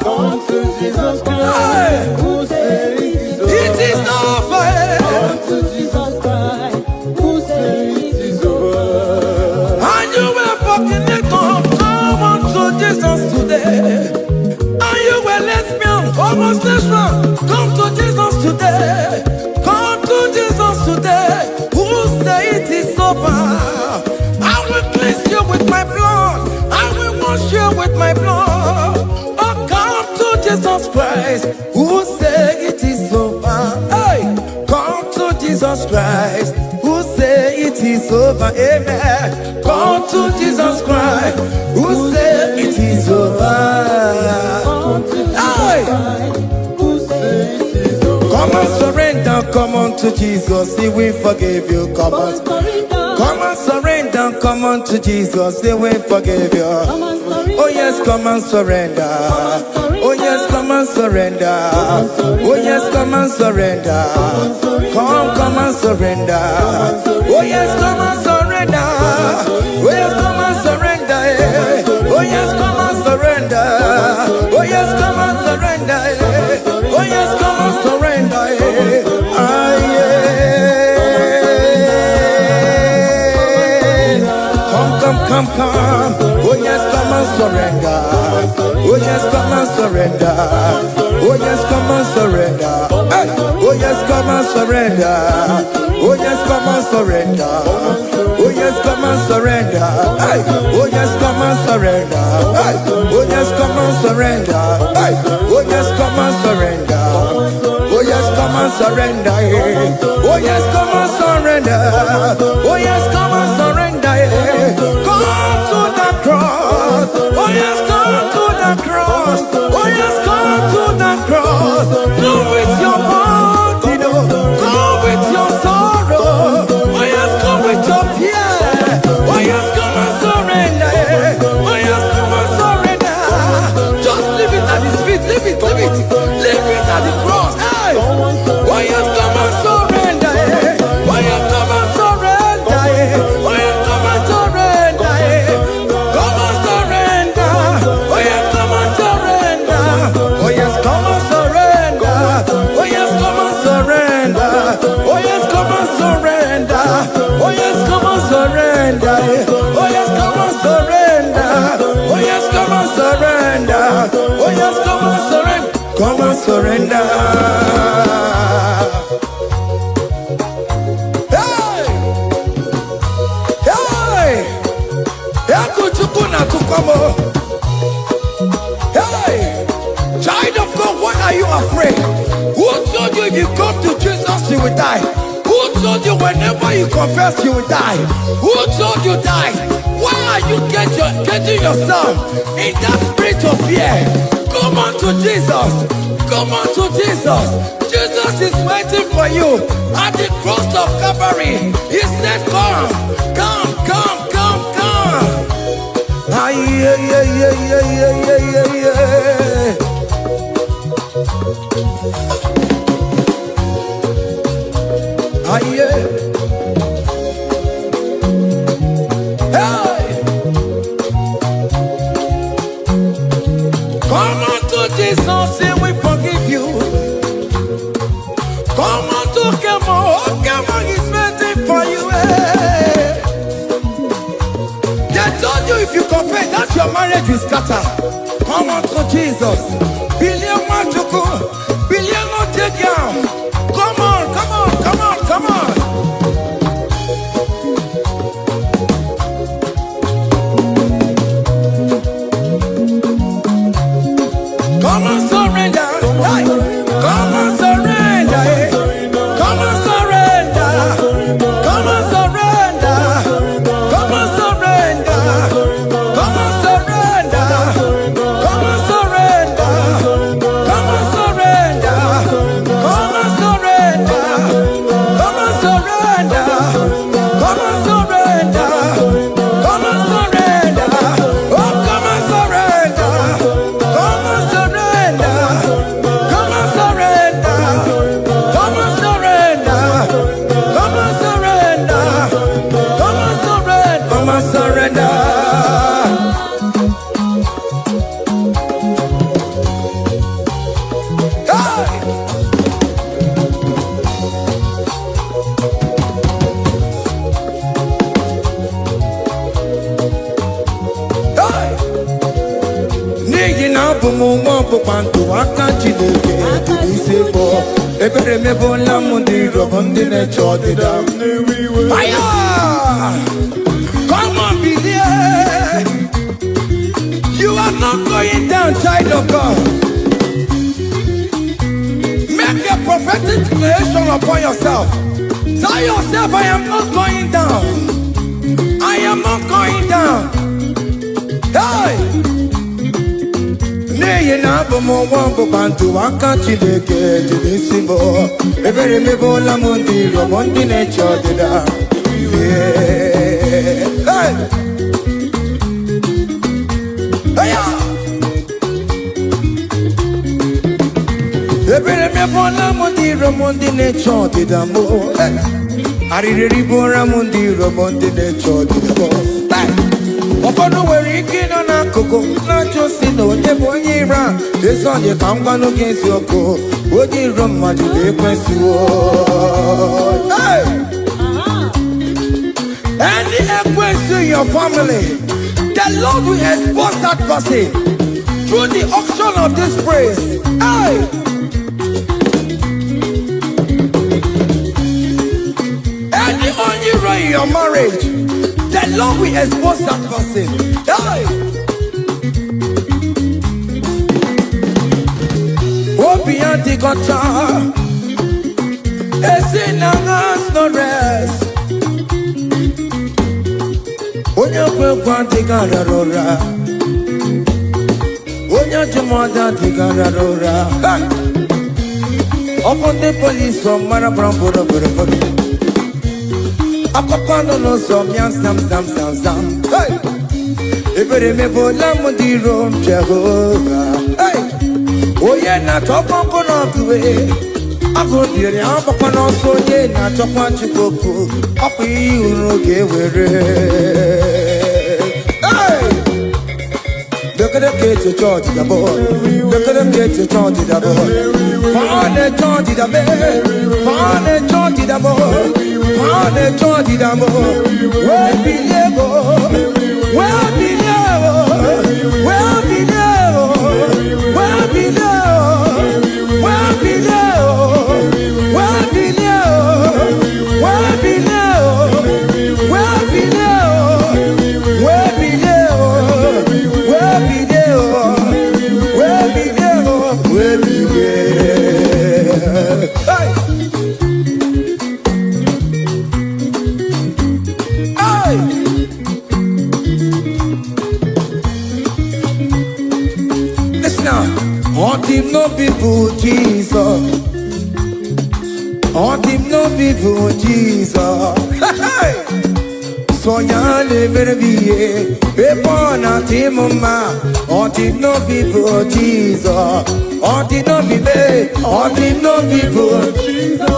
Come to Jesus Christ, who say it is over. It is over. Come to Jesus Christ, who say it is over. And you were fucking it up. Come on to Jesus today. Are you a lesbian, homosexual? Come to Jesus today. Come to Jesus today. Who say it is over? I will cleanse you with my blood. I will wash you with my blood. Oh, come to Jesus Christ, who say it is over. Hey, come to Jesus Christ, who say it is over. Amen. Come to Jesus Christ, who say it is over. Hey, come and surrender. Come on to Jesus, He will forgive you. Come on. Come and surrender, come on to Jesus, He will forgive you. Oh yes, come and surrender. Oh yes, come and surrender. Oh yes, come and surrender. Come and surrender. Oh yes, come and surrender. Oh yes, come and surrender. Oh yes, come and surrender. Oh yes, come and surrender. Oh yes, come and surrender. Come, oh yes, come and surrender. Oh yes, come and surrender. Oh yes, come and surrender. Hey. Oh yes, come and surrender. Oh yes, come and surrender. Oh yes, come and surrender. Hey. Oh yes, come and surrender. Hey. Oh yes, come and surrender. Hey. Oh yes, come and surrender. Oh yes, come and surrender. Oh yes, come and surrender. Oh yes, come and surrender. Come to the cross. Oh yes, come to the cross. Oh yes, come to the cross. Go with your body, go with your sorrow. Oh yes, come with your fear. Oh yes, come and surrender. Oh yes, come and surrender. Just leave it at His feet. Leave it, leave it, leave it at the cross. Hey. Oh yes, come and surrender. Oh yes, come and surrender. Oh yes, come and surrender. Come and surrender. Oh yes, come and surrender. Oh yes, come and surrender. Oh yes, come and surrender. Oh yes, come and surrender. Oh yes, come and surrender. Oh yes, come and surrender. Oh yes, come and surrender. Oh yes, come and surrender. Come and surrender. Hey! Hey! Hey! Child of God, why are you afraid? Who told you if you come to Jesus you will die? Who told you whenever you confess you will die? Who told you die? Why are you getting yourself in that spirit of fear? Come on to Jesus. Come on to Jesus. Jesus is waiting for you at the cross of Calvary. He said, come, come, come, come, come. Ah, yeah, yeah, yeah, yeah, yeah, yeah, yeah, yeah. Ah, yeah. will scatter. Come on to Jesus. Billion Machuku, billion not take down. Come on, come on, come on, come on. Come on, surrender. Hey. Come on, surrender. Hey. Come on, surrender. Come on, surrender. Come on, surrender. Come on, surrender. Come on, surrender. Come on, surrender. Come on, surrender. Come on, surrender. Come on, surrender. Come on, surrender. Oh, come on, surrender. Come on, surrender. Come on, surrender. Come on, surrender. Come on, surrender. Come on, surrender. Come on, surrender. Hey! Hey! N'ihi na abụ m nwa ọkpụkpa ndụ aka Chineke dị n'isi bụ ebere emebola m ndị iro bụ ndị na-eche ọdịda m. Fire! Come on, believe. You are not going down, child of God. Make a prophetic declaration upon yourself. Tell yourself, I am not going down. I am not going down. Hey! N'ihi na abụ m nwa ọgbụgba ndụ aka Chineke dị n'isi m. Ebere emebola m ndị iro bụ ndị na-eche ọdịda. Hey! Hey! Ebere emebola m ndị iro bụ ndị na-eche ọdịda m. Arịrịrị bụra m ndị iro bụ ndị na-eche ọdịda m. Ụfọdụ nwere ike ịnọ n'akụkụ na-achọ si na onye bụ onye iro a. Ezi onye ka m gwanụ gị eziokwu, onye iro mmadụ na-ekwesịwo. Any equence in your family, the Lord will expose that person through the auction of this praise. Hey! Any hero in your marriage, the Lord will expose that person. Hey! Obian the gotcha, it's in a hands no rest. Onye kwekwa dịgara rụra, onye jụmọda dịgara rụra. Ọkụ ndị polisi ọmara bramboro bụrụbụrụ, akọkọ nọ n'ụzọ mịa zam zam zam zam. Ebere emebola m ndị iro m Jehova. Onye na-achọkwa ọkụ n'ọgụwe, agụ dịrị agbakwa n'ọsọ. Onye na-achọkwa Chukwu okwu, ọkụ iyi uru ga-ewere. Look at the kids to charge the boy. Look at the kids to charge the boy. Find the charge the boy. Find the charge the boy. Find the charge the boy. Where be level? Where be level? Where be level? Where be level? Where be level? Where be level? Where be level? Where be level? Where be level? Where be there? Where be there? Where be there? Hey! Hey! Listen now. All team no people, Jesus. All team no people, Jesus. Hey! Sognare per vie e poi un attimo ma oggi non vivo Jesus, oggi non vive, oggi non vivo Jesus,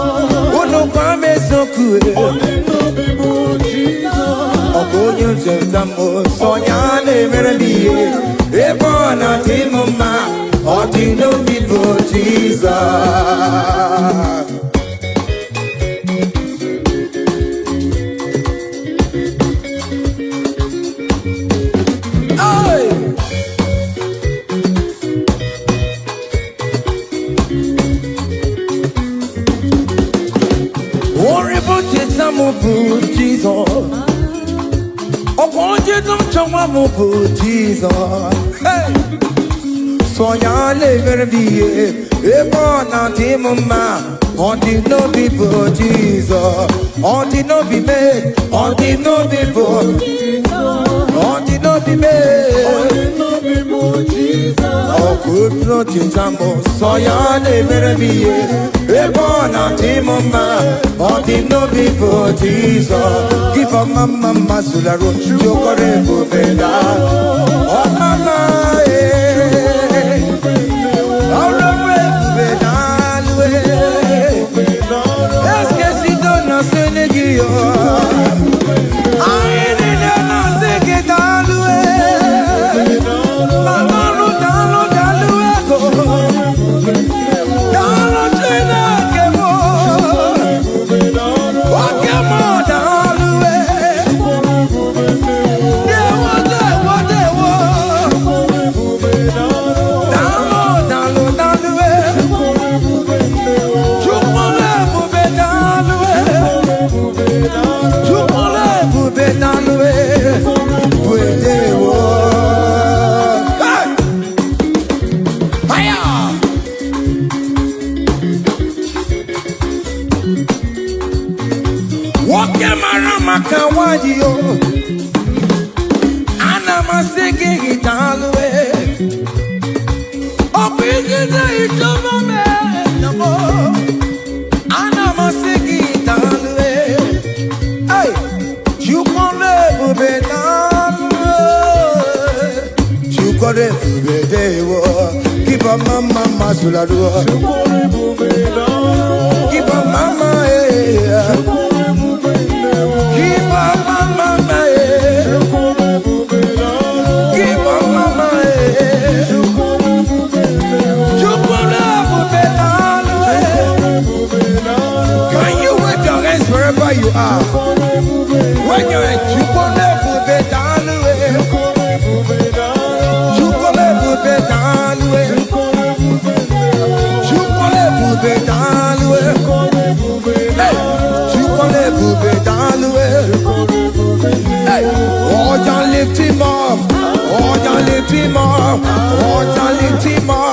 uno qua messo qui, oggi non vivo Jesus, ho voglio sentamo sognare per vie e poi un attimo ma oggi non vivo Jesus. Worry about it, I'm about Jesus. Oh, won't you don't show I'm about Jesus. Hey! So y'all live be a born on him, on the no people Jesus. On the no be made, on the no people. On the no be made. Oh, good nothing, Tambo. So y'all live be a born on him, on the no people Jesus. Give up mama, Sularo, Jokorebo, Beda. Oh, mama, Give a mama, Sulado. Give a mama, give a mama, give a mama, can you wave your hands wherever you are? When you're at lift him up, oh, lift him up, oh, lift him up.